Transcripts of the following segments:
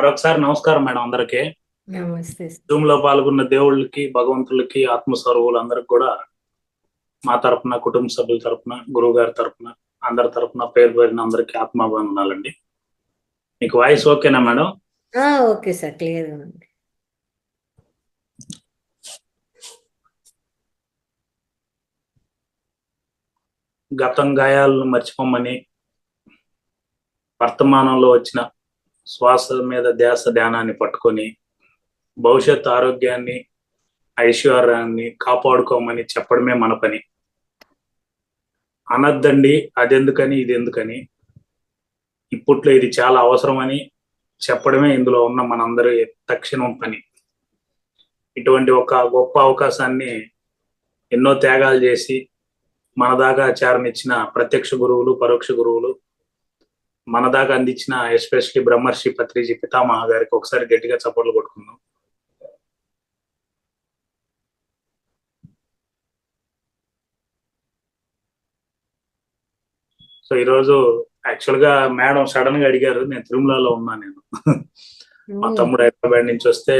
మరొకసారి నమస్కారం మేడం అందరికి. నమస్తే. జూమ్ లో పాల్గొన్న దేవుళ్ళకి, భగవంతులకి, ఆత్మస్వరూపులందరికి కూడా మా తరపున, కుటుంబ సభ్యుల తరపున, గురువు గారి తరపున, అందరి తరపున పేరు పేరిన అందరికి ఆత్మాభివందనాలండి. మీకు వాయిస్ ఓకేనా మేడం? ఓకే సార్, క్లియర్ గా ఉంది. గతం గాయాలను మర్చిపోమని, వర్తమానంలో వచ్చిన శ్వాస మీద ధ్యానాన్ని పట్టుకొని భవిష్యత్ ఆరోగ్యాన్ని, ఐశ్వర్యాన్ని కాపాడుకోమని చెప్పడమే మన పని. అనద్దండి అదెందుకని ఇది ఎందుకని, ఇప్పట్లో ఇది చాలా అవసరమని చెప్పడమే ఇందులో ఉన్న మనందరి తక్షణం పని. ఇటువంటి ఒక గొప్ప అవకాశాన్ని ఎన్నో త్యాగాలు చేసి మన దాకా చేరనిచ్చిన ప్రత్యక్ష గురువులు, పరోక్ష గురువులు, మన దాకా అందించిన ఎస్పెషల్లీ బ్రహ్మర్షి పత్రిజీ పితామహ గారికి ఒకసారి గట్టిగా చప్పట్లు కొట్టుకుందాం. సో ఈరోజు యాక్చువల్ గా మేడం సడన్ గా అడిగారు, నేను తిరుమలలో ఉన్నా. నేను మా తమ్ముడు హైదరాబాద్ నుంచి వస్తే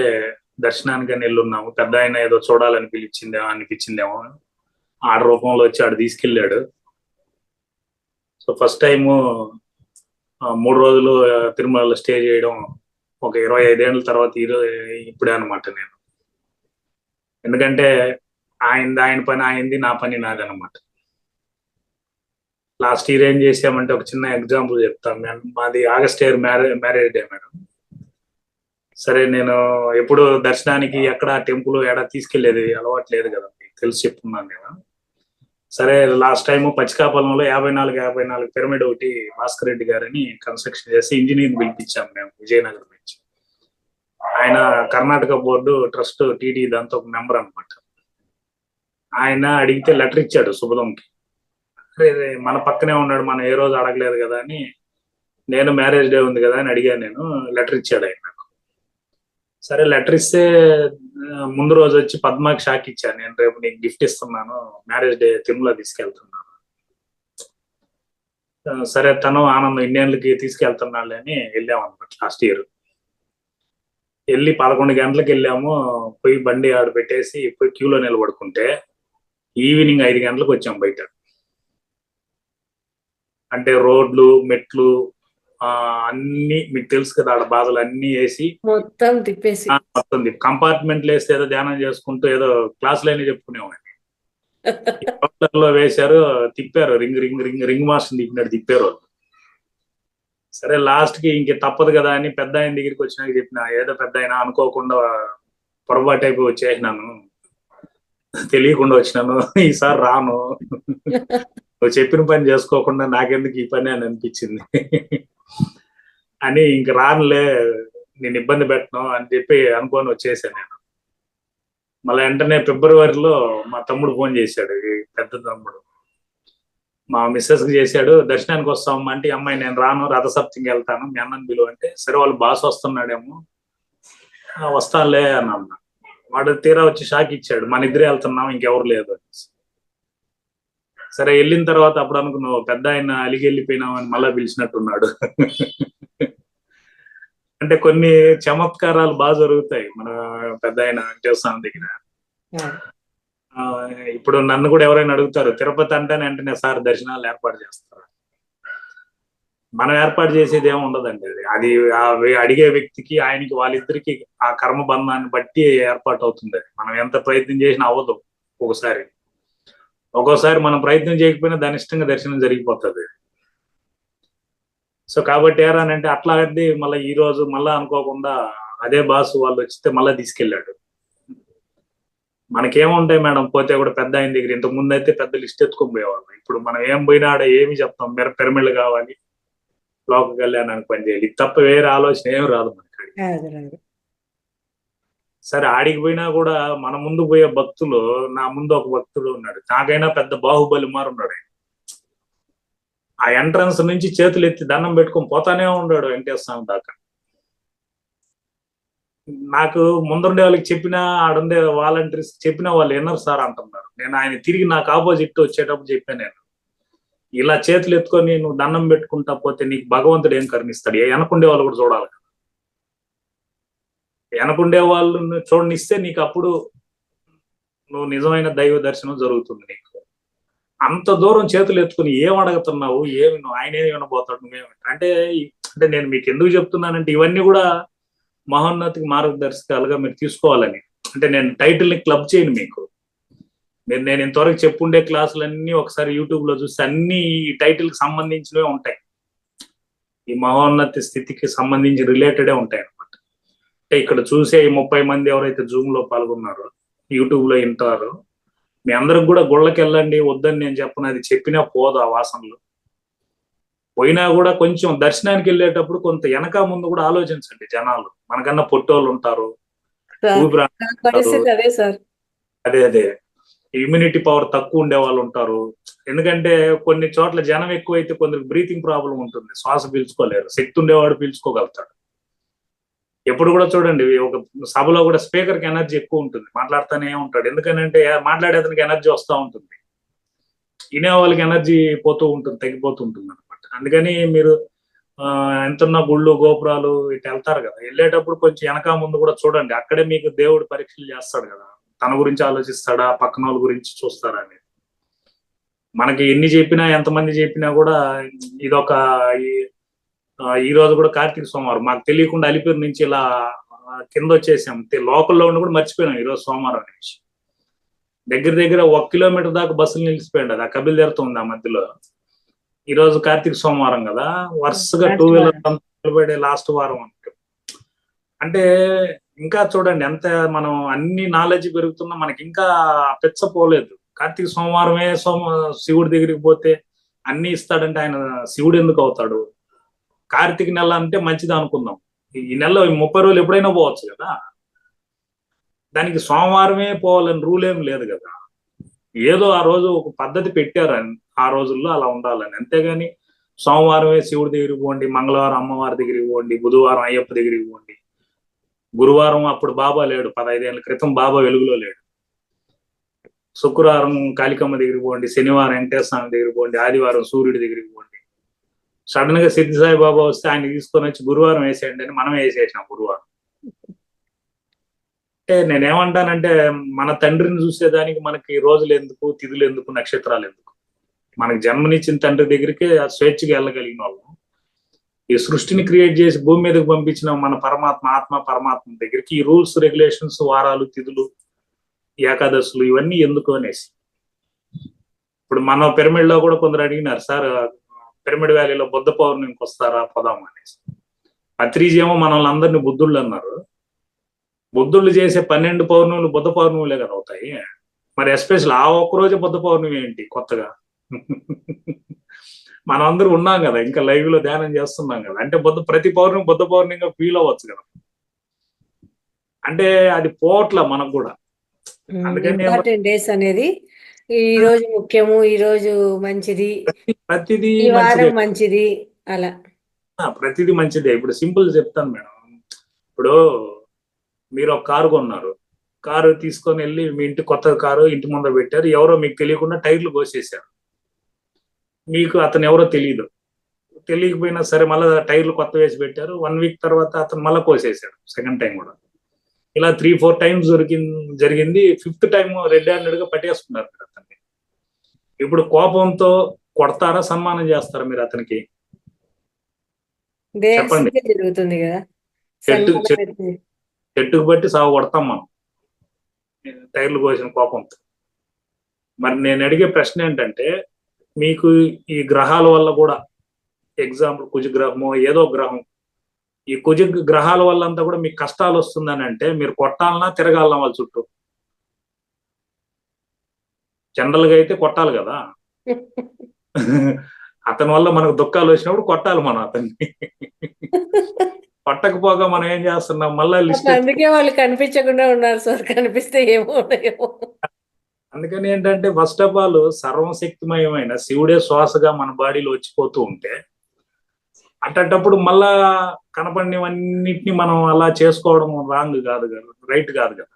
దర్శనానికి అని వెళ్ళున్నాము. పెద్ద ఆయన ఏదో చూడాలని అనిపించిందేమో ఆడ రూపంలో వచ్చి ఆడ తీసుకెళ్ళాడు. సో ఫస్ట్ టైము 3 రోజులు తిరుమలలో స్టే చేయడం ఒక 25 ఏళ్ళ తర్వాత ఇప్పుడే అనమాట నేను. ఎందుకంటే ఆయన పని ఆయనది, నా పని నాది అనమాట. లాస్ట్ ఇయర్ ఏం చేసామంటే ఒక చిన్న ఎగ్జాంపుల్ చెప్తాను. మాది August year marriage day madam. సరే, నేను ఎప్పుడు దర్శనానికి ఎక్కడ టెంపుల్ ఎక్కడ తీసుకెళ్లేది అలవాటు లేదు కదా, మీకు తెలిసి చెప్తున్నాను నేను. సరే, లాస్ట్ టైం పచ్చికాపాలెంలో 54 పిరమిడ్ ఒకటి భాస్కర్ రెడ్డి గారని కన్స్ట్రక్షన్ చేసి ఇంజనీర్ పిలిపించాము మేము విజయనగరం నుంచి. ఆయన కర్ణాటక బోర్డు ట్రస్ట్ టీడీ దాంతో ఒక మెంబర్ అనమాట. ఆయన అడిగితే లెటర్ ఇచ్చాడు శుభదంకి. మన పక్కనే ఉన్నాడు, మనం ఏ రోజు అడగలేదు కదా అని, నేను మ్యారేజ్ డే ఉంది కదా అని అడిగాను. నేను లెటర్ ఇచ్చాడు ఆయన నాకు. సరే, లెటర్ ఇస్తే ముందు రోజు వచ్చి పద్మాకి షాక్ ఇచ్చాను, నేను రేపు నీకు గిఫ్ట్ ఇస్తున్నాను, మ్యారేజ్ డే తిరుమల తీసుకెళ్తున్నాను. సరే, తను ఆనందం ఇండియన్లకి తీసుకెళ్తున్నాడు అని వెళ్ళాము అనమాట. లాస్ట్ ఇయర్ వెళ్ళి 11 గంటలకు వెళ్ళాము. పోయి బండి ఆడ పెట్టేసి పోయి క్యూలో నిలబడుకుంటే ఈవినింగ్ 5 గంటలకు వచ్చాము బయట. అంటే రోడ్లు, మెట్లు అన్ని మీకు తెలుసు కదా, ఆడ బాధలు అన్ని వేసి మొత్తం తిప్పేసి మొత్తం కంపార్ట్మెంట్లు వేస్తే ఏదో ధ్యానం చేసుకుంటూ ఏదో క్లాసులైనా చెప్పుకునేవాడిని. లో వేశారు, తిప్పారు, రింగ్ మాస్టర్ తిప్పినట్టు తిప్పారు. సరే, లాస్ట్ కి ఇంక తప్పదు కదా అని పెద్ద ఆయన దగ్గరికి వచ్చినాక చెప్పిన, ఏదో పెద్ద ఆయన అనుకోకుండా పొరపాటు అయిపోయి వచ్చేసినాను, తెలియకుండా వచ్చినాను, ఈసారి రాను, నువ్వు చెప్పిన పని చేసుకోకుండా నాకెందుకు ఈ పని అని అనిపించింది అని ఇంక రానులే, నేను ఇబ్బంది పెట్టను అని చెప్పి అనుకొని వచ్చేసాను నేను. మళ్ళీ వెంటనే ఫిబ్రవరిలో మా తమ్ముడు ఫోన్ చేశాడు, పెద్ద తమ్ముడు మా మిస్సెస్ కి చేశాడు, దర్శనానికి వస్తామమ్మా అంటే, అమ్మాయి నేను రాను, రథసప్తమికి వెళ్తాను, మీ అన్నని బిలువ అంటే, సరే వాళ్ళు బాస్ వస్తున్నాడేమో, వస్తానులే అని అన్నా. వాడు తీరా వచ్చి షాక్ ఇచ్చాడు, మన ఇద్దరే వెళ్తున్నాం, ఇంకెవరు లేదు అని. సరే, వెళ్ళిన తర్వాత అప్పుడు అనుకున్నావు పెద్ద ఆయన అలిగి వెళ్ళిపోయినావు అని మళ్ళా పిలిచినట్టున్నాడు. అంటే కొన్ని చమత్కారాలు బాగా జరుగుతాయి మన పెద్ద ఆయన దేవస్థానం దగ్గర. ఇప్పుడు నన్ను కూడా ఎవరైనా అడుగుతారు, తిరుపతి అంటేనే వెంటనే సార్ దర్శనాలు ఏర్పాటు చేస్తారు. మనం ఏర్పాటు చేసేది ఏమి ఉండదండి. అది అడిగే వ్యక్తికి, ఆయనకి, వాళ్ళిద్దరికి ఆ కర్మబంధాన్ని బట్టి ఏర్పాటు అవుతుంది. మనం ఎంత ప్రయత్నం చేసినా అవ్వదు. ఒక్కోసారి మనం ప్రయత్నం చేయకపోయినా దాని ఇష్టంగా దర్శనం జరిగిపోతుంది. సో కాబట్టి ఏరానంటే అట్లా అది మళ్ళీ ఈ రోజు మళ్ళా అనుకోకుండా అదే బాసు వాళ్ళు వచ్చితే మళ్ళీ తీసుకెళ్ళాడు. మనకేముంటాయి మేడం, పోతే కూడా పెద్ద ఆయన దగ్గర ఇంతకు ముందు అయితే పెద్ద లిస్ట్ ఎత్తుకొని పోయేవాళ్ళం. ఇప్పుడు మనం ఏం పోయినా ఆడ ఏమి చెప్తాం, పిరమిడ్లు కావాలి, లోక కళ్యాణానికి పని చేయాలి, ఇది తప్ప వేరే ఆలోచన ఏమి రాదు మనకి. సరే, ఆడికి పోయినా కూడా మన ముందు పోయే భక్తులు, నా ముందు ఒక భక్తుడు ఉన్నాడు, నాకైనా పెద్ద బాహుబలి మారున్నాడు. ఆ ఎంట్రన్స్ నుంచి చేతులు ఎత్తి దండం పెట్టుకొని పోతానే ఉన్నాడు వెంకటేశ్వర స్వామి దాకా. నాకు ముందుండే వాళ్ళకి చెప్పినా, ఆడుండే వాలంటీర్స్ చెప్పినా వాళ్ళు విన్నారు సార్ అంటున్నారు. నేను ఆయన తిరిగి నాకు ఆపోజిట్ వచ్చేటప్పుడు చెప్పాను, నేను ఇలా చేతులు ఎత్తుకొని నువ్వు దండం పెట్టుకుంటా పోతే నీకు భగవంతుడు ఏం కరుణిస్తాడు, వెనకుండే వాళ్ళు కూడా చూడాలి. వెనకుండే వాళ్ళు చూడనిస్తే నీకు అప్పుడు నువ్వు నిజమైన దైవ దర్శనం జరుగుతుంది నీకు. అంత దూరం చేతులు ఎత్తుకుని ఏం అడుగుతున్నావు, ఏమి నువ్వు ఆయన ఏమి వినబోతాడు, నువ్వేమి అంటే అంటే నేను మీకు ఎందుకు చెప్తున్నానంటే ఇవన్నీ కూడా మహోన్నతికి మార్గదర్శకాలుగా మీరు తీసుకోవాలని. అంటే నేను టైటిల్ ని క్లబ్ చేయను మీకు. నేను ఇంతవరకు చెప్పుండే క్లాసులన్నీ ఒకసారి యూట్యూబ్ లో చూస్తే అన్ని ఈ టైటిల్ కి సంబంధించినవే ఉంటాయి, ఈ మహోన్నతి స్థితికి సంబంధించి రిలేటెడే ఉంటాయి అనమాట. అంటే ఇక్కడ చూసే ఈ 30 మంది ఎవరైతే జూమ్ లో పాల్గొన్నారో, యూట్యూబ్ లో వింటారో, మీ అందరికి కూడా గుళ్ళకి వెళ్ళండి వద్దని నేను చెప్పను, అది చెప్పినా పోదు ఆ వాసనలు. పోయినా కూడా కొంచెం దర్శనానికి వెళ్ళేటప్పుడు కొంత వెనక ముందు కూడా ఆలోచించండి. జనాలు మనకన్నా పొట్టోళ్ళు ఉంటారు, ఊపిరి పరిస్థితి అదే సార్. అదే ఇమ్యూనిటీ పవర్ తక్కువ ఉండే వాళ్ళు ఉంటారు. ఎందుకంటే కొన్ని చోట్ల జనం ఎక్కువైతే కొందరికి బ్రీతింగ్ ప్రాబ్లం ఉంటుంది, శ్వాస పీల్చుకోలేరు. శక్తి ఉండేవాడు పీల్చుకోగలుగుతాడు. ఎప్పుడు కూడా చూడండి, ఒక సభలో కూడా స్పీకర్ కి ఎనర్జీ ఎక్కువ ఉంటుంది, మాట్లాడుతూనే ఉంటాడు. ఎందుకనంటే మాట్లాడేదానికి ఎనర్జీ వస్తూ ఉంటుంది, వినే వాళ్ళకి ఎనర్జీ పోతూ ఉంటుంది, తగ్గిపోతూ ఉంటుంది అనమాట. అందుకని మీరు ఎంతున్న గుళ్ళు గోపురాలు ఇటు వెళ్తారు కదా, వెళ్ళేటప్పుడు కొంచెం వెనక ముందు కూడా చూడండి. అక్కడే మీకు దేవుడు పరీక్షలు చేస్తాడు కదా, తన గురించి ఆలోచిస్తాడా పక్కన వాళ్ళ గురించి చూస్తాడా అనేది. మనకి ఎన్ని చెప్పినా ఎంతమంది చెప్పినా కూడా ఇదొక ఈ రోజు కూడా కార్తీక సోమవారం మాకు తెలియకుండా అలిపిరి నుంచి ఇలా కింద వచ్చేసాం, లోకల్లో ఉండి కూడా మర్చిపోయినాం ఈరోజు సోమవారం నుంచి. దగ్గర 1 కిలోమీటర్ దాకా బస్సులు నిలిచిపోయింది, అది ఆ కపిల్ తీరుతుంది ఆ మధ్యలో. ఈ రోజు కార్తీక సోమవారం కదా, వరుసగా 2 వీలర్ నిలబడే లాస్ట్ వారం అంటే ఇంకా చూడండి ఎంత మనం అన్ని నాలెడ్జ్ పెరుగుతున్నా మనకి ఇంకా పెచ్చపోలేదు. కార్తీక సోమవారమే శివుడి దగ్గరికి పోతే అన్ని ఇస్తాడంటే ఆయన శివుడు ఎందుకు అవుతాడు? కార్తీక నెల అంటే మంచిది అనుకుందాం, ఈ నెలలో 30 రోజులు ఎప్పుడైనా పోవచ్చు కదా, దానికి సోమవారమే పోవాలని రూల్ ఏం లేదు కదా. ఏదో ఆ రోజు ఒక పద్ధతి పెట్టారు ఆ రోజుల్లో అలా ఉండాలని, అంతేగాని సోమవారమే శివుడి దగ్గరికి పోండి, మంగళవారం అమ్మవారి దగ్గరికి పోండి, బుధవారం అయ్యప్ప దగ్గరికి పోండి, గురువారం అప్పుడు బాబా లేడు, 15 ఏళ్ల క్రితం బాబా వెలుగులో లేడు, శుక్రవారం కాళికమ్మ దగ్గరికి పోండి, శనివారం వెంకటేశ్వర స్వామి దగ్గరికి పోండి, ఆదివారం సూర్యుడి దగ్గరికి పోండి. సడన్ గా సిద్ధి సాయి బాబా వస్తే ఆయన తీసుకొని వచ్చి గురువారం వేసేయండి అని మనం వేసేసాం గురువారం. అంటే నేనేమంటానంటే మన తండ్రిని చూసేదానికి మనకి రోజులు ఎందుకు, తిథులు ఎందుకు, నక్షత్రాలు ఎందుకు? మనకి జన్మనిచ్చిన తండ్రి దగ్గరికి స్వేచ్ఛగా వెళ్ళగలిగిన వాళ్ళం, ఈ సృష్టిని క్రియేట్ చేసి భూమి మీదకి పంపించిన మన పరమాత్మ ఆత్మ పరమాత్మ దగ్గరికి ఈ రూల్స్ రెగ్యులేషన్స్, వారాలు, తిథులు, ఏకాదశులు ఇవన్నీ ఎందుకు అనేసి. ఇప్పుడు మన పిరమిడ్ లో కూడా కొందరు అడిగినారు, సార్ పిరమిడ్ వ్యాలీలో బుద్ధ పౌర్ణమికి వస్తారా పోదాం అనేసి. పత్రిజీ ఏమో మనల్ని అందరినీ బుద్ధుళ్ళు అన్నారు. బుద్ధుళ్ళు చేసే 12 పౌర్ణములు బుద్ధ పౌర్ణములే కదా అవుతాయి. మరి ఎస్పెషల్ ఆ ఒక్కరోజు బుద్ధ పౌర్ణమి ఏంటి కొత్తగా? మనం అందరూ ఉన్నాం కదా, ఇంకా లైవ్ లో ధ్యానం చేస్తున్నాం కదా, అంటే ప్రతి పౌర్ణమి బుద్ధ పౌర్ణమిగా ఫీల్ అవ్వచ్చు కదా. అంటే అది పోట్ల మనకు కూడా. అందుకని డేస్ అనేది ఈ రోజు ముఖ్యము, ఈ రోజు మంచిది, ప్రతిదీ ఈ వారం మంచిది, అలా ప్రతిదీ మంచిదే. ఇప్పుడు సింపుల్ చెప్తాను మేడం, ఇప్పుడు మీరు ఒక కారు కొన్నారు, కారు తీసుకొని వెళ్ళి మీ ఇంటి కొత్త కారు ఇంటి ముందర పెట్టారు, ఎవరో మీకు తెలియకుండా టైర్లు కోసేసారు. మీకు అతను ఎవరో తెలియకపోయినా సరే మళ్ళీ టైర్లు కొత్త వేసి పెట్టారు. 1 వీక్ తర్వాత అతను మళ్ళీ కోసేసాడు, సెకండ్ టైం కూడా. ఇలా 3-4 టైమ్స్ జరిగింది. 5th టైం రెడ్ హ్యాండెడ్ గా పట్టేసుకున్నారు మీరు అతన్ని. ఇప్పుడు కోపంతో కొడతారా, సన్మానం చేస్తారా మీరు అతనికి? చెప్పండి. జరుగుతుంది కదా, చెట్టుకు బట్టి సాగు కొడతాం మనం టైర్లు కోసిన కోపంతో. మరి నేను అడిగే ప్రశ్న ఏంటంటే, మీకు ఈ గ్రహాల వల్ల కూడా, ఎగ్జాంపుల్ కుజగ్రహమో ఏదో గ్రహం, ఈ కుజ గ్రహాల వల్ల అంతా కూడా మీకు కష్టాలు వస్తుందని అంటే మీరు కొట్టాలన్నా తిరగాలన్నా వాళ్ళ చుట్టూ? జనరల్ గా అయితే కొట్టాలి కదా. అతని వల్ల మనకు దుఃఖాలు వచ్చినప్పుడు కొట్టాలి మనం అతన్ని. కొట్టకపోగా మనం ఏం చేస్తున్నాం మళ్ళీ లిస్ట్. అందుకే వాళ్ళు కనిపించకుండా ఉన్నారు సార్, కనిపిస్తే ఏమో. అందుకని ఏంటంటే ఫస్ట్ ఆఫ్ ఆల్ సర్వశక్తిమయమైన శివుడే శ్వాసగా మన బాడీలో వచ్చిపోతూ ఉంటే అట్టప్పుడు మళ్ళా కనపడినవన్నిటిని మనం అలా చేసుకోవడం రాంగ్ కాదు కదా, రైట్ కాదు కదా.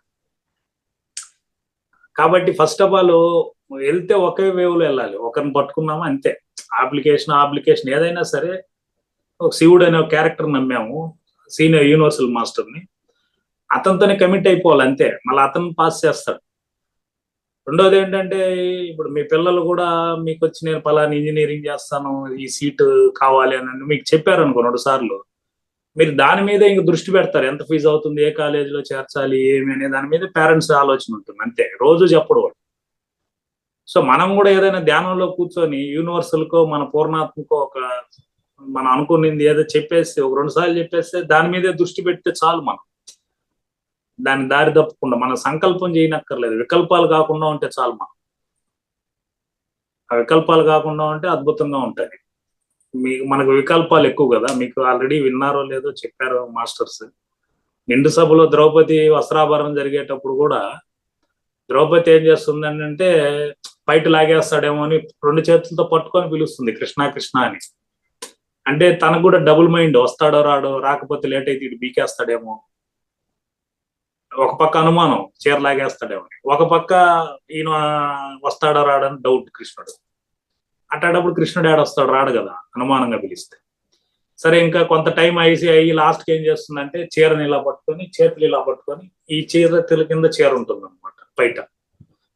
కాబట్టి ఫస్ట్ ఆఫ్ ఆల్ వెళ్తే ఒకే వేవ్ లో వెళ్ళాలి. ఒకరిని పట్టుకున్నామా అంతే. అప్లికేషన్ ఏదైనా సరే, ఒక శివుడు అనే క్యారెక్టర్ నమ్మాము, సీనియర్ యూనివర్సల్ మాస్టర్ని, అతనితోనే కమిట్ అయిపోవాలి అంతే, మళ్ళీ అతను పాస్ చేస్తాడు. రెండోది ఏంటంటే ఇప్పుడు మీ పిల్లలు కూడా మీకు వచ్చి నేను పలానా ఇంజనీరింగ్ చేస్తాను, ఈ సీటు కావాలి అని మీకు చెప్పారు అనుకో 2 సార్లు, మీరు దాని మీద ఇంక దృష్టి పెడతారు. ఎంత ఫీజు అవుతుంది, ఏ కాలేజీలో చేర్చాలి, ఏమి అనే దాని మీద పేరెంట్స్ ఆలోచన ఉంటుంది అంతే, రోజు చెప్పడు వాడు. సో మనం కూడా ఏదైనా ధ్యానంలో కూర్చొని యూనివర్సల్కో మన పూర్ణాత్మకో ఒక మనం అనుకున్నది ఏదో చెప్పేస్తే, ఒక 2 సార్లు చెప్పేస్తే దాని మీదే దృష్టి పెడితే చాలు. మనం దాని దారి తప్పకుండా మన సంకల్పం చేయనక్కర్లేదు, వికల్పాలు కాకుండా ఉంటే చాలు. మనం ఆ వికల్పాలు కాకుండా ఉంటే అద్భుతంగా ఉంటుంది. మనకు వికల్పాలు ఎక్కువ కదా, మీకు ఆల్రెడీ విన్నారో లేదో చెప్పారో మాస్టర్స్. నిండు సభలో ద్రౌపది వస్త్రాభరణం జరిగేటప్పుడు కూడా ద్రౌపది ఏం చేస్తుందని అంటే బయట లాగేస్తాడేమో అని 2 చేతులతో పట్టుకొని పిలుస్తుంది కృష్ణ కృష్ణ అని. అంటే తనకు కూడా డబుల్ మైండ్, వస్తాడో రాడో, రాకపోతే లేట్ అయితే ఇటు బీకేస్తాడేమో. ఒక పక్క అనుమానం చీర లాగేస్తాడేమో, ఒక పక్క ఈయన వస్తాడో రాడని డౌట్ కృష్ణుడు. అట్లాడప్పుడు కృష్ణుడు ఏడొస్తాడు, రాడు కదా అనుమానంగా పిలిస్తే. సరే ఇంకా కొంత టైం అయ్యి లాస్ట్కి ఏం చేస్తుందంటే చీరని ఇలా పట్టుకొని, చేతులు ఇలా పట్టుకొని, ఈ చీర కింద చీర ఉంటుంది అనమాట బయట,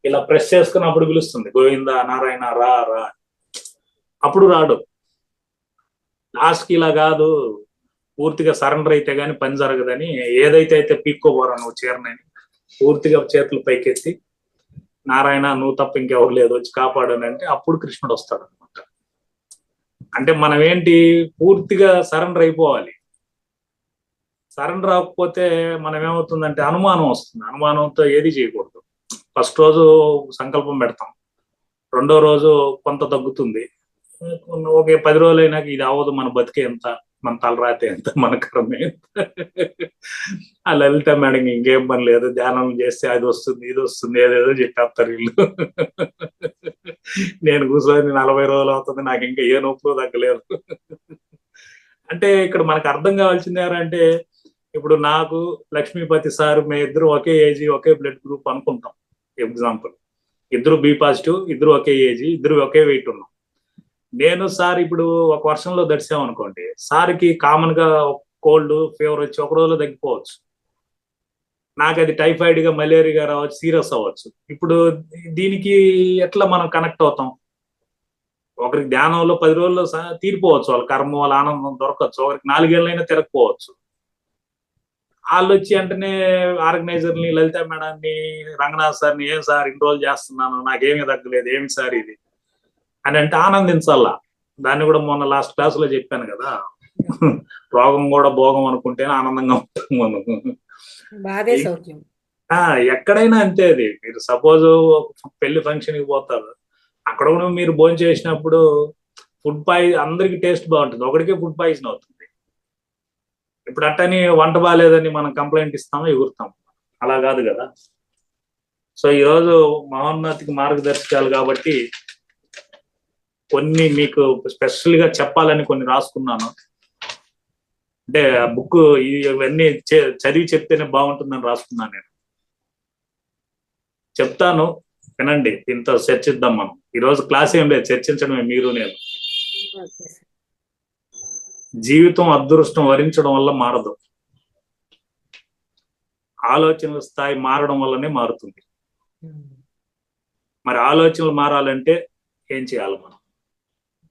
ఇలా ప్రెస్ చేసుకుని అప్పుడు పిలుస్తుంది గోవింద నారాయణ రా రా. అప్పుడు రాడు. లాస్ట్కి ఇలా కాదు, పూర్తిగా సరెండర్ అయితే గానీ పని జరగదని, ఏదైతే అయితే పీక్కోబోరా నువ్వు చీరనని పూర్తిగా చేతులు పైకెత్తి నారాయణ నువ్వు తప్ప ఇంకెవరు లేదు వచ్చి కాపాడని అంటే అప్పుడు కృష్ణుడు వస్తాడు అనమాట. అంటే మనం ఏంటి, పూర్తిగా సరెండర్ అయిపోవాలి. సరెండర్ అవ్వకపోతే మనం ఏమవుతుందంటే అనుమానం వస్తుంది, అనుమానంతో ఏది చేయకూడదు. ఫస్ట్ రోజు సంకల్పం పెడతాం, రెండో రోజు కొంత తగ్గుతుంది, ఒక 10 రోజులు అయినాక ఇది అవ్వదు, మన బతికే ఎంత, మన తలరాతే ఎంత, మన కర్మే ఆ లలిత మేడం ఇంకేం పని లేదు, ధ్యానం చేస్తే అది వస్తుంది ఇది వస్తుంది ఏదేదో చెప్పేస్తారు వీళ్ళు. నేను కూర్చొని 40 రోజులు అవుతుంది, నాకు ఇంకా ఏ నొప్పులు తగ్గలేదు. అంటే ఇక్కడ మనకు అర్థం కావాల్సింది ఎవరంటే, ఇప్పుడు నాకు లక్ష్మీపతి సార్ మీ ఇద్దరు ఒకే ఏజీ ఒకే బ్లడ్ గ్రూప్ అనుకుంటాం. ఎగ్జాంపుల్, ఇద్దరు బి పాజిటివ్, ఇద్దరు ఒకే ఏజీ, ఇద్దరు ఒకే వెయిట్ ఉన్నాం. నేను సార్ ఇప్పుడు ఒక వర్షంలో దడిసాం అనుకోండి, సార్కి కామన్ గా కోల్డ్ ఫీవర్ వచ్చి ఒక రోజులో తగ్గిపోవచ్చు, నాకు అది టైఫాయిడ్ గా మలేరియా రావచ్చు, సీరియస్ అవ్వచ్చు. ఇప్పుడు దీనికి ఎట్లా మనం కనెక్ట్ అవుతాం? ఒకరికి ధ్యానంలో 10 రోజుల్లో తీరిపోవచ్చు, వాళ్ళ కర్మ వాళ్ళ ఆనందం దొరకచ్చు, ఒకరికి 4 ఏళ్ళైనా తిరగకపోవచ్చు. వాళ్ళు వచ్చి వెంటనే ఆర్గనైజర్ని, లలిత మేడాన్ని, రంగనాథ్ సార్ని, ఏం సార్ ఇన్ని రోజులు చేస్తున్నాను నాకేమీ తగ్గలేదు, ఏమి సార్ ఇది అని అంటే ఆనందించాలా. దాన్ని కూడా మొన్న లాస్ట్ క్లాస్ లో చెప్పాను కదా, రోగం కూడా భోగం అనుకుంటేనే ఆనందంగా ఉంటుంది మనకు. ఎక్కడైనా అంతే. అది మీరు సపోజ్ పెళ్లి ఫంక్షన్ కి పోతారు, అక్కడ కూడా మీరు భోజనం చేసినప్పుడు ఫుడ్ అందరికి టేస్ట్ బాగుంటుంది, ఒకడికే ఫుడ్ పాయిజన్ అవుతుంది. ఇప్పుడు అట్టని వంట బాగాలేదని మనం కంప్లైంట్ ఇస్తామో ఎగురుతాం, అలా కాదు కదా. సో ఈరోజు మహోన్నతికి మార్గదర్శకాలు కాబట్టి కొన్ని మీకు స్పెషల్ గా చెప్పాలని కొన్ని రాసుకున్నాను. అంటే ఆ బుక్ ఇవన్నీ చదివి చెప్తేనే బాగుంటుందని రాసుకున్నాను. నేను చెప్తాను, వినండి, దీంతో చర్చిద్దాం. మనం ఈరోజు క్లాస్ ఏం లేదు, చర్చించడమే మీరు నేను. జీవితం అదృష్టం వరించడం వల్ల మారదు, ఆలోచనల స్థాయి మారడం వల్లనే మారుతుంది. మరి ఆలోచనలు మారాలంటే ఏం చేయాలి మనం?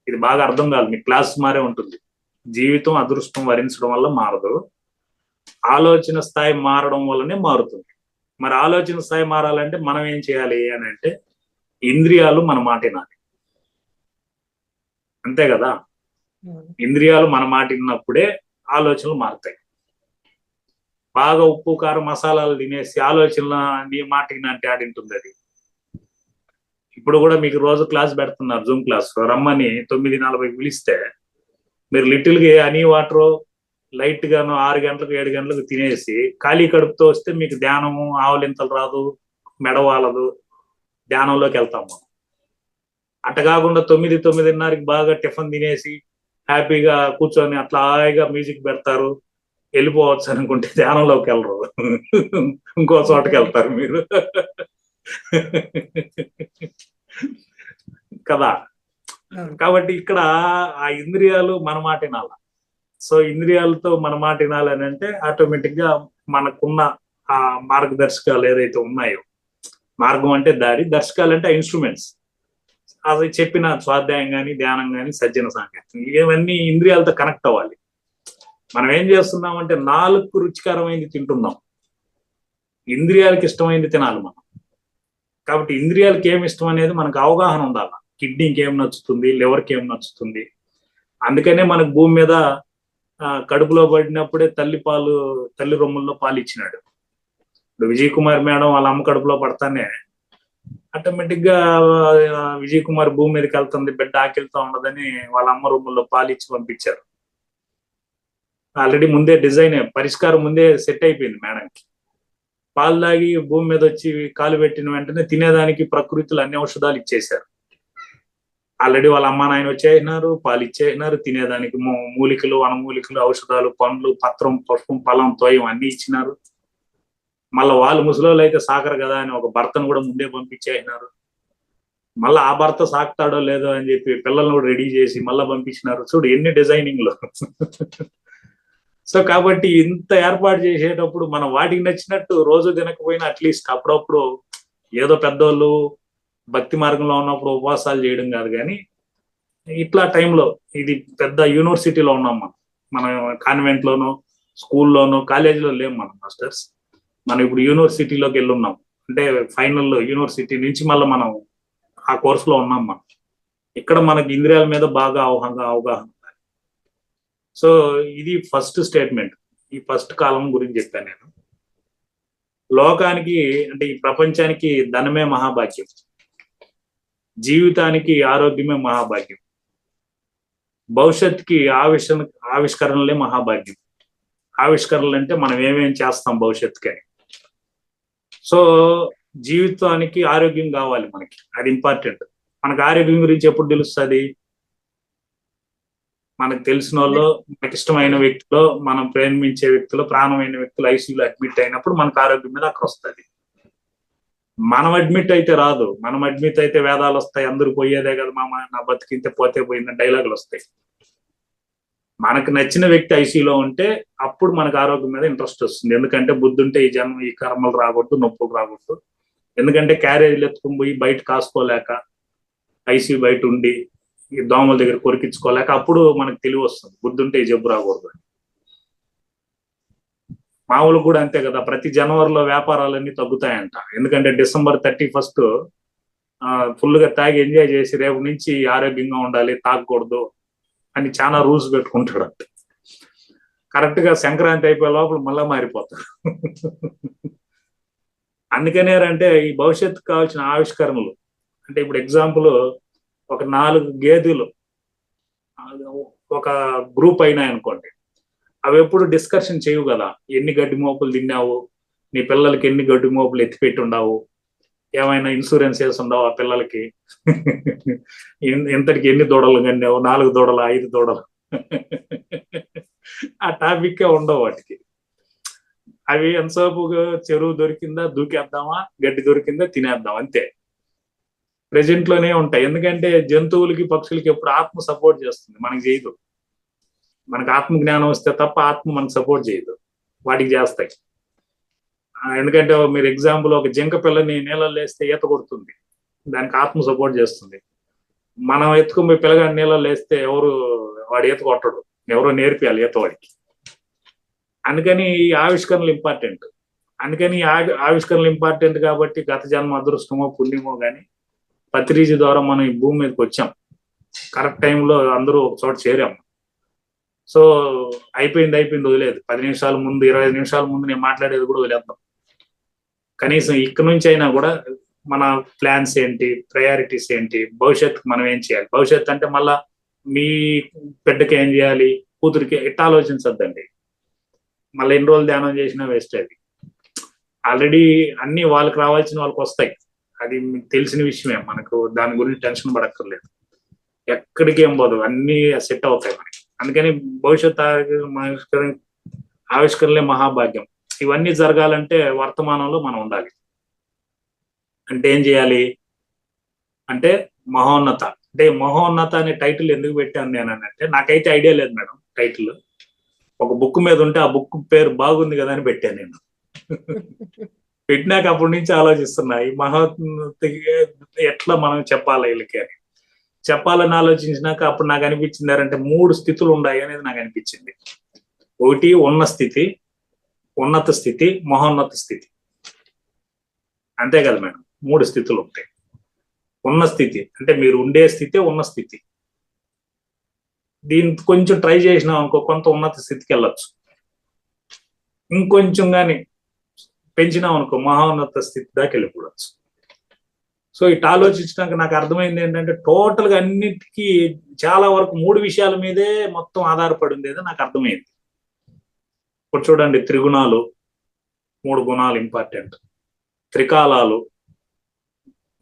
ఇది బాగా అర్థం కాదు, మీ క్లాస్ మారే ఉంటుంది. జీవితం అదృష్టం వరించడం వల్ల మారదు, ఆలోచన స్థాయి మారడం వల్లనే మారుతుంది. మరి ఆలోచన స్థాయి మారాలంటే మనం ఏం చేయాలి అని అంటే, ఇంద్రియాలు మన మాట వినాలి, అంతే కదా. ఇంద్రియాలు మన మాట విన్నప్పుడే ఆలోచనలు మారుతాయి. బాగా ఉప్పు కారం మసాలాలు తినేసి ఆలోచనలు నీ మాట వినంటే ఆడింటుంది అది. ఇప్పుడు కూడా మీకు రోజు క్లాస్ పెడుతున్నారు, జూమ్ క్లాస్ రమ్మని 9:40 పిలిస్తే మీరు లిటిల్ గా హనీ వాటర్ లైట్ గాను 6 గంటలకు 7 గంటలకు తినేసి ఖాళీ కడుపుతో వస్తే మీకు ధ్యానము ఆవలింతలు రాదు, మెడవాలదు, ధ్యానంలోకి వెళ్తాం మనం. అట్ట కాకుండా 9-9:30కి బాగా టిఫిన్ తినేసి హ్యాపీగా కూర్చొని అట్లా హాయిగా మ్యూజిక్ పెడతారు, వెళ్ళిపోవచ్చు అనుకుంటే ధ్యానంలోకి వెళ్ళరు, ఇంకో చోటకి వెళ్తారు మీరు కదా. కాబట్టి ఇక్కడ ఆ ఇంద్రియాలు మన మాట వినాల. సో ఇంద్రియాలతో మన మాట వినాలని అంటే ఆటోమేటిక్ గా మనకున్న ఆ మార్గదర్శకాలు ఏదైతే ఉన్నాయో, మార్గం అంటే దారి, దర్శకాలు అంటే ఇన్స్ట్రుమెంట్స్, అది చెప్పిన స్వాధ్యాయం కానీ, ధ్యానం కానీ, సజ్జన సాంగత్యం, ఇవన్నీ ఇంద్రియాలతో కనెక్ట్ అవ్వాలి. మనం ఏం చేస్తున్నాం అంటే నాలుగు రుచికరమైంది తింటున్నాం, ఇంద్రియాలకు ఇష్టమైంది తినాలి మనం. కాబట్టి ఇంద్రియాలకు ఏమి ఇష్టం అనేది మనకు అవగాహన ఉండాలి. కిడ్నీకి ఏం నచ్చుతుంది, లివర్కి ఏం నచ్చుతుంది. అందుకనే మనకు భూమి మీద కడుపులో పడినప్పుడే తల్లి రొమ్ముల్లో పాలు ఇచ్చినాడు. ఇప్పుడు విజయ్ కుమార్ మేడం వాళ్ళ అమ్మ కడుపులో పడతానే ఆటోమేటిక్ గా విజయ్ కుమార్ భూమి మీదకి వెళ్తుంది, బిడ్డ ఆకిలితో ఉండదని వాళ్ళ అమ్మ రొమ్ముల్లో పాలు ఇచ్చి పంపించారు. ఆల్రెడీ ముందే డిజైన్ పరిష్కారం ముందే సెట్ అయిపోయింది మేడంకి. పాలు తాగి భూమి మీద వచ్చి కాలు పెట్టిన వెంటనే తినేదానికి ప్రకృతిలో అన్ని ఔషధాలు ఇచ్చేశారు. ఆల్రెడీ వాళ్ళ అమ్మ నాయన వచ్చేసినారు, పాలు ఇచ్చేసినారు, తినేదానికి మూలికలు, వనమూలికలు, ఔషధాలు, పండ్లు, పత్రం, పుష్పం, ఫలం, తోయం అన్ని ఇచ్చినారు. మళ్ళీ వాళ్ళు ముసలోళ్ళు అయితే సాకరు కదా అని ఒక భర్తను కూడా ముందే పంపించేసినారు. మళ్ళీ ఆ భర్త సాకుతాడో లేదో అని చెప్పి పిల్లల్ని కూడా రెడీ చేసి మళ్ళీ పంపించినారు. చూడు ఎన్ని డిజైనింగ్ లో. సో కాబట్టి ఇంత ఏర్పాటు చేసేటప్పుడు మనం వాటికి నచ్చినట్టు రోజు తినకపోయినా అట్లీస్ట్ అప్పుడప్పుడు ఏదో పెద్దోళ్ళు భక్తి మార్గంలో ఉన్నప్పుడు ఉపవాసాలు చేయడం కాదు, కానీ ఇట్లా టైంలో ఇది పెద్ద యూనివర్సిటీలో ఉన్నాం మన కాన్వెంట్ లోనో, స్కూల్లోనో, కాలేజీలో లేము మనం మాస్టర్స్. మనం ఇప్పుడు యూనివర్సిటీలోకి వెళ్ళున్నాం అంటే ఫైనల్ యూనివర్సిటీ నుంచి మళ్ళీ మనం ఆ కోర్సులో ఉన్నాం మనం. ఇక్కడ మనకి ఇంద్రియాల మీద బాగా అవగాహన. సో ఇది ఫస్ట్ స్టేట్మెంట్. ఈ ఫస్ట్ కాలం గురించి చెప్పాను నేను. లోకానికి అంటే ఈ ప్రపంచానికి ధనమే మహాభాగ్యం, జీవితానికి ఆరోగ్యమే మహాభాగ్యం, భవిష్యత్తుకి ఆవిష్కరణలే మహాభాగ్యం. ఆవిష్కరణలు అంటే మనం ఏమేం చేస్తాం భవిష్యత్తుకి అని. సో జీవితానికి ఆరోగ్యం కావాలి మనకి, అది ఇంపార్టెంట్. మనకు ఆరోగ్యం గురించి ఎప్పుడు తెలుస్తుంది? మనకు తెలిసిన వాళ్ళు, మనకి ఇష్టమైన వ్యక్తులు, మనం ప్రేమించే వ్యక్తులు, ప్రాణమైన వ్యక్తులు ఐసీయూలో అడ్మిట్ అయినప్పుడు మనకు ఆరోగ్యం మీద అక్కడ వస్తుంది. మనం అడ్మిట్ అయితే రాదు. మనం అడ్మిట్ అయితే వేదాలు వస్తాయి, అందరూ పోయేదే కదా మామ, నా బతికింతే పోతే పోయిందని డైలాగులు వస్తాయి. మనకు నచ్చిన వ్యక్తి ఐసీయూలో ఉంటే అప్పుడు మనకు ఆరోగ్యం మీద ఇంట్రెస్ట్ వస్తుంది. ఎందుకంటే బుద్ధి ఉంటే ఈ జన్మ ఈ కర్మలు రాకూడదు, నొప్పులు రాకూడదు. ఎందుకంటే క్యారేజీలు ఎత్తుకుని పోయి బయట కాసుకోలేక, ఐసీయూ బయట ఉండి ఈ దోమల దగ్గర కొరికించుకోలేక అప్పుడు మనకు తెలివి వస్తుంది, బుద్ధి ఉంటే ఈ జబ్బు రాకూడదు. మామూలు కూడా అంతే కదా, ప్రతి జనవరిలో వ్యాపారాలన్నీ తగ్గుతాయంట. ఎందుకంటే December 31 ఫుల్గా తాగి ఎంజాయ్ చేసి రేపు నుంచి ఆరోగ్యంగా ఉండాలి, తాగకూడదు అని చాలా రూల్స్ పెట్టుకుంటాడు. కరెక్ట్ గా సంక్రాంతి అయిపోయే లోపల మళ్ళా మారిపోతారు. అందుకనేరంటే ఈ భవిష్యత్తుకు కావాల్సిన ఆవిష్కరణలు అంటే ఇప్పుడు ఎగ్జాంపుల్ ఒక 4 గేదెలు ఒక గ్రూప్ అయినాయి అనుకోండి, అవి ఎప్పుడు డిస్కషన్ చేయవు కదా. ఎన్ని గడ్డి మోపులు తిన్నావు, నీ పిల్లలకి ఎన్ని గడ్డి మోపులు ఎత్తిపెట్టి ఉండవు, ఏమైనా ఇన్సూరెన్స్ వేసి ఉండవు ఆ పిల్లలకి, ఇంతటికి ఎన్ని దూడలు కన్నావు, 4 దూడలు 5 దూడలు, ఆ టాపిక్ ఉండవు వాటికి. అవి ఎంతసేపు చెరువు దొరికిందా దూకేద్దామా, గడ్డి దొరికిందా తినేద్దాం అంతే. ప్రెజెంట్ లోనే ఉంటాయి. ఎందుకంటే జంతువులకి, పక్షులకి ఎప్పుడు ఆత్మ సపోర్ట్ చేస్తుంది, మనకి చేయదు. మనకు ఆత్మ జ్ఞానం వస్తే తప్ప ఆత్మ మనకు సపోర్ట్ చేయదు, వాటికి చేస్తాయి. ఎందుకంటే మీరు ఎగ్జాంపుల్ ఒక జింక పిల్లని నీళ్ళలో వేస్తే ఈత కొడుతుంది, దానికి ఆత్మ సపోర్ట్ చేస్తుంది. మనం ఎత్తుకుని పిల్లగాని నీళ్ళలో వేస్తే వాడు ఈత కొట్టడు, ఎవరో నేర్పియాలి ఈత వాడికి. అందుకని ఈ ఆవిష్కరణలు ఇంపార్టెంట్. అందుకని ఆవిష్కరణలు ఇంపార్టెంట్ కాబట్టి గత జన్మ అదృష్టమో పుణ్యమో కానీ పత్రిజీ ద్వారా మనం ఈ భూమి మీదకి వచ్చాం, కరెక్ట్ టైంలో అందరూ ఒక చోట చేరాం. సో అయిపోయింది వదిలేదు. 10 నిమిషాల ముందు 25 నిమిషాల ముందు నేను మాట్లాడేది కూడా వదిలేద్దాం. కనీసం ఇక్కడ నుంచి అయినా కూడా మన ప్లాన్స్ ఏంటి, ప్రయారిటీస్ ఏంటి, భవిష్యత్తుకు మనం ఏం చేయాలి. భవిష్యత్తు అంటే మళ్ళా మీ బిడ్డకి ఏం చేయాలి, కూతురికి ఎట్లా ఆలోచించద్దండి. మళ్ళీ ఎన్ని రోజులు ధ్యానం చేసినా వేస్ట్. అది ఆల్రెడీ అన్ని వాళ్ళకి రావాల్సిన వాళ్ళకి వస్తాయి, అది మీకు తెలిసిన విషయమే. మనకు దాని గురించి టెన్షన్ పడక్కర్లేదు, ఎక్కడికి ఏం పోదు, అన్ని సెట్ అవుతాయి మనకి. అందుకని భవిష్యత్ ఆవిష్కరణలే మహాభాగ్యం. ఇవన్నీ జరగాలంటే వర్తమానంలో మనం ఉండాలి. అంటే ఏం చేయాలి అంటే మహోన్నత. అంటే మహోన్నత అనే టైటిల్ ఎందుకు పెట్టాను నేను అంటే, నాకైతే ఐడియా లేదు మేడం. టైటిల్ ఒక బుక్ మీద ఉంటే ఆ బుక్ పేరు బాగుంది కదా అని పెట్టాను నేను. పెట్టినాక అప్పటి నుంచి ఆలోచిస్తున్నా ఈ మహోన్నతికి ఎట్లా మనం చెప్పాలి వీళ్ళకి అని. చెప్పాలని ఆలోచించినాక అప్పుడు నాకు అనిపించింది ఏంటంటే 3 స్థితులు ఉన్నాయి అనేది నాకు అనిపించింది. ఒకటి ఉన్న స్థితి, ఉన్నత స్థితి, మహోన్నత స్థితి. అంతే కదా మేడం, 3 స్థితులు ఉంటాయి. ఉన్న స్థితి అంటే మీరు ఉండే స్థితి, ఉన్న స్థితి. దీన్ని కొంచెం ట్రై చేసినాం అనుకో కొంత ఉన్నత స్థితికి వెళ్ళొచ్చు. ఇంకొంచెం కానీ పెంచినాం అనుకో మహోన్నత స్థితి దాకా వెళ్ళిపోవచ్చు. సో ఇటు ఆలోచించినాక నాకు అర్థమైంది ఏంటంటే టోటల్ గా అన్నిటికీ చాలా వరకు 3 విషయాల మీదే మొత్తం ఆధారపడి ఉండేది నాకు అర్థమైంది. ఇప్పుడు చూడండి, త్రిగుణాలు, 3 గుణాలు ఇంపార్టెంట్. త్రికాలాలు,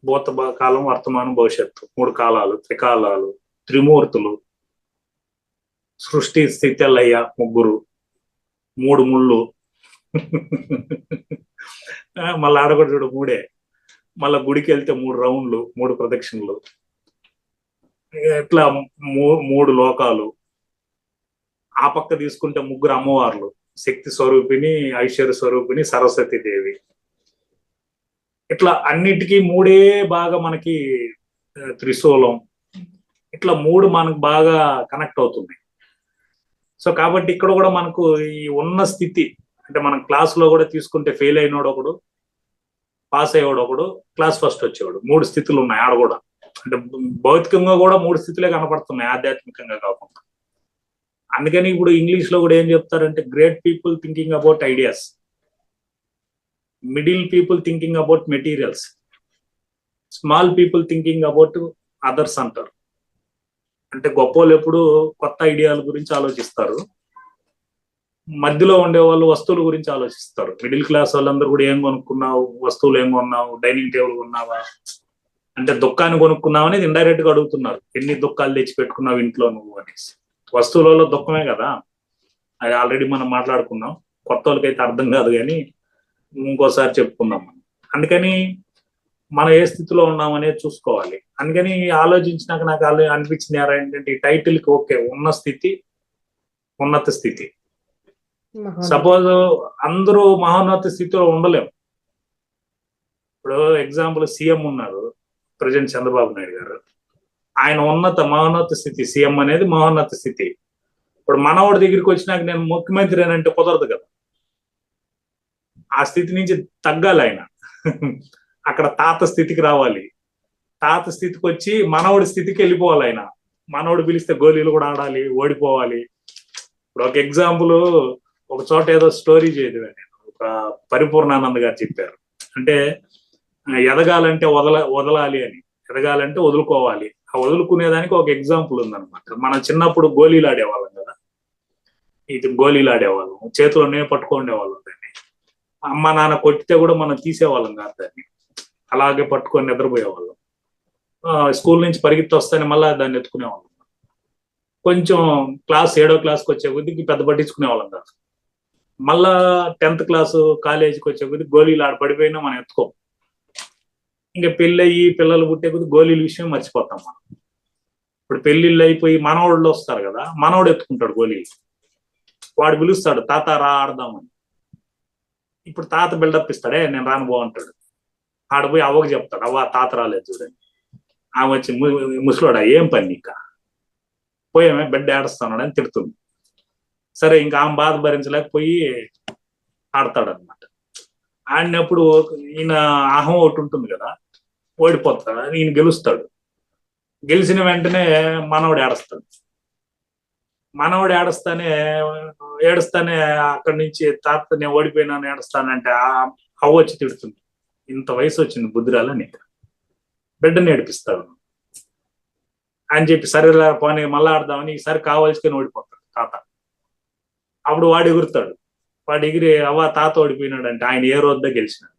భూత కాలం, వర్తమానం, భవిష్యత్తు, 3 కాలాలు, త్రికాలాలు, త్రిమూర్తులు, సృష్టి, స్థితి, లయ, 3, 3 ముళ్ళు. మళ్ళీ ఆడగొడు చూడు 3. మళ్ళా గుడికి వెళ్తే 3 రౌండ్లు, 3 ప్రదక్షిణలు. ఇట్లా 3 లోకాలు. ఆ పక్క తీసుకుంటే 3 అమ్మవార్లు, శక్తి స్వరూపిణి, ఐశ్వర్య స్వరూపిణి, సరస్వతి దేవి. ఇట్లా అన్నిటికీ 3 బాగా మనకి త్రిశూలం. ఇట్లా 3 మనకు బాగా కనెక్ట్ అవుతుంది. సో కాబట్టి ఇక్కడ కూడా మనకు ఈ ఉన్న స్థితి అంటే మనం క్లాస్ లో కూడా తీసుకుంటే ఫెయిల్ అయినోడు ఒకడు, పాస్ అయ్యేవాడు ఒకడు, క్లాస్ ఫస్ట్ వచ్చేవాడు. 3 స్థితులు ఉన్నాయి ఆడ కూడా. అంటే భౌతికంగా కూడా 3 స్థితులే కనపడుతున్నాయి, ఆధ్యాత్మికంగా కాకుండా. అందుకని ఇప్పుడు ఇంగ్లీష్ లో కూడా ఏం చెప్తారంటే great people thinking about ideas, middle people thinking about materials, small people thinking about others అంటారు. అంటే గొప్ప వాళ్ళు ఎప్పుడు కొత్త ఐడియాల గురించి ఆలోచిస్తారు, మధ్యలో ఉండే వాళ్ళు వస్తువుల గురించి ఆలోచిస్తారు. మిడిల్ క్లాస్ వాళ్ళందరూ కూడా ఏం కొనుక్కున్నావు, వస్తువులు ఏం కొన్నావు, డైనింగ్ టేబుల్ కొన్నావా అంటే దుఃఖాన్ని కొనుక్కున్నావు అనేది ఇండైరెక్ట్ గా అడుగుతున్నారు. ఎన్ని దుఃఖాలు తెచ్చి పెట్టుకున్నావు ఇంట్లో నువ్వు అనేసి. వస్తువులలో దుఃఖమే కదా, అది ఆల్రెడీ మనం మాట్లాడుకున్నాం. కొత్త వాళ్ళకైతే అర్థం కాదు కానీ ఇంకోసారి చెప్పుకుందాం. అందుకని మనం ఏ స్థితిలో ఉన్నాం అనేది చూసుకోవాలి. అందుకని ఆలోచించినాక నాకు అనిపించింది ఏంటంటే ఈ టైటిల్ కి ఓకే, ఉన్న స్థితి, ఉన్నత స్థితి. సపోజ్ అందరూ మహోన్నత స్థితిలో ఉండలేము. ఇప్పుడు ఎగ్జాంపుల్ సీఎం ఉన్నారు, ప్రజెంట్ చంద్రబాబు నాయుడు గారు. ఆయన మహోన్నత స్థితి, సీఎం అనేది మహోన్నత స్థితి. ఇప్పుడు మనవాడి దగ్గరికి వచ్చినాక నేను ముఖ్యమంత్రి అని అంటే కుదరదు కదా. ఆ స్థితి నుంచి తగ్గాలి ఆయన. అక్కడ తాత స్థితికి రావాలి. తాత స్థితికి వచ్చి మనవడి స్థితికి వెళ్ళిపోవాలి ఆయన. మనవడు పిలిస్తే గోళీలు కూడా ఆడాలి, ఓడిపోవాలి. ఇప్పుడు ఒక ఎగ్జాంపుల్, ఒక చోట ఏదో స్టోరీ చదివాను నేను, ఒక పరిపూర్ణానంద్ గారు చెప్పారు. అంటే ఎదగాలంటే వదలాలి అని, ఎదగాలంటే వదులుకోవాలి. ఆ వదులుకునేదానికి ఒక ఎగ్జాంపుల్ ఉందన్నమాట. మనం చిన్నప్పుడు గోళీలు ఆడేవాళ్ళం కదా, ఇది గోళీలు ఆడేవాళ్ళం, చేతిలోనే పట్టుకోండేవాళ్ళం దాన్ని. అమ్మ నాన్న కొట్టితే కూడా మనం తీసేవాళ్ళం కాదు దాన్ని, అలాగే పట్టుకొని నిద్రపోయేవాళ్ళం. స్కూల్ నుంచి పరిగెత్తి వస్తానే మళ్ళీ దాన్ని ఎత్తుకునేవాళ్ళం. కొంచెం క్లాస్ 7వ క్లాస్కి వచ్చే కొద్దికి పెద్ద పట్టించుకునేవాళ్ళం కాదు. మళ్ళా 10th క్లాసు కాలేజీకి వచ్చే కొద్ది గోళీలు ఆడ పడిపోయినా మనం ఎత్తుకోం. ఇంకా పెళ్ళి అయ్యి పిల్లలు పుట్టే కొద్ది గోళీల విషయం మర్చిపోతాం మనం. ఇప్పుడు పెళ్లిళ్ళు అయిపోయి మనవాళ్ళు వస్తారు కదా, మనవాడు ఎత్తుకుంటాడు గోళీలు. వాడు పిలుస్తాడు, తాత రా ఆడదామని. ఇప్పుడు తాత బిల్డప్ ఇస్తాడే, నేను రాను బాగుంటాడు. ఆడపోయి అవ్వకు చెప్తాడు, అవ్వ తాత రాలేదు చూడండి. ఆమె వచ్చి ముసలోడా ఏం పని నీకా, పోయామే బిడ్డ ఏడుస్తున్నాడు అని తిడుతుంది. సరే ఇంకా ఆమె బాధ భరించలేకపోయి ఆడతాడనమాట. ఆడినప్పుడు ఈయన అహం ఒకటి ఉంటుంది కదా, ఓడిపోతాడు. ఈయన గెలుస్తాడు. గెలిచిన వెంటనే మనవడు ఏడుస్తాడు. మనవడు ఏడుస్తానే అక్కడి నుంచి తాత నేను ఓడిపోయినాను ఏడుస్తానంటే అవ్వ వచ్చి తిడుతుంది, ఇంత వయసు వచ్చింది బుద్ధిరాల నీకు, బిడ్డని ఏడిపిస్తాడు అని చెప్పి సరే పోనీ మళ్ళా ఆడదామని ఈసారి కావాల్సుకొని ఓడిపోతాడు తాత. అప్పుడు వాడు ఎగురుతాడు. వాడు ఎగిరి అవ్వ తాత ఓడిపోయినాడు అంటే ఆయన ఏ రోజుదా గెలిచినాడు,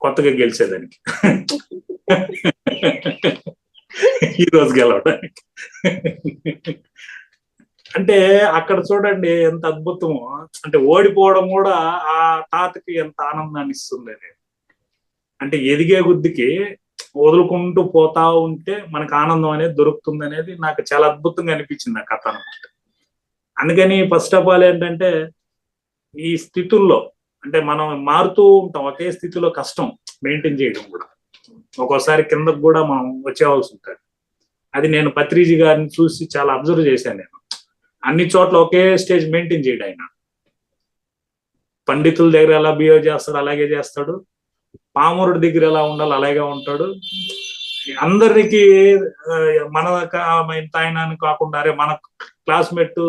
కొత్తగా గెలిచేదానికి, ఈ రోజు గెలవడానికి. అంటే అక్కడ చూడండి ఎంత అద్భుతమో. అంటే ఓడిపోవడం కూడా ఆ తాతకి ఎంత ఆనందాన్ని ఇస్తుంది అనేది. అంటే ఎదిగే బుద్ధికి వదులుకుంటూ పోతా ఉంటే మనకు ఆనందం అనేది దొరుకుతుంది అనేది నాకు చాలా అద్భుతంగా అనిపించింది ఆ కథ అనమాట. అందుకని ఫస్ట్ ఆఫ్ ఆల్ ఏంటంటే ఈ స్థితుల్లో అంటే మనం మారుతూ ఉంటాం, ఒకే స్థితిలో కష్టం మెయింటైన్ చేయడం కూడా. ఒక్కోసారి కిందకు కూడా మనం వచ్చేవాల్సి ఉంటుంది. అది నేను పత్రిజీ గారిని చూసి చాలా అబ్జర్వ్ చేశాను. నేను అన్ని చోట్ల ఒకే స్టేజ్ మెయింటైన్ చేయడం. ఆయన పండితుల దగ్గర ఎలా బిహేవ్ చేస్తాడు అలాగే చేస్తాడు, పామరుడి దగ్గర ఎలా ఉండాలి అలాగే ఉంటాడు. అందరికి మన ఇంత ఆయన అని కాకుండా అరే మన క్లాస్మేట్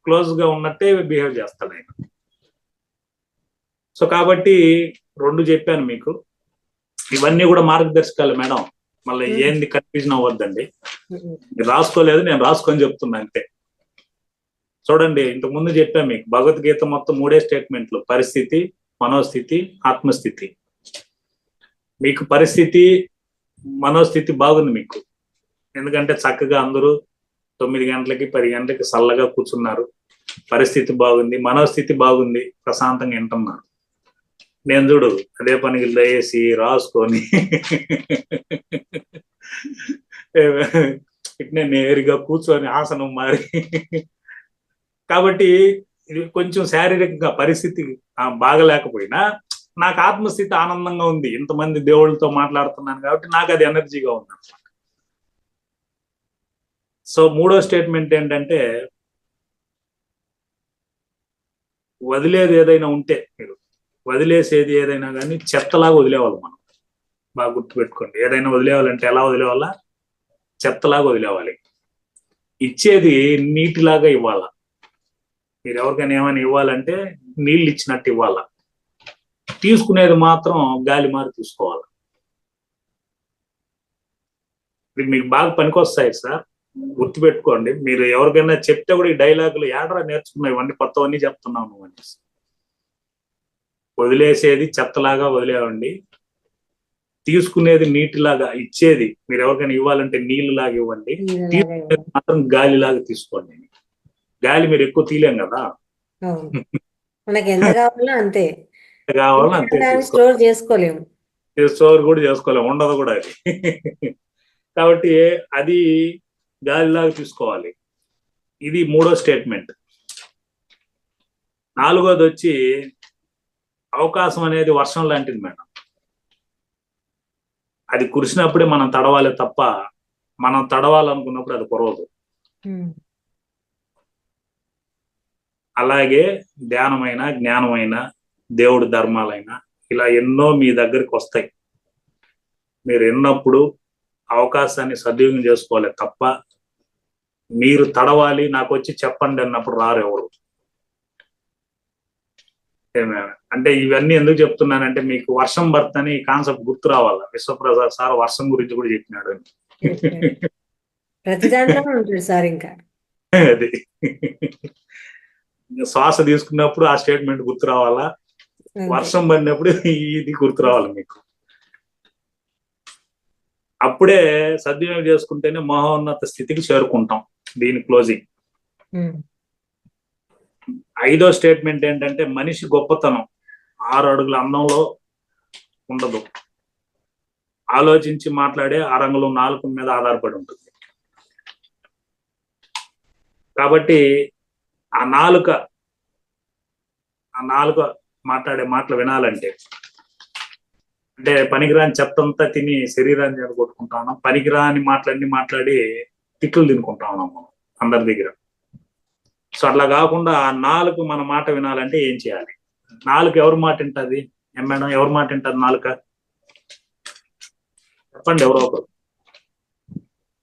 క్లోజ్ గా ఉన్నట్టే బిహేవ్ చేస్తాడు ఆయన. సో కాబట్టి రెండు చెప్పాను మీకు. ఇవన్నీ కూడా మార్గదర్శకాలు మేడం, మళ్ళీ ఏంది కన్ఫ్యూజన్ అవ్వద్దండి. మీరు రాసుకోలేదు, నేను రాసుకొని చెప్తున్నా అంతే. చూడండి, ఇంతకు ముందు చెప్పాను మీకు, భగవద్గీత మొత్తం 3 స్టేట్మెంట్లు: పరిస్థితి, మనోస్థితి, ఆత్మస్థితి. మీకు పరిస్థితి మనోస్థితి బాగుంది మీకు, ఎందుకంటే చక్కగా అందరూ 9 గంటలకి 10 గంటలకి చల్లగా కూర్చున్నారు. పరిస్థితి బాగుంది, మనోస్థితి బాగుంది, ప్రశాంతంగా వింటున్నారు. నేను చూడు అదే పనికి దయేసి రాసుకొని ఇట్నే నేరుగా కూర్చొని ఆసనం మారి. కాబట్టి ఇది కొంచెం శారీరకంగా పరిస్థితి బాగలేకపోయినా నాకు ఆత్మస్థితి ఆనందంగా ఉంది. ఇంతమంది దేవుళ్ళతో మాట్లాడుతున్నాను కాబట్టి నాకు అది ఎనర్జీగా ఉంది అనమాట. సో 3వ స్టేట్మెంట్ ఏంటంటే, వదిలేది ఏదైనా ఉంటే, మీరు వదిలేసేది ఏదైనా కానీ చెత్తలాగా వదిలేవాలి మనం. బాగా గుర్తుపెట్టుకోండి, ఏదైనా వదిలేవాలంటే ఎలా వదిలేవాలా? చెత్తలాగా వదిలేవాలి. ఇచ్చేది నీటిలాగా ఇవ్వాలా. మీరు ఎవరికైనా ఏమైనా ఇవ్వాలంటే నీళ్ళు ఇచ్చినట్టు ఇవ్వాలా. తీసుకునేది మాత్రం గాలి మారి తీసుకోవాలి. ఇది మీకు బాగా పనికొస్తాయి సార్, గుర్తుపెట్టుకోండి. మీరు ఎవరికైనా చెప్తే కూడా ఈ డైలాగులు ఏడరా నేర్చుకున్నాయి, ఇవన్నీ కొత్తవన్నీ చెప్తున్నావు నువ్వు అని. వదిలేసేది చెత్తలాగా వదిలేవండి, తీసుకునేది నీటిలాగా, ఇచ్చేది మీరు ఎవరికైనా ఇవ్వాలంటే నీళ్ళలాగా ఇవ్వండి, తీసుకునేది మాత్రం గాలిలాగా తీసుకోండి. గాలి మీరు ఎక్కువ తీలేం కదా, మనకి ఎంత కావాలో అంతే కావాలో అంతే స్టోర్ చేసుకోలేము, స్టోర్ కూడా చేసుకోలేము, ఉండదు కూడా అది. కాబట్టి అది గాలిలాగా తీసుకోవాలి. ఇది 3వ స్టేట్మెంట్. 4వది వచ్చి, అవకాశం అనేది వర్షం లాంటిది మేడం. అది కురిసినప్పుడే మనం తడవాలి తప్ప మనం తడవాలనుకున్నప్పుడు అది కురవదు. అలాగే ధ్యానమైన, జ్ఞానమైన, దేవుడి ధర్మాలైన ఇలా ఎన్నో మీ దగ్గరికి వస్తాయి. మీరు ఎన్నప్పుడు అవకాశాన్ని సద్వినియోగం చేసుకోవాలి తప్ప మీరు తడవాలి నాకు వచ్చి చెప్పండి అన్నప్పుడు రారు ఎవరు. అంటే ఇవన్నీ ఎందుకు చెప్తున్నానంటే, మీకు వర్షం భర్త అని కాన్సెప్ట్ గుర్తు రావాలా. విశ్వప్రసాద్ సార్ వర్షం గురించి కూడా చెప్పినాడు అని. ప్రతి దాంట్లో ఉంటుంది సార్. ఇంకా అది శ్వాస తీసుకున్నప్పుడు ఆ స్టేట్మెంట్ గుర్తు రావాలా, వర్షం పడినప్పుడు ఇది గుర్తు రావాలి మీకు. అప్పుడే సద్వినియోగం చేసుకుంటేనే మహోన్నత స్థితికి చేరుకుంటాం. దీని క్లోజింగ్. 5వ స్టేట్మెంట్ ఏంటంటే, మనిషి గొప్పతనం 6 అడుగుల అందంలో ఉండదు, ఆలోచించి మాట్లాడే అరంగులు నాలుక మీద ఆధారపడి ఉంటుంది. కాబట్టి ఆ నాలుక మాట్లాడే మాటలు వినాలంటే, అంటే పనికిరాని చెత్తంతా తిని శరీరాన్ని కొట్టుకుంటా ఉన్నాం, పనికిరాని మాటలన్నీ మాట్లాడి తిట్లు తినుకుంటా ఉన్నాం మనం అందరి దగ్గర. సో అట్లా కాకుండా ఆ నాలుక మన మాట వినాలంటే ఏం చేయాలి? నాలుక ఎవరి మాట వింటది? ఏం మేడం, ఎవరి మాట వింటది నాలుక? చెప్పండి ఎవరో ఒకరు.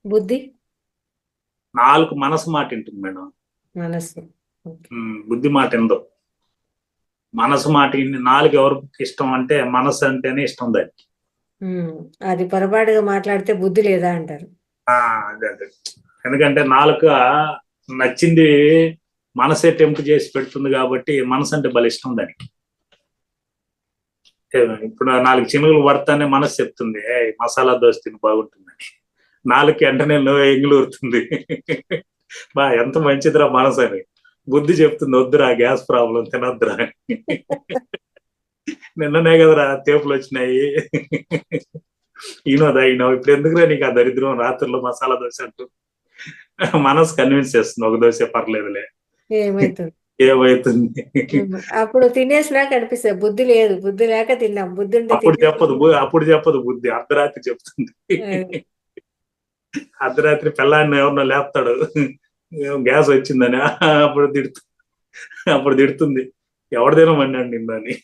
బుద్ధి. నాలుక మనసు మాట వింటుంది మేడం, మనసు. బుద్ధి మాట ఎందో. మనసు మాట నాలుగు ఎవరికి ఇష్టం అంటే, మనసు అంటేనే ఇష్టం దానికి. అది పొరపాటుగా మాట్లాడితే బుద్ధి లేదా అంటారు. అదే ఎందుకంటే నాలుక నచ్చింది మనసే టెంప్ట్ చేసి పెడుతుంది కాబట్టి మనసు అంటే భలే ఇష్టం దానికి. ఇప్పుడు 4 చినుకులు పడతానే మనసు చెప్తుంది మసాలా దోశ తిని బాగుంటుందని, నాలుగు వెంటనే ఎంగులూరుతుంది. బా ఎంత మంచిదిరా మనసు అని. బుద్ధి చెప్తుంది వద్దురా గ్యాస్ ప్రాబ్లం తినొద్దురా. నిన్ననే కదరా తేపులు వచ్చినాయి, ఈనోదా ఈనో ఇప్పుడు ఎందుకురా నీకు ఆ దరిద్రం రాత్రిలో మసాలా దోశ అంటూ మనసు కన్విన్స్ చేస్తుంది ఒక దోశ పర్లేదులే. ఏమవుతుంది. అప్పుడు తినేసినాక అనిపిస్తుంది బుద్ధి లేదు, బుద్ధి లేక తిన్నాం, బుద్ధి ఉంటే అప్పుడు చెప్పదు బుద్ధి, అర్ధరాత్రి చెప్తుంది. అర్ధరాత్రి పిల్లాన్ని ఎవరినో లేపుతాడు, గ్యాస్ వచ్చిందని, అప్పుడు తిడుతుంది ఎవరు తినమన్నాడు నిన్నని.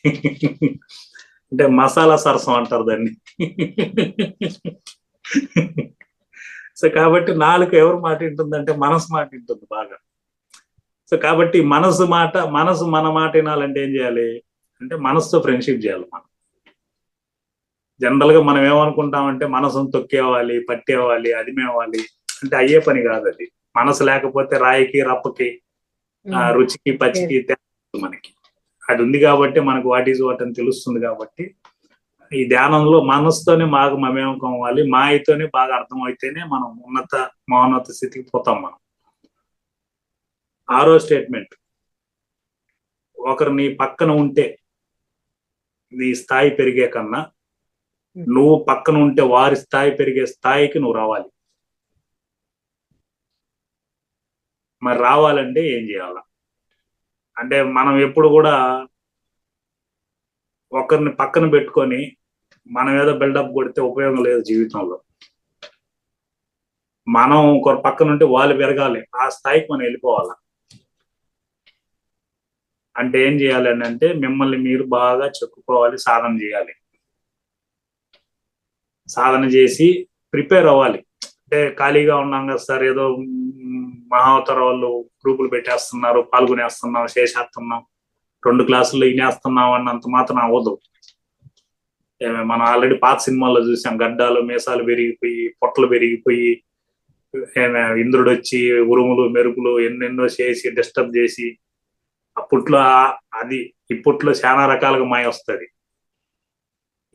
అంటే మసాలా సరసం అంటారు దాన్ని. సో కాబట్టి నాలుక ఎవరు మాట వింటుందంటే మనసు మాట వింటుంది బాగా. సో కాబట్టి మనసు మన మాట వినాలంటే ఏం చేయాలి అంటే మనసుతో ఫ్రెండ్షిప్ చేయాలి. మనం జనరల్ గా మనం ఏమనుకుంటామంటే మనసును తొక్కేవాలి, పట్టేవాలి, అదిమేవాలి అంటే అయ్యే పని కాదు అది. మనసు లేకపోతే రాయికి రప్పకి రుచికి పచ్చికి మనకి అది ఉంది కాబట్టి మనకు వాట్ ఈజ్ వాట్ అని తెలుస్తుంది. కాబట్టి ఈ ధ్యానంలో మనసుతోనే బాగా మమేకం అవ్వాలి, మాయతోనే బాగా అర్థం అయితేనే మనం మహోన్నత స్థితికి పోతాం. మనం 6వ స్టేట్మెంట్, ఒకరు నీ పక్కన ఉంటే నీ స్థాయి పెరిగే కన్నా నువ్వు పక్కన ఉంటే వారి స్థాయి పెరిగే స్థాయికి నువ్వు రావాలి. మరి రావాలంటే ఏం చేయాల అంటే మనం ఎప్పుడు కూడా ఒకరిని పక్కన పెట్టుకొని మనం ఏదో బిల్డప్ కొడితే ఉపయోగం లేదు జీవితంలో. మనం ఒకరు పక్కన ఉంటే వాళ్ళు పెరగాలి, ఆ స్థాయికి మనం వెళ్ళిపోవాలి. అంటే ఏం చేయాలి అని అంటే మిమ్మల్ని మీరు బాగా చెప్పుకోవాలి, సాధన చేయాలి. సాధన చేసి ప్రిపేర్ అవ్వాలి. అంటే ఖాళీగా ఉన్నాం కదా సార్, ఏదో మహావతార వాళ్ళు గ్రూపులు పెట్టేస్తున్నారు, పాల్గొనేస్తున్నాం, చేసేస్తున్నాం, 2 క్లాసుల్లో ఇనేస్తున్నాం అన్నంత మాత్రం అవ్వదు. మనం ఆల్రెడీ పాత సినిమాల్లో చూసాం, గడ్డాలు మీసాలు పెరిగిపోయి పొట్టలు పెరిగిపోయి ఇంద్రుడు వచ్చి ఉరుములు మెరుపులు ఎన్నెన్నో చేసి డిస్టర్బ్ చేసి అప్పట్లో అది ఇప్పట్లో చాలా రకాలుగా మాయ వస్తుంది.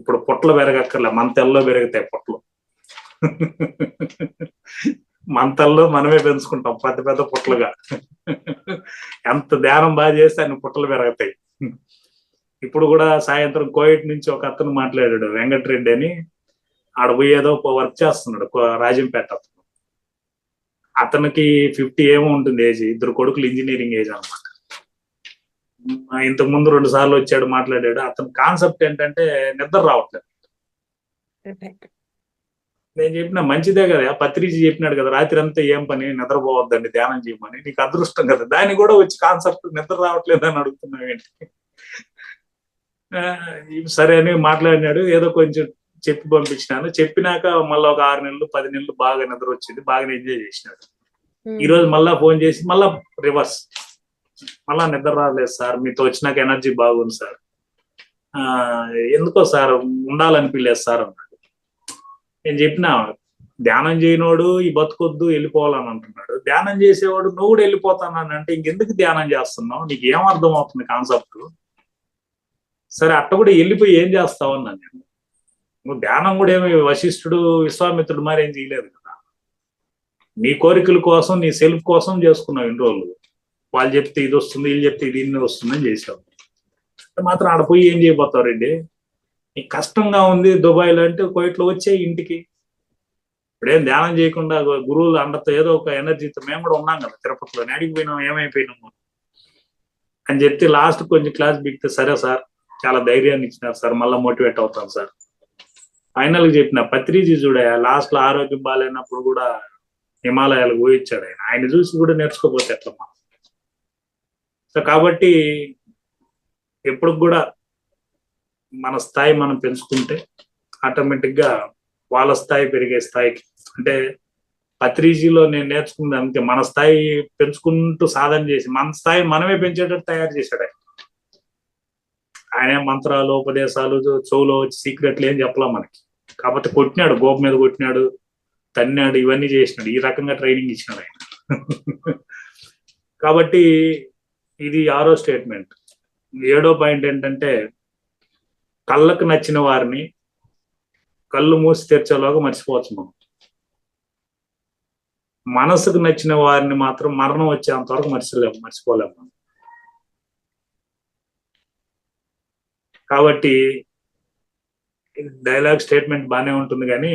ఇప్పుడు పొట్టలు పెరగక్కర్లే, మంతెల్లో పెరుగుతాయి పొట్టలు. మంతల్లో మనమే పెంచుకుంటాం పెద్ద పెద్ద పుట్టలుగా. ఎంత ధ్యానం బాగా చేస్తే అన్ని పుట్టలు పెరుగుతాయి. ఇప్పుడు కూడా సాయంత్రం కోయిట్ నుంచి ఒక అతను మాట్లాడాడు, వెంకటరెడ్డి అని. ఆడ పోయి ఏదో వర్క్ చేస్తున్నాడు రాజంపేట. అతనికి 50 ఏమో ఉంటుంది ఏజ్, 2 కొడుకులు ఇంజనీరింగ్ ఏజ్ అనమాట. ఇంతకు ముందు 2 సార్లు వచ్చాడు, మాట్లాడాడు. అతని కాన్సెప్ట్ ఏంటంటే నిద్ర రావట్లేదు. నేను చెప్పిన మంచిదే కదా, పత్రిజీ చెప్పినాడు కదా రాత్రి అంతా ఏం పని, నిద్రపోవద్దండి, ధ్యానం చేయమని. నీకు అదృష్టం కదా, దాన్ని కూడా వచ్చి కాన్సెప్ట్ నిద్ర రావట్లేదు అని అడుగుతున్నావు ఏంటి. సరే అని మాట్లాడినాడు, ఏదో కొంచెం చెప్పి పంపించినాను. చెప్పినాక మళ్ళీ ఒక 6 నెలలు 10 నెలలు బాగా నిద్ర వచ్చింది, బాగా ఎంజాయ్ చేసినాడు. ఈ రోజు మళ్ళా ఫోన్ చేసి మళ్ళా రివర్స్, మళ్ళా నిద్ర రాలేదు సార్, మీతో వచ్చినాక ఎనర్జీ బాగుంది సార్, ఎందుకో సార్ ఉండాలనిపించలేదు సార్ అన్నాడు. నేను చెప్పిన ధ్యానం చేయనోడు ఈ బతుకొద్దు వెళ్ళిపోవాలని అంటున్నాడు, ధ్యానం చేసేవాడు నువ్వు కూడా వెళ్ళిపోతానని అంటే ఇంకెందుకు ధ్యానం చేస్తున్నావు, నీకు ఏం అర్థం అవుతుంది కాన్సెప్ట్. సరే అట్ట కూడా వెళ్ళిపోయి ఏం చేస్తావు అన్నాను నేను. నువ్వు ధ్యానం కూడా ఏమి వశిష్ఠుడు విశ్వామిత్రుడు మరి ఏం చేయలేదు కదా, నీ కోరికల కోసం నీ సెల్ఫ్ కోసం చేసుకున్నావు ఇన్ని రోజులు. వాళ్ళు చెప్తే ఇది వస్తుంది, వీళ్ళు చెప్తే ఇది ఇన్ని వస్తుందని చేసావు. మాత్రం ఆడ పోయి ఏం చేయబోతావు రెడ్డి, నీకు కష్టంగా ఉంది దుబాయ్లో అంటే కోయిట్లో వచ్చే ఇంటికి. ఇప్పుడేం ధ్యానం చేయకుండా గురువులు అండతో ఏదో ఒక ఎనర్జీతో మేము కూడా ఉన్నాం కదా తిరుపతిలో, అడిగిపోయినాం ఏమైపోయినాము అని చెప్తే లాస్ట్ కొంచెం క్లాస్ బిగితే సరే సార్ చాలా ధైర్యాన్ని ఇచ్చినారు సార్, మళ్ళీ మోటివేట్ అవుతాం సార్. ఫైనల్ గా చెప్పిన పత్రిజీ చూడయా, లాస్ట్ లో ఆరోగ్యం బాగాలేనప్పుడు కూడా హిమాలయాలకు పోయిచ్చాడు ఆయన చూసి కూడా నేర్చుకోపోతే ఎట్లా. సో కాబట్టి ఎప్పుడు కూడా మన స్థాయి మనం పెంచుకుంటే ఆటోమేటిక్ గా వాళ్ళ స్థాయి పెరిగే స్థాయికి, అంటే పత్రిజీలో నేను నేర్చుకుంది అంతే, మన స్థాయి పెంచుకుంటూ సాధన చేసి మన స్థాయి మనమే పెంచేటట్టు తయారు చేశాడు ఆయన. మంత్రాలు ఉపదేశాలు చెవులో వచ్చి సీక్రెట్లు ఏం చెప్పలా మనకి, కాకపోతే కొట్టినాడు, గోప మీద కొట్టినాడు, తన్నాడు, ఇవన్నీ చేసినాడు, ఈ రకంగా ట్రైనింగ్ ఇచ్చినాడు ఆయన. కాబట్టి ఇది 6వ స్టేట్మెంట్. 7వ పాయింట్ ఏంటంటే కళ్ళకు నచ్చిన వారిని కళ్ళు మూసి తెరిచేలాగా మర్చిపోవచ్చు మనం, మనసుకు నచ్చిన వారిని మాత్రం మరణం వచ్చేంత వరకు మర్చిపోలేము మనం. కాబట్టి డైలాగ్ స్టేట్మెంట్ బాగానే ఉంటుంది కానీ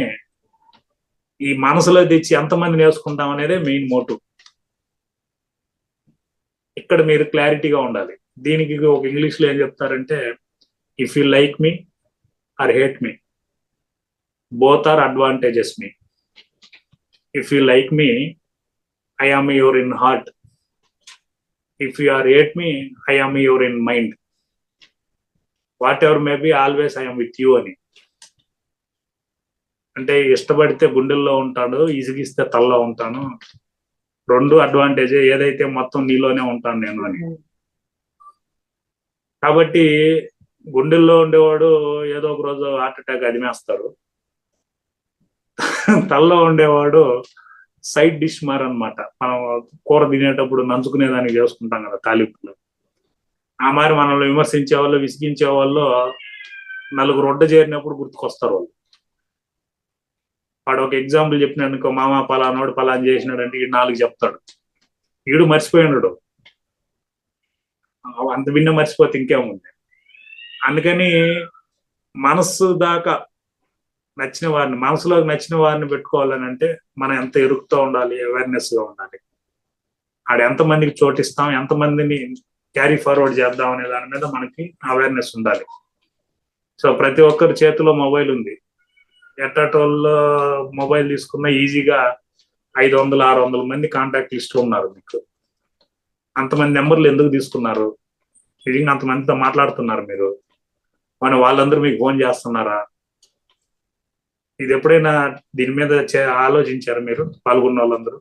ఈ మనసులో తెచ్చి ఎంతమంది నేర్చుకుంటాం అనేదే మెయిన్ మోటివ్. ఇక్కడ మీరు క్లారిటీగా ఉండాలి. దీనికి ఒక ఇంగ్లీష్లో ఏం చెప్తారంటే, if you like me or hate me, both are advantages me. If you like me, I am your in heart. If you or hate me, I am your in mind. Whatever may be, always I am with you అని. అంటే ఇష్టపడితే గుండెల్లో ఉంటాడు, ఇసిగిస్తే తల్లో ఉంటాను, రెండు అడ్వాంటేజే, ఏదైతే మొత్తం నీలోనే ఉంటాను నేను అని. కాబట్టి గుండెల్లో ఉండేవాడు ఏదో ఒక రోజు హార్ట్ అటాక్ అదిమేస్తాడు, తల్లో ఉండేవాడు సైడ్ డిష్ మారనమాట. మనం కూర తినేటప్పుడు నంచుకునేదానికి చేసుకుంటాం కదా తాలింపులు, ఆ మరి మనల్ని విమర్శించే వాళ్ళు, విసిగించే వాళ్ళు నలుగురు రొడ్డ చేరినప్పుడు గుర్తుకొస్తారు వాళ్ళు. వాడు ఒక ఎగ్జాంపుల్ చెప్పినాడుకో, మామ పలానాడు పలానా చేసినాడు అంటే ఈడు 4 చెప్తాడు, ఈడు మర్చిపోయినాడు. అంత విన్న మర్చిపోతే ఇంకేముంది. అందుకని మనస్సు దాకా నచ్చిన వారిని, మనసులోకి నచ్చిన వారిని పెట్టుకోవాలని అంటే మనం ఎంత ఎరుకుతూ ఉండాలి, అవేర్నెస్ గా ఉండాలి. ఆడ ఎంతమందికి చోటిస్తాం, ఎంతమందిని క్యారీ ఫార్వర్డ్ చేద్దాం అనే దాని మీద మనకి అవేర్నెస్ ఉండాలి. సో ప్రతి ఒక్కరి చేతిలో మొబైల్ ఉంది. ఎట్టటోళ్ళు మొబైల్ తీసుకున్న ఈజీగా 500-600 మంది కాంటాక్ట్ లిస్ట్ ఉన్నారు మీకు. అంతమంది నెంబర్లు ఎందుకు తీసుకున్నారు? నిజంగా అంతమందితో మాట్లాడుతున్నారు మీరు, మన వాళ్ళందరూ మీకు ఫోన్ చేస్తున్నారా? ఇది ఎప్పుడైనా దీని మీద ఆలోచించారు మీరు పాల్గొన్న వాళ్ళందరూ?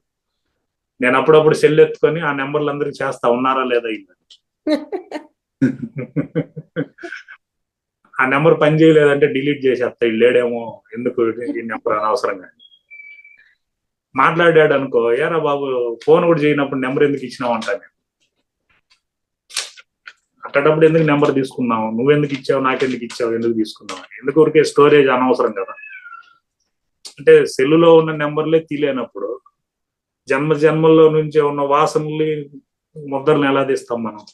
నేను అప్పుడప్పుడు సెల్ ఎత్తుకొని ఆ నెంబర్లు అందరికి చేస్తా, ఉన్నారా లేదా ఇలా. ఆ నెంబర్ పని చేయలేదంటే డిలీట్ చేసేస్తా, ఇది లేడేమో, ఎందుకు ఈ నెంబర్ అనవసరంగా. మాట్లాడాడు అనుకో, ఏరా బాబు ఫోన్ కూడా చేయనప్పుడు నెంబర్ ఎందుకు ఇచ్చినావు అంటాను నేను. అట్టేటప్పుడు ఎందుకు నెంబర్ తీసుకున్నావు, నువ్వెందుకు ఇచ్చావు, నాకెందుకు ఇచ్చావు, ఎందుకు తీసుకున్నావు అని. ఎందుకు ఊరికే స్టోరేజ్ అనవసరం కదా. అంటే సెల్లులో ఉన్న నెంబర్లే తీలేనప్పుడు జన్మల్లో నుంచే ఉన్న వాసనల్ని, ముద్రలను ఎలా తీస్తాం మనం?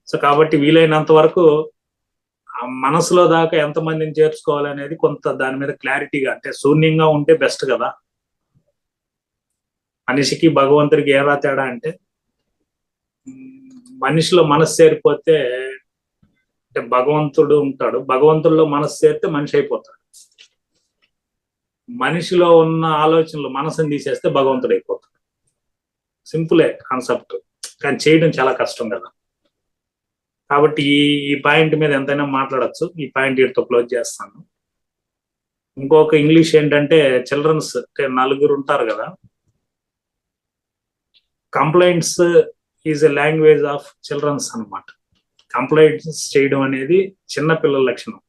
సో కాబట్టి వీలైనంత వరకు ఆ మనసులో దాకా ఎంతమందిని చేర్చుకోవాలనేది కొంత దాని మీద క్లారిటీగా, అంటే శూన్యంగా ఉంటే బెస్ట్ కదా. మనిషికి భగవంతుడికి ఏరా తేడా అంటే, మనిషిలో మనసు చేరిపోతే, అంటే భగవంతుడు ఉంటాడు, భగవంతుడిలో మనసు చేరితే మనిషి అయిపోతాడు. మనిషిలో ఉన్న ఆలోచనలు మనసుని తీసేస్తే భగవంతుడు అయిపోతాడు. సింపులే కాన్సెప్ట్, కానీ చేయడం చాలా కష్టం కదా. కాబట్టి ఈ పాయింట్ మీద ఎంతైనా మాట్లాడచ్చు. ఈ పాయింట్ వీటితో క్లోజ్ చేస్తాను. ఇంకొక ఇంగ్లీష్ ఏంటంటే, చిల్డ్రన్స్ అంటే 4 ఉంటారు కదా, complaints is a language of childrens అనమాట. కంప్లైంట్స్ చేయడం అనేది చిన్న పిల్లల లక్షణం.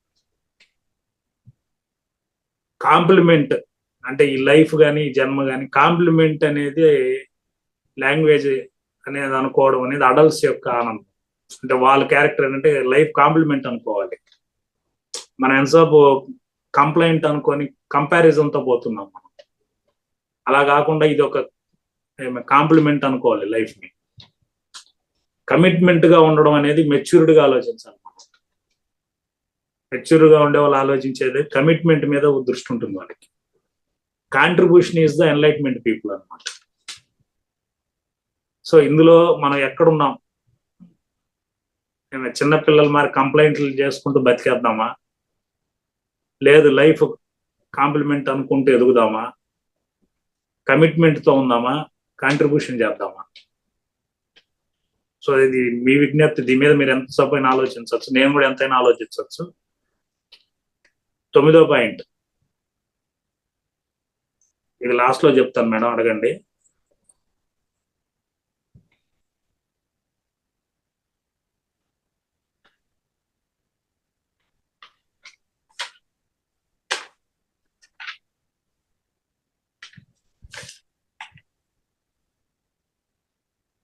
కాంప్లిమెంట్ అంటే ఈ లైఫ్ కానీ ఈ జన్మ కానీ, కాంప్లిమెంట్ అనేది లాంగ్వేజ్ అనేది అనుకోవడం అనేది అడల్ట్స్ యొక్క ఆనందం. అంటే వాళ్ళ క్యారెక్టర్ అంటే లైఫ్ కాంప్లిమెంట్ అనుకోవాలి. మనం ఎంతసేపు కంప్లైంట్ అనుకొని కంపారిజన్తో పోతున్నాం మనం. అలా కాకుండా ఇది ఒక కాంప్లిమెంట్ అనుకోవాలి లైఫ్ ని. కమిట్మెంట్ గా ఉండడం అనేది మెచ్యూర్డ్ గా ఆలోచించాలి మనం. మెచ్యూర్ గా ఉండే వాళ్ళు ఆలోచించేది కమిట్మెంట్ మీద దృష్టి ఉంటుంది వాళ్ళకి. Contribution is the enlightenment people అనమాట. సో ఇందులో మనం ఎక్కడున్నాం? చిన్నపిల్లలు మరి కంప్లైంట్లు చేసుకుంటూ బతికేద్దామా, లేదు లైఫ్ కాంప్లిమెంట్ అనుకుంటూ ఎదుగుదామా, కమిట్మెంట్ తో ఉందామా, కాంట్రిబ్యూషన్ చేద్దామా? సో ఇది మీ విజ్ఞప్తి. దీని మీద మీరు ఎంతసేపు ఆలోచించవచ్చు, నేను కూడా ఎంతైనా ఆలోచించవచ్చు. 9వ పాయింట్, ఇది లాస్ట్ లో చెప్తాను మేడం, అడగండి.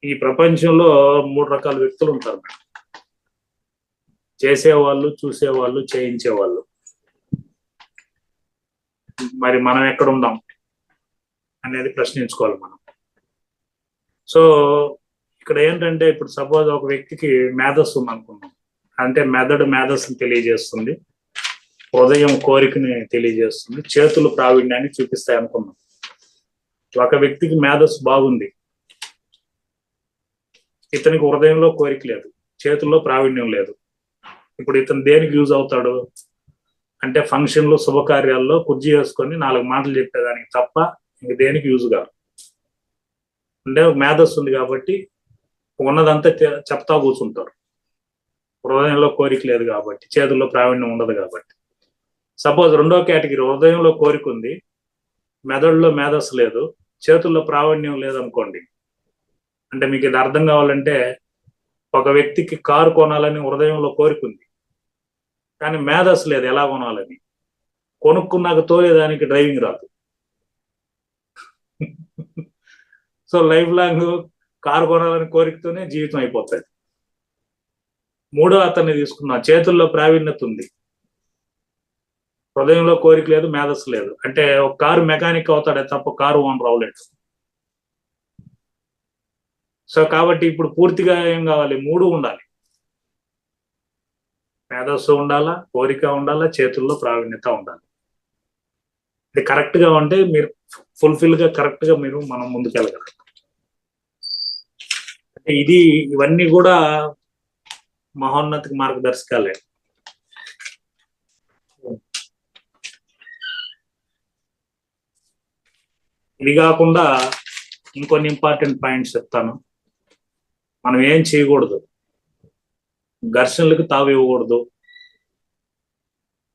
ఈ ప్రపంచంలో 3 రకాల వ్యక్తులు ఉంటారు మేడం. చేసేవాళ్ళు, చూసేవాళ్ళు, చేయించేవాళ్ళు. మరి మనం ఎక్కడ ఉందాం అనేది ప్రశ్నించుకోవాలి మనం. సో ఇక్కడ ఏంటంటే, ఇప్పుడు సపోజ్ ఒక వ్యక్తికి మేధస్సు ఉంది అనుకున్నాం. అంటే మెదడు మేధస్సుని తెలియజేస్తుంది, హృదయం కోరికని తెలియజేస్తుంది, చేతులు ప్రావీణ్యాన్ని చూపిస్తాయి అనుకున్నాం. ఒక వ్యక్తికి మేధస్సు బాగుంది, ఇతనికి హృదయంలో కోరిక లేదు, చేతుల్లో ప్రావీణ్యం లేదు. ఇప్పుడు ఇతను దేనికి యూజ్ అవుతాడు అంటే ఫంక్షన్లు శుభకార్యాల్లో కుర్జీ వేసుకొని 4 మాటలు చెప్పేదానికి తప్ప ఇంక దేనికి యూజ్ కాదు. అంటే మేధస్సు ఉంది కాబట్టి ఉన్నదంతా చెప్తా కూర్చుంటారు. హృదయంలో కోరిక లేదు కాబట్టి, చేతుల్లో ప్రావీణ్యం ఉండదు కాబట్టి. సపోజ్ రెండో కేటగిరీ, హృదయంలో కోరిక ఉంది, మెదడులో మేధస్సు లేదు, చేతుల్లో ప్రావీణ్యం లేదనుకోండి. అంటే మీకు ఇది అర్థం కావాలంటే, ఒక వ్యక్తికి కారు కొనాలని హృదయంలో కోరిక ఉంది, కానీ మేధస్సు లేదు ఎలా కొనాలని. కొనుక్కున్నాక తోలేదానికి డ్రైవింగ్ రాదు. సో లైఫ్ లాంగ్ కారు కొనాలని కోరికతోనే జీవితం అయిపోతుంది. మూడో అతన్ని తీసుకున్నా, చేతుల్లో ప్రావీణ్యత ఉంది, హృదయంలో కోరిక లేదు, మేధస్సు లేదు. అంటే ఒక కారు మెకానిక్ అవుతాడే తప్ప కారు ఓనర్ అవలేడు. సో కాబట్టి ఇప్పుడు పూర్తిగా ఏం కావాలి, 3 ఉండాలి. మేధస్సు ఉండాలా, కోరిక ఉండాలా, చేతుల్లో ప్రావీణ్యత ఉండాలి. ఇది కరెక్ట్ గా ఉంటే మీరు ఫుల్ఫిల్ గా కరెక్ట్ గా మనం ముందుకెళ్ళగలం. ఇవన్నీ కూడా మహోన్నతికి మార్గదర్శకాలే. ఇది కాకుండా ఇంకొన్ని ఇంపార్టెంట్ పాయింట్స్ చెప్తాను. మనం ఏం చేయకూడదు, ఘర్షణలకు తావు ఇవ్వకూడదు,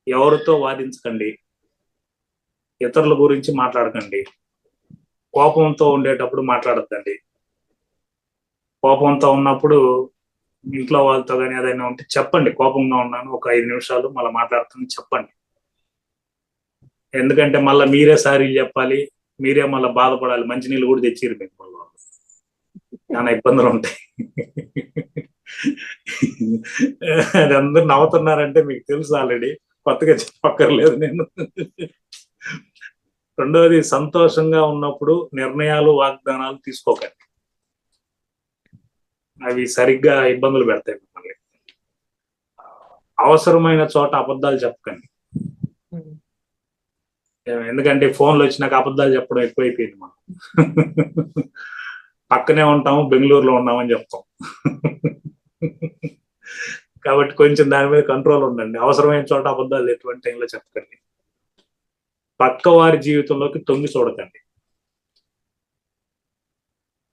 ఎవరితో వాదించకండి, ఇతరుల గురించి మాట్లాడకండి, కోపంతో ఉండేటప్పుడు మాట్లాడద్దండి. కోపంతో ఉన్నప్పుడు ఇంట్లో వాళ్ళతో కానీ ఏదైనా ఉంటే చెప్పండి, కోపంగా ఉన్నాను, ఒక 5 నిమిషాలు మళ్ళీ మాట్లాడుతాను చెప్పండి. ఎందుకంటే మళ్ళీ మీరే సారీ చెప్పాలి, మీరే మళ్ళీ బాధపడాలి. మంచినీళ్ళు కూడా తెచ్చిరు మీకు, మళ్ళీ చాలా ఇబ్బందులు ఉంటాయి. అది అందరు నవ్వుతున్నారంటే మీకు తెలుసు ఆల్రెడీ, కొత్తగా చెప్పక్కర్లేదు నేను. రెండవది, సంతోషంగా ఉన్నప్పుడు నిర్ణయాలు వాగ్దానాలు తీసుకోకండి, అవి సరిగ్గా ఇబ్బందులు పెడతాయి మిమ్మల్ని. అవసరమైన చోట అబద్ధాలు చెప్పకండి, ఎందుకంటే ఫోన్లు వచ్చినాక అబద్ధాలు చెప్పడం ఎక్కువైపోయింది. మనం పక్కనే ఉంటాము, బెంగళూరులో ఉన్నామని చెప్తాం. కాబట్టి కొంచెం దాని మీద కంట్రోల్ ఉండండి. అవసరమైన చోట అబద్ధాలు ఎటువంటి టైంలో చెప్పకండి. పక్క వారి జీవితంలోకి తొంగి చూడకండి.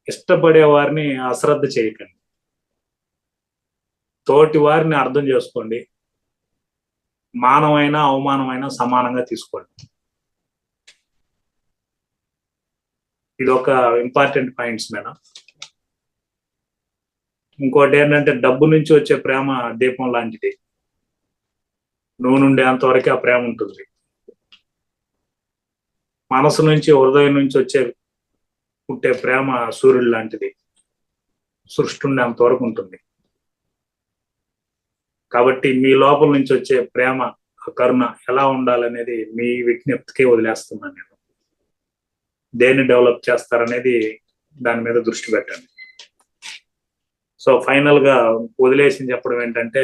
ఇష్టపడే వారిని అశ్రద్ధ చేయకండి. తోటి వారిని అర్థం చేసుకోండి. మానమైన అవమానమైన సమానంగా తీసుకోండి. ఇది ఒక ఇంపార్టెంట్ పాయింట్స్ మేడం. ఇంకోటి ఏంటంటే, డబ్బు నుంచి వచ్చే ప్రేమ దీపం లాంటిది, నువ్వు నుండేంతవరకే ఆ ప్రేమ ఉంటుంది. మనసు నుంచి, హృదయం నుంచి పుట్టే ప్రేమ సూర్యుడు లాంటిది, సృష్టి ఉండేంతవరకు ఉంటుంది. కాబట్టి మీ లోపల నుంచి వచ్చే ప్రేమ, కరుణ ఎలా ఉండాలనేది మీ విజ్ఞప్తికే వదిలేస్తున్నాను నేను. దేన్ని డెవలప్ చేస్తారనేది దాని మీద దృష్టి పెట్టండి. సో ఫైనల్ గా వదిలేసి చెప్పడం ఏంటంటే,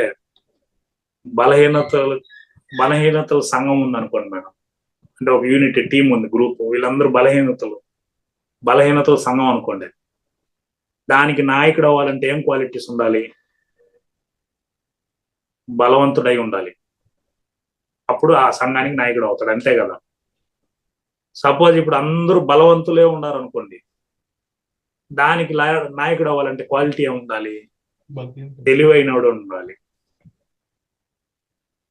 బలహీనతల సంఘం ఉంది అనుకోండి మేడం. అంటే ఒక యూనిట్ టీం ఉంది, గ్రూప్, వీళ్ళందరూ బలహీనతల సంఘం అనుకోండి. దానికి నాయకుడు అవ్వాలంటే ఏం క్వాలిటీస్ ఉండాలి? బలవంతుడై ఉండాలి. అప్పుడు ఆ సంఘానికి నాయకుడు అవుతాడు, అంతే కదా. సపోజ్ ఇప్పుడు అందరూ బలవంతులే ఉన్నారు అనుకోండి, దానికి నాయకుడు అవ్వాలంటే క్వాలిటీ ఏమి ఉండాలి? తెలివైనోడు ఉండాలి.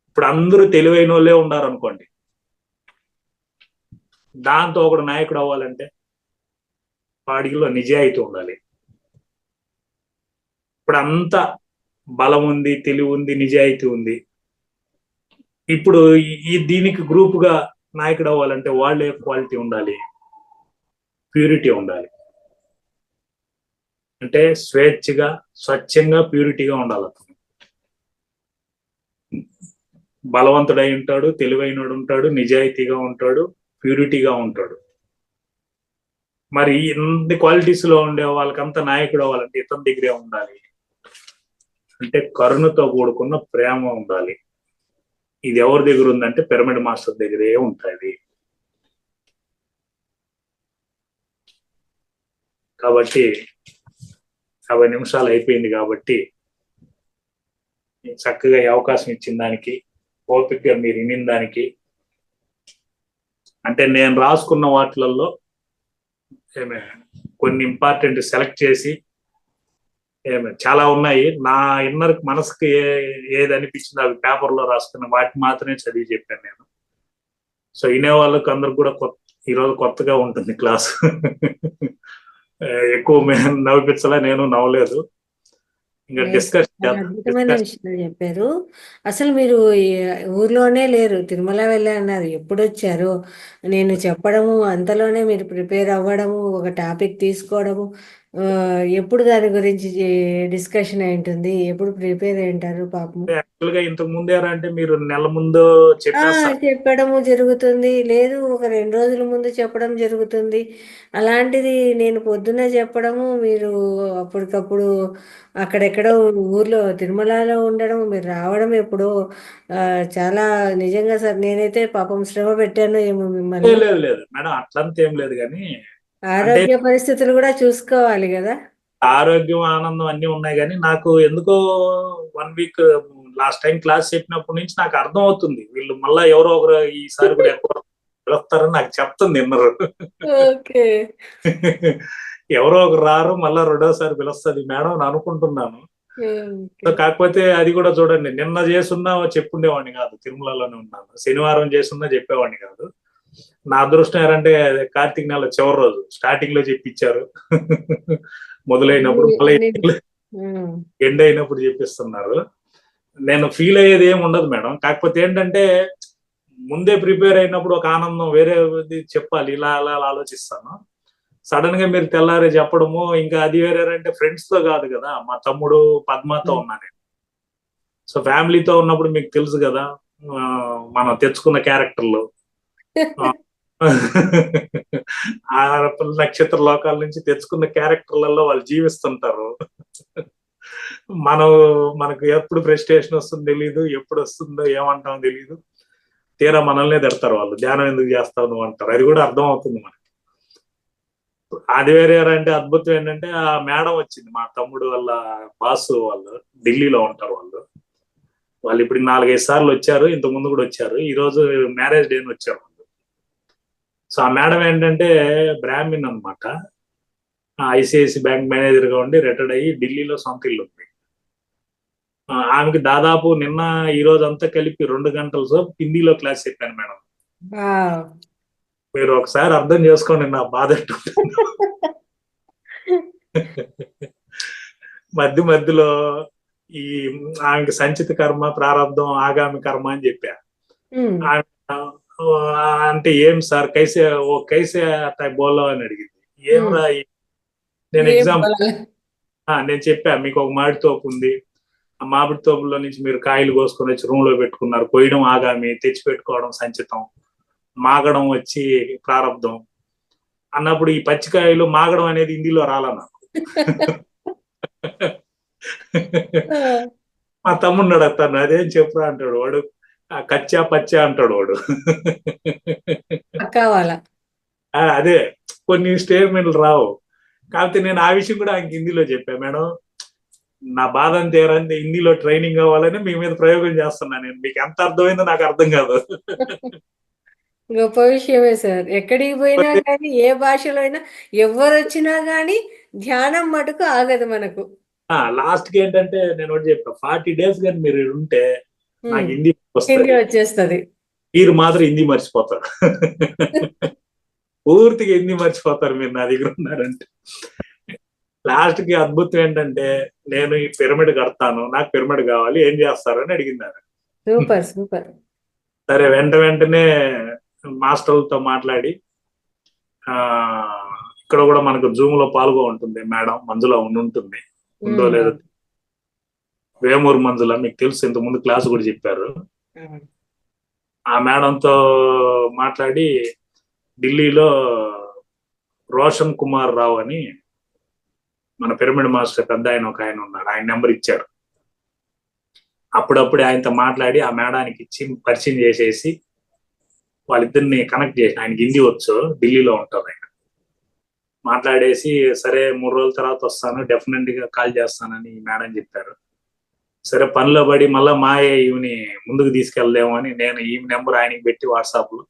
ఇప్పుడు అందరూ తెలివైన వాళ్ళే ఉన్నారు అనుకోండి, దాంతో ఒకడు నాయకుడు అవ్వాలంటే వాడిలో నిజాయితీ ఉండాలి. ఇప్పుడు అంతా బలం ఉంది, తెలివి ఉంది, నిజాయితీ ఉంది. ఇప్పుడు దీనికి గ్రూప్ గా నాయకుడు అవ్వాలంటే వాళ్ళే క్వాలిటీ ఉండాలి, ప్యూరిటీ ఉండాలి. అంటే స్వేచ్ఛగా, స్వచ్ఛంగా, ప్యూరిటీగా ఉండాలి. బలవంతుడై ఉంటాడు, తెలివైనడు ఉంటాడు, నిజాయితీగా ఉంటాడు, ప్యూరిటీగా ఉంటాడు. మరి ఇన్ని క్వాలిటీస్ లో ఉండే వాళ్ళకంతా నాయకుడు అవ్వాలంటే ఇతని దగ్గరే ఉండాలి అంటే కరుణతో కూడుకున్న ప్రేమ ఉండాలి. ఇది ఎవరి దగ్గర ఉందంటే పిరమిడ్ మాస్టర్ దగ్గరే ఉంటుంది. కాబట్టి 50 నిమిషాలు అయిపోయింది కాబట్టి చక్కగా ఈ అవకాశం ఇచ్చిన దానికి, ఓపికగా మీరు వినిన దానికి, అంటే నేను రాసుకున్న వాటిలలో కొన్ని ఇంపార్టెంట్ సెలెక్ట్ చేసి చాలా ఉన్నాయి. నా ఇన్నర్ మనసుకి ఏది అనిపించిందో అవి పేపర్లో రాసుకున్న వాటిని మాత్రమే చదివి చెప్పాను నేను. సో వినే వాళ్ళకి అందరికి కూడా ఈరోజు కొత్తగా ఉంటుంది క్లాస్. ఎక్కువ నవ్విపించలా, నేను నవ్వలేదు. ఇంకా చాలా అద్భుతమైన విషయాలు చెప్పారు. అసలు మీరు ఊర్లోనే లేరు, తిరుమల వెళ్ళే అన్నారు. ఎప్పుడు వచ్చారు? నేను చెప్పడము, అంతలోనే మీరు ప్రిపేర్ అవ్వడము, ఒక టాపిక్ తీసుకోవడము, ఎప్పుడు దాని గురించి డిస్కషన్ అయి ఉంటుంది, ఎప్పుడు ప్రిపేర్ అయి ఉంటారు పాపం. యాక్చువల్ గా ఇంతకు ముందు అంటే మీరు నెల ముందు చెప్పడము జరుగుతుంది, లేదు ఒక 2 రోజుల ముందు చెప్పడం జరుగుతుంది. అలాంటిది నేను పొద్దున్నే చెప్పడము, మీరు అప్పటికప్పుడు అక్కడెక్కడో ఊర్లో తిరుమలలో ఉండడం, మీరు రావడం ఎప్పుడో. చాలా నిజంగా సార్, నేనైతే పాపం శ్రమ పెట్టాను ఏమో మిమ్మల్ని. లేదు లేదు మేడం, అట్లంతా ఏం లేదు. కానీ ఆరోగ్య పరిస్థితులు కూడా చూసుకోవాలి కదా. ఆరోగ్యం, ఆనందం అన్ని ఉన్నాయి. కానీ నాకు ఎందుకో 1 వీక్ లాస్ట్ టైం క్లాస్ చెప్పినప్పటి నుంచి నాకు అర్థం అవుతుంది, వీళ్ళు మళ్ళా ఎవరో ఒకరు ఈసారి కూడా ఎక్కువ పిలుస్తారని నాకు చెప్తుంది విన్నరు. ఓకే. ఎవరో ఒకరు రారు, మళ్ళా రెండోసారి పిలుస్తుంది మేడం అని అనుకుంటున్నాను. కాకపోతే అది కూడా చూడండి, నిన్న చేసున్నా చెప్పుండేవాడిని కాదు, తిరుమలలోనే ఉన్నాను. శనివారం చేసున్నా చెప్పేవాడిని కాదు. నా అదృష్టం ఏంటంటే కార్తీక నెల చివరి రోజు స్టార్టింగ్ లో చెప్పించారు. మొదలైనప్పుడు ఎండ్ అయినప్పుడు చెప్పిస్తున్నారు. నేను ఫీల్ అయ్యేది ఏమి ఉండదు మేడం. కాకపోతే ఏంటంటే ముందే ప్రిపేర్ అయినప్పుడు ఒక ఆనందం వేరేది చెప్పాలి, ఇలా అలా ఆలోచిస్తాను. సడన్ గా మీరు తెల్లారే చెప్పడము, ఇంకా అది వేరే అంటే ఫ్రెండ్స్ తో కాదు కదా, మా తమ్ముడు పద్మతో ఉన్నాను. సో ఫ్యామిలీతో ఉన్నప్పుడు మీకు తెలుసు కదా, మనం తెచ్చుకున్న క్యారెక్టర్లు ఆ నక్షత్ర లోకాల నుంచి తెచ్చుకున్న క్యారెక్టర్లలో వాళ్ళు జీవిస్తుంటారు. మనకు ఎప్పుడు ఫ్రస్ట్రేషన్ వస్తుందో తెలియదు, ఎప్పుడు వస్తుందో ఏమంటామో తెలియదు. తీరా మనల్నే తిడతారు వాళ్ళు, ధ్యానం ఎందుకు చేస్తావు నువ్వు అంటారు. అది కూడా అర్థం అవుతుంది మనకి. అది వేరే అంటే అద్భుతం ఏంటంటే, ఆ మేడం వచ్చింది, మా తమ్ముడు వాళ్ళ బాసు వాళ్ళు ఢిల్లీలో ఉంటారు. వాళ్ళు ఇప్పుడు 4-5 సార్లు వచ్చారు, ఇంత ముందు కూడా వచ్చారు. ఈ రోజు మ్యారేజ్ డే వచ్చారు వాళ్ళు. సో ఆ మేడం ఏంటంటే బ్రాహ్మిన్ అనమాట. ఐసిఐసి బ్యాంక్ మేనేజర్ గా ఉండి రిటైర్డ్ అయ్యి ఢిల్లీలో సొంత ఇల్లు ఉంది. ఆమెకి దాదాపు నిన్న ఈ రోజు అంతా కలిపి 2 గంటల సేపు హిందీలో క్లాస్ చెప్పాను మేడం. మీరు ఒకసారి అర్థం చేసుకోండి నా బాధ. మధ్యలో ఈ ఆమెకి సంచిత కర్మ, ప్రారంధం, ఆగామి కర్మ అని చెప్పా. అంటే ఏం సార్ కైసే బోలో అని అడిగింది. ఏం రా, నేను ఎగ్జాంపుల్ నేను చెప్పా, మీకు ఒక మామిడి తోపు ఉంది, ఆ మామిడి తోపులో నుంచి మీరు కాయలు కోసుకొని వచ్చి రూమ్ లో పెట్టుకున్నారు. కొయ్యడం ఆగామి, తెచ్చి పెట్టుకోవడం సంచితం, మాగడం వచ్చి ప్రారంధం అన్నప్పుడు ఈ పచ్చికాయలు మాగడం అనేది హిందీలో రాలా నాకు. మా తమ్ముడు అడుగుతాను, అదేం చెప్పురా అంటాడు వాడు. కచ్చా పచ్చా అంటాడు వాడు. అదే కొన్ని స్టేట్మెంట్లు రావు. కాకపోతే నేను ఆ విషయం కూడా ఆయనకి హిందీలో చెప్పా. మేడం, నా బాధ అంతే హిందీలో ట్రైనింగ్ అవ్వాలని మీ మీద ప్రయోగం చేస్తున్నాను నేను. మీకు ఎంత అర్థమైందో నాకు అర్థం కాదు. గొప్ప విషయమే సార్. ఎక్కడికి పోయినా కానీ, ఏ భాషలో అయినా, ఎవరు వచ్చినా కానీ ధ్యానం మటుకు ఆగదు మనకు. లాస్ట్ కి ఏంటంటే నేను ఒకటి చెప్పా, 40 days కానీ మీరు ఉంటే నాకు హిందీ వచ్చేస్తుంది. మీరు మాత్రం హిందీ మర్చిపోతారు. పూర్తిగా హిందీ మర్చిపోతారు మీరు నా దగ్గర ఉన్నారంటే. లాస్ట్ కి అద్భుతం ఏంటంటే, నేను ఈ పిరమిడ్ కడతాను, నాకు పిరమిడ్ కావాలి, ఏం చేస్తారు అని అడిగిందారు. Super super. సరే వెంటనే మాస్టర్లతో మాట్లాడి, ఇక్కడ కూడా మనకు జూమ్ లో పాల్గొ ఉంటుంది మేడం, మంజుల ఉంటుంది, ఉందో లేదో, వేమూరు మంజుల మీకు తెలుసు, ఇంత ముందు క్లాస్ కూడా చెప్పారు. ఆ మేడంతో మాట్లాడి ఢిల్లీలో రోషన్ కుమార్ రావు అని మన పిరమిడ్ మాస్టర్ పెద్ద ఆయన ఒక ఆయన ఉన్నారు, ఆయన నెంబర్ ఇచ్చారు. అప్పుడప్పుడు ఆయనతో మాట్లాడి ఆ మేడానికి ఇచ్చి పరిచయం చేసేసి వాళ్ళిద్దరిని కనెక్ట్ చేసి, ఆయనకి హిందీ వచ్చు, ఢిల్లీలో ఉంటారు ఆయన. మాట్లాడేసి సరే 3 రోజుల తర్వాత వస్తాను, డెఫినెట్ గా కాల్ చేస్తానని మేడం చెప్పారు. సరే పనిలో పడి మళ్ళా మాయ ఈమెని ముందుకు తీసుకెళ్దాము అని నేను ఈమె నెంబర్ ఆయనకి పెట్టి వాట్సాప్ లో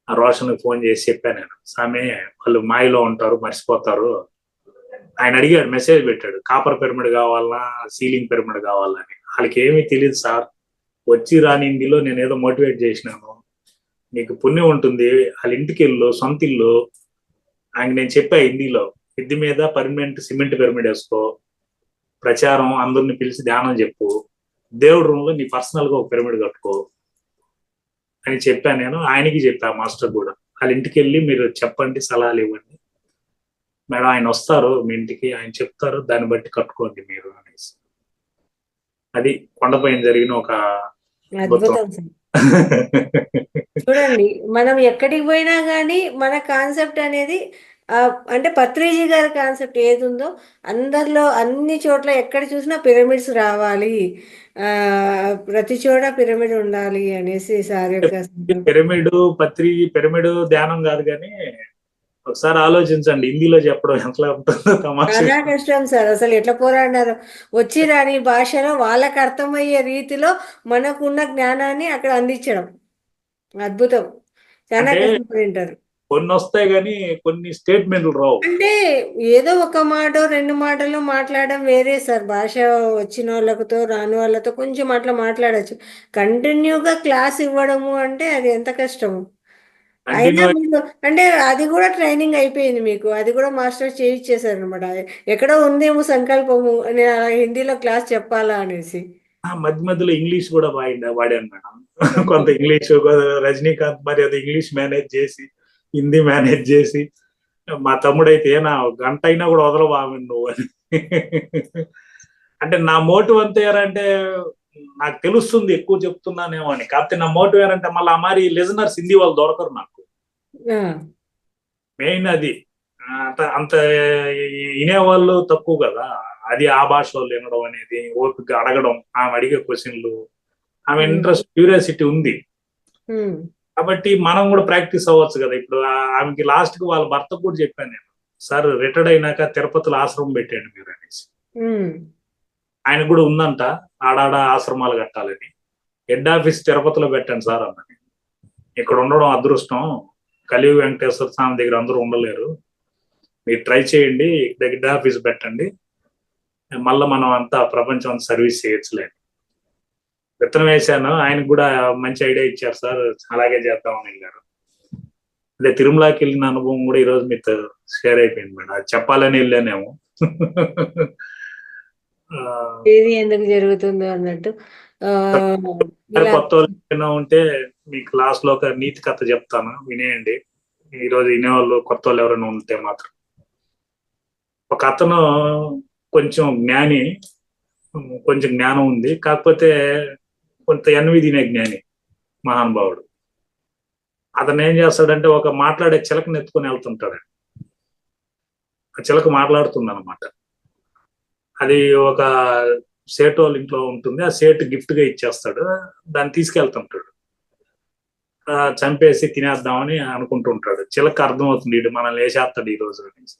ఆ రోషన్కి ఫోన్ చేసి చెప్పాను. నేను సామె వాళ్ళు మాయలో ఉంటారు, మర్చిపోతారు. ఆయన అడిగాడు, మెసేజ్ పెట్టాడు, కాపర్ పిరమిడ్ కావాలా సీలింగ్ పిరమిడ్ కావాలా అని. వాళ్ళకి ఏమీ తెలియదు సార్, వచ్చి రాని హిందీలో నేను ఏదో మోటివేట్ చేసినాను, నీకు పుణ్యం ఉంటుంది, వాళ్ళ ఇంటికి వెళ్ళు, సొంత ఇల్లు. ఆయన నేను చెప్పా హిందీలో, మిద్ది మీద పర్మనెంట్ సిమెంట్ పిరమిడ్ వేసుకో, ప్రచారం అందరిని పిలిచి ధ్యానం చెప్పు, దేవుడి రూమ్ లో నీ పర్సనల్ గా ఒక పిరమిడ్ కట్టుకో అని చెప్పాను. నేను ఆయనకి చెప్పా, మాస్టర్ కూడా, వాళ్ళ ఇంటికి వెళ్ళి మీరు చెప్పండి, సలహాలు ఇవ్వండి మేడం, ఆయన వస్తారు మీ ఇంటికి, ఆయన చెప్తారు, దాన్ని బట్టి కట్టుకోండి మీరు అనేసి. అది కొండపైన జరిగిన ఒక అద్భుతం. అద్భుతం సార్. చూడండి, మనం ఎక్కడికి పోయినా కానీ మన కాన్సెప్ట్ అనేది అంటే పత్రిజీ గారి కాన్సెప్ట్ ఏది ఉందో అందరిలో అన్ని చోట్ల ఎక్కడ చూసినా పిరమిడ్స్ రావాలి, ప్రతి చోట పిరమిడ్ ఉండాలి అనేసి సార్ యొక్క పిరమిడ్ పిరమిడ్ ధ్యానం కాదు కానీ ఒకసారి ఆలోచించండి, హిందీలో చెప్పడం ఎంత చాలా కష్టం సార్. అసలు ఎట్లా పోరాడినారు, వచ్చి రాని భాషలో వాళ్ళకి అర్థమయ్యే రీతిలో మనకున్న జ్ఞానాన్ని అక్కడ అందించడం అద్భుతం. చాలా కష్టపడింటారు. కొన్ని వస్తాయి కానీ కొన్ని స్టేట్మెంట్లు రావు. అంటే ఏదో ఒక మాట 2 మాటలు మాట్లాడడం వేరే సార్. భాష వచ్చిన వాళ్ళతో రాని వాళ్ళతో కొంచెం అట్లా మాట్లాడచ్చు. కంటిన్యూగా క్లాస్ ఇవ్వడము అంటే అది ఎంత కష్టము. అయినా మీరు అంటే అది కూడా ట్రైనింగ్ అయిపోయింది మీకు, అది కూడా మాస్టర్ చేయించేశారు అనమాట. ఎక్కడో ఉందేమో సంకల్పము నేను హిందీలో క్లాస్ చెప్పాలా అనేసి. మధ్య మధ్యలో ఇంగ్లీష్ కూడా వాడాను మేడం. కొంత ఇంగ్లీష్, రజనీకాంత్ మరి అది ఇంగ్లీష్ మేనేజ్ చేసి, హిందీ మేనేజ్ చేసి, మా తమ్ముడైతే నా గంట అయినా కూడా వదలవామి నువ్వు అని. అంటే నా మోటివ్ అంతా ఏంటంటే నాకు తెలుస్తుంది ఎక్కువ చెప్తున్నానేమో అని, కాకపోతే నా మోటివ్ ఏంటంటే మళ్ళీ మరి లిజనర్స్ హిందీ వాళ్ళు దొరకరు నాకు, మెయిన్ అది. అంత వినేవాళ్ళు తక్కువ కదా, అది ఆ భాష వాళ్ళు వినడం అనేది, ఓపిక అడగడం, ఆమె అడిగే క్వశ్చన్లు, ఆమె ఇంట్రెస్ట్ క్యూరియాసిటీ ఉంది కాబట్టి మనం కూడా ప్రాక్టీస్ అవ్వచ్చు కదా. ఇప్పుడు ఆమెకి లాస్ట్ కి వాళ్ళ భర్త కూడా చెప్పాను నేను, సార్ రిటైర్డ్ అయినాక తిరుపతిలో ఆశ్రమం పెట్టండి మీరు అనేసి. ఆయన కూడా ఉందంట ఆడాడ ఆశ్రమాలు కట్టాలని, హెడ్ ఆఫీస్ తిరుపతిలో పెట్టండి సార్ అన్నది. ఇక్కడ ఉండడం అదృష్టం, కలియుగ వెంకటేశ్వర స్వామి దగ్గర అందరూ ఉండలేరు, మీరు ట్రై చేయండి, హెడ్ ఆఫీస్ పెట్టండి, మళ్ళీ మనం అంతా ప్రపంచం అంతా సర్వీస్ చేయొచ్చులే. విత్తనం వేశాను, ఆయనకు కూడా మంచి ఐడియా ఇచ్చారు, సార్ అలాగే చేద్దామని వెళ్ళారు. అదే తిరుమలకి వెళ్ళిన అనుభవం కూడా ఈరోజు మీతో షేర్ అయిపోయింది మేడం, అది చెప్పాలని వెళ్ళానేమో. ఏది ఎందుకు జరుగుతుందో అన్నట్టు. కొత్త వాళ్ళు ఉంటే మీ క్లాస్ లో ఒక నీతి కథ చెప్తాను, వినేయండి. ఈరోజు వినేవాళ్ళు కొత్త వాళ్ళు ఎవరైనా ఉంటే మాత్రం. ఒక అతను కొంచెం జ్ఞాని, కొంచెం జ్ఞానం ఉంది, కాకపోతే కొంత ఎన్వి తినే జ్ఞాని, మహానుభావుడు. అతను ఏం చేస్తాడంటే ఒక మాట్లాడే చిలకను ఎత్తుకొని వెళ్తుంటాడు. ఆ చిలక మాట్లాడుతుంది అనమాట. అది ఒక సేటు వాళ్ళ ఇంట్లో ఉంటుంది, ఆ సేటు గిఫ్ట్ గా ఇచ్చేస్తాడు, దాన్ని తీసుకెళ్తుంటాడు. చంపేసి తినేద్దామని అనుకుంటుంటాడు. చిలక అర్థమవుతుంది వీడు మనల్ని వేసేస్తాడు ఈ రోజు అనేసి.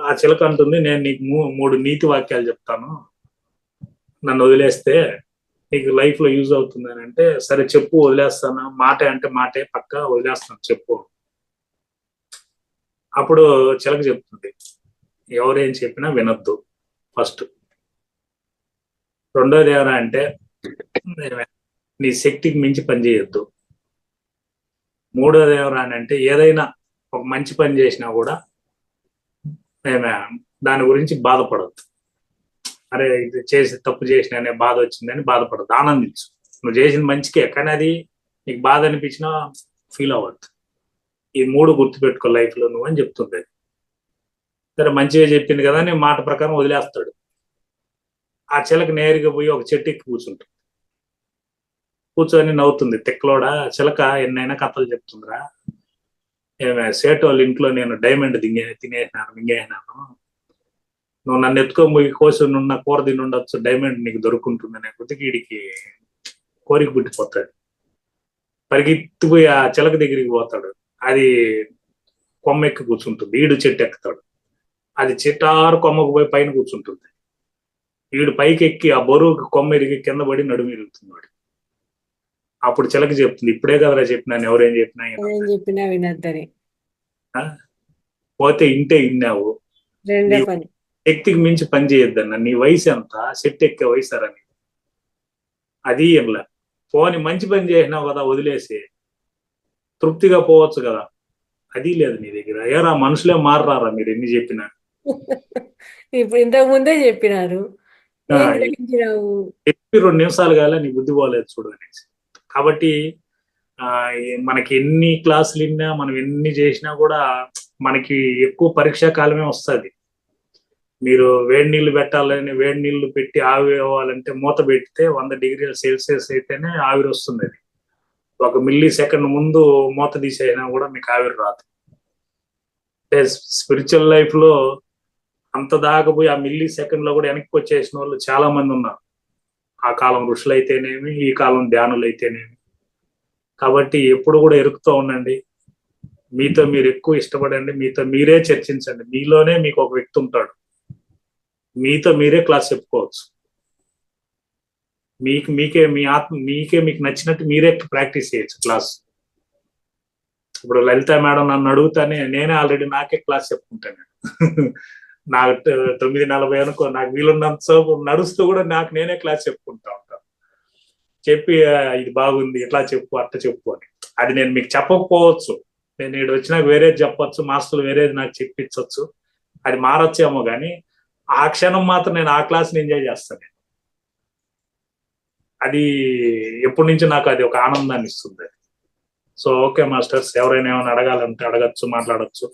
ఆ చిలక అంటుంది, నేను నీకు 3 నీతి వాక్యాలు చెప్తాను, నన్ను వదిలేస్తే నీకు లైఫ్ లో యూజ్ అవుతుంది అని. అంటే సరే చెప్పు, వదిలేస్తాను, మాట అంటే మాటే, పక్క వదిలేస్తాను చెప్పు. అప్పుడు చిలక చెప్తుంది, ఎవరేం చెప్పినా వినొద్దు ఫస్ట్. రెండోది ఎవరా అంటే నీ శక్తికి మించి పని చేయొద్దు. మూడోది ఎవరా అంటే ఏదైనా ఒక మంచి పని చేసినా కూడా దాని గురించి బాధపడద్దు. అరే ఇది చేసి తప్పు చేసిన అనే బాధ వచ్చిందని బాధపడద్దు, ఆనందించు. నువ్వు చేసిన మంచికే, కానీ అది నీకు బాధ అనిపించినా ఫీల్ అవ్వద్దు. ఈ 3 గుర్తుపెట్టుకో లైఫ్ లో నువ్వు అని చెప్తుంది. సరే మంచిగా చెప్పింది కదా అని మాట ప్రకారం వదిలేస్తాడు. ఆ చిలక నేరుగా పోయి ఒక చెట్టు ఎక్కి కూర్చుంటుంది. కూర్చొని నవ్వుతుంది, తిక్కలోడా చిలక ఎన్నైనా కథలు చెప్తుందిరా, సేటు వాళ్ళ ఇంట్లో నేను డైమండ్ తినేసినాను మింగేసినాను, నువ్వు నన్ను ఎత్తుకొని కోసి ఉన్న కూర తిని ఉండొచ్చు, డైమండ్ నీకు దొరుకుంటుంది అనే కొద్దికి వీడికి కోరిక పుట్టిపోతాడు. పరిగెత్తిపోయి ఆ చిలక దగ్గరికి పోతాడు. అది కొమ్మ ఎక్కి కూర్చుంటుంది, ఈడు చెట్టు ఎక్కుతాడు, అది చిటారు కొమ్మకు పోయి పైన కూర్చుంటుంది, ఈడు పైకి ఎక్కి ఆ బరువుకి కొమ్మ ఇరిగి కింద పడి నడుము ఇరుగుతున్నాడు. అప్పుడు చిలక చెప్తుంది, ఇప్పుడే కదరా చెప్పినాను, ఎవరేం చెప్పినా ఏం చెప్పినా వినొద్దని. పోతే ఇంటే ఇన్నావు, రెండో పని. శక్తికి మించి పని చేయొద్దన్న, నీ వయసు ఎంత, చెట్టు ఎక్కే వయసారని. అది ఇలా పోని మంచి పని చేసినావు కదా, వదిలేసి తృప్తిగా పోవచ్చు కదా, అది లేదు నీ దగ్గర. ఏరా మనుషులే మారరారా మీరు ఎన్ని చెప్పినా? ఇప్పుడు ఇంతకు ముందే చెప్పినారు, ఏం గ్రహించినావు? చెప్పి 2 నిమిషాలు కాలే నీ బుద్ధి పోలేదు చూడు అనేసి. కాబట్టి మనకి ఎన్ని క్లాసులు విన్నా, మనం ఎన్ని చేసినా కూడా మనకి ఎక్కువ పరీక్షా కాలమే వస్తుంది. మీరు వేడి నీళ్లు పెట్టాలని వేడి నీళ్లు పెట్టి ఆవిరి అవ్వాలంటే మూత పెడితే 100 డిగ్రీల సెల్సియస్ అయితేనే ఆవిరి వస్తుంది. అది 1 మిల్లీ సెకండ్ ముందు మూత తీసేసినా కూడా మీకు ఆవిరి రాదు. అంటే స్పిరిచువల్ లైఫ్ లో అంత దాకా పోయి ఆ మిల్లీ సెకండ్ లో కూడా వెనక్కి వచ్చేసిన వాళ్ళు చాలా మంది ఉన్నారు. ఆ కాలం ఋషులు అయితేనేమి, ఈ కాలం ధ్యానులు అయితేనేమి. కాబట్టి ఎప్పుడు కూడా ఎరుకుతూ ఉండండి, మీతో మీరు ఎక్కువ ఇష్టపడండి, మీతో మీరే చర్చించండి. మీలోనే మీకు ఒక వ్యక్తి ఉంటాడు, మీతో మీరే క్లాస్ చెప్పుకోవచ్చు. మీకే మీ ఆత్మ మీకు నచ్చినట్టు మీరే ప్రాక్టీస్ చేయొచ్చు క్లాస్. ఇప్పుడు లలిత మేడం నన్ను అడుగుతానే నేనే ఆల్రెడీ నాకే క్లాస్ చెప్పుకుంటాను. నాకు 9:40 అనుకో, నాకు వీలున్నంత సేపు నడుస్తూ కూడా నాకు నేనే క్లాస్ చెప్పుకుంటా ఉంటాను. చెప్పి ఇది బాగుంది, ఇట్లా చెప్పు, అట్లా చెప్పు అని. అది నేను మీకు చెప్పకపోవచ్చు, నేను ఇక్కడ వచ్చినాక వేరేది చెప్పొచ్చు, మాస్టర్లు వేరేది నాకు చెప్పించవచ్చు, అది మారొచ్చేమో. కానీ ఆ క్షణం మాత్రం నేను ఆ క్లాస్ని ఎంజాయ్ చేస్తాను. అది ఎప్పటి నుంచి నాకు అది ఒక ఆనందాన్ని ఇస్తుంది. సో ఓకే మాస్టర్స్, ఎవరైనా ఏమైనా అడగాలంటే అడగచ్చు, మాట్లాడచ్చు.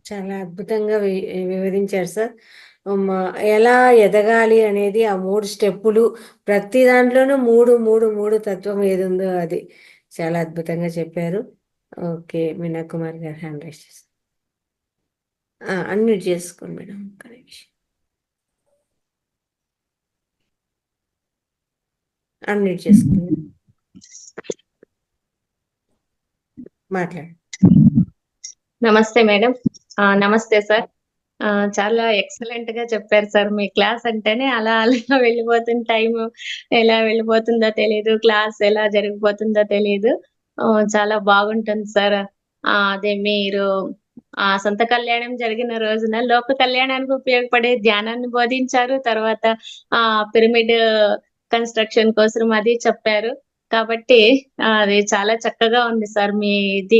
చాలా అద్భుతంగా వివరించారు సార్. ఎలా ఎదగాలి అనేది ఆ 3 స్టెప్పులు, ప్రతి దాంట్లోనూ 3 తత్వం ఏది ఉందో అది చాలా అద్భుతంగా చెప్పారు. ఓకే, మీనా కుమార్ గారు హ్యాండ్ రైస్ చేస్తారు. అన్మ్యూట్ చేసుకోండి మేడం, ఒక్క నిమిషం. అన్మ్యూట్ చేసుకోండి, మాట్లాడండి. నమస్తే మేడం. నమస్తే సార్. చాలా ఎక్సలెంట్ గా చెప్పారు సార్. మీ క్లాస్ అంటేనే అలా అలా వెళ్ళిపోతుంది, టైం ఎలా వెళ్ళిపోతుందో తెలియదు, క్లాస్ ఎలా జరిగిపోతుందో తెలియదు. చాలా బాగుంటుంది సార్. అదే మీరు సొంత కళ్యాణం జరిగిన రోజున లోక కళ్యాణానికి ఉపయోగపడే ధ్యానాన్ని బోధించారు. తర్వాత పిరమిడ్ కన్స్ట్రక్షన్ కోసం అది చెప్పారు. కాబట్టి అది చాలా చక్కగా ఉంది సార్. మీది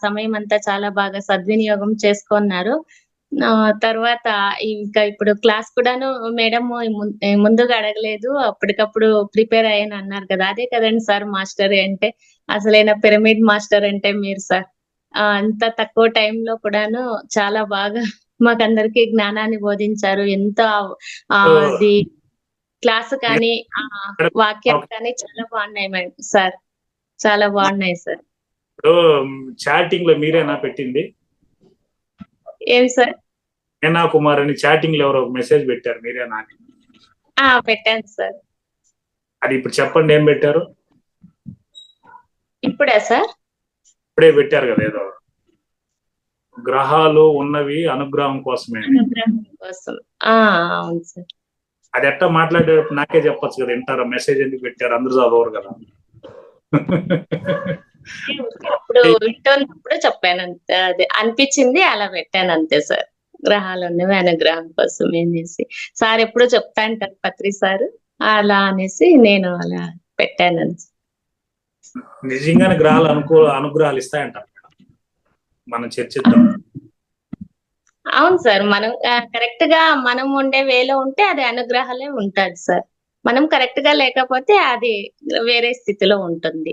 సమయం అంతా చాలా బాగా సద్వినియోగం చేసుకున్నారు. తర్వాత ఇంకా ఇప్పుడు క్లాస్ కూడాను మేడం ముందుగా అడగలేదు, అప్పటికప్పుడు ప్రిపేర్ అయ్యాను అన్నారు కదా, అదే కదండి సార్ మాస్టర్ అంటే. అసలైన పిరమిడ్ మాస్టర్ అంటే మీరు సార్. అంత తక్కువ టైంలో కూడాను చాలా బాగా మాకందరికి జ్ఞానాన్ని బోధించారు. ఎంత అది క్లాస్ కానీ వాక్యాలు కానీ చాలా బాగున్నాయి మేడం సార్, చాలా బాగున్నాయి సార్. చాటింగ్ లో మీరేనా పెట్టింది? ఏం సార్? మీనా కుమార్ అని చాటింగ్ లో ఎవరో మెసేజ్ పెట్టారు, మీరేనా? పెట్టాను సార్. అది ఇప్పుడు చెప్పండి, ఏం పెట్టారు? ఇప్పుడే సార్? ఇప్పుడే పెట్టారు కదా, ఏదో గ్రహాలు ఉన్నవి అనుగ్రహం కోసమే. అనుగ్రహం కోసం. అవును సార్. అది ఎట్టా మాట్లాడారు నాకే చెప్పొచ్చు కదా, వింటారా? మెసేజ్ ఎందుకు పెట్టారు, అందరూ చదవరు కదా. అప్పుడు వింటున్నప్పుడు చెప్పాను అంతే, అది అనిపించింది అలా పెట్టాను అంతే సార్. గ్రహాలు ఉన్నవి అనుగ్రహం కోసం అనేసి సార్ ఎప్పుడూ చెప్తా అంటారు పత్రి సార్, అలా అనేసి నేను అలా పెట్టాను. నిజంగానే గ్రహాలు అనుగ్రహాలు ఇస్తాయంటారు, మనం చర్చిద్దాం. అవును సార్, మనం కరెక్ట్ గా మనం ఉండే వేలో ఉంటే అది అనుగ్రహాలే ఉంటుంది సార్. మనం కరెక్ట్ గా లేకపోతే అది వేరే స్థితిలో ఉంటుంది.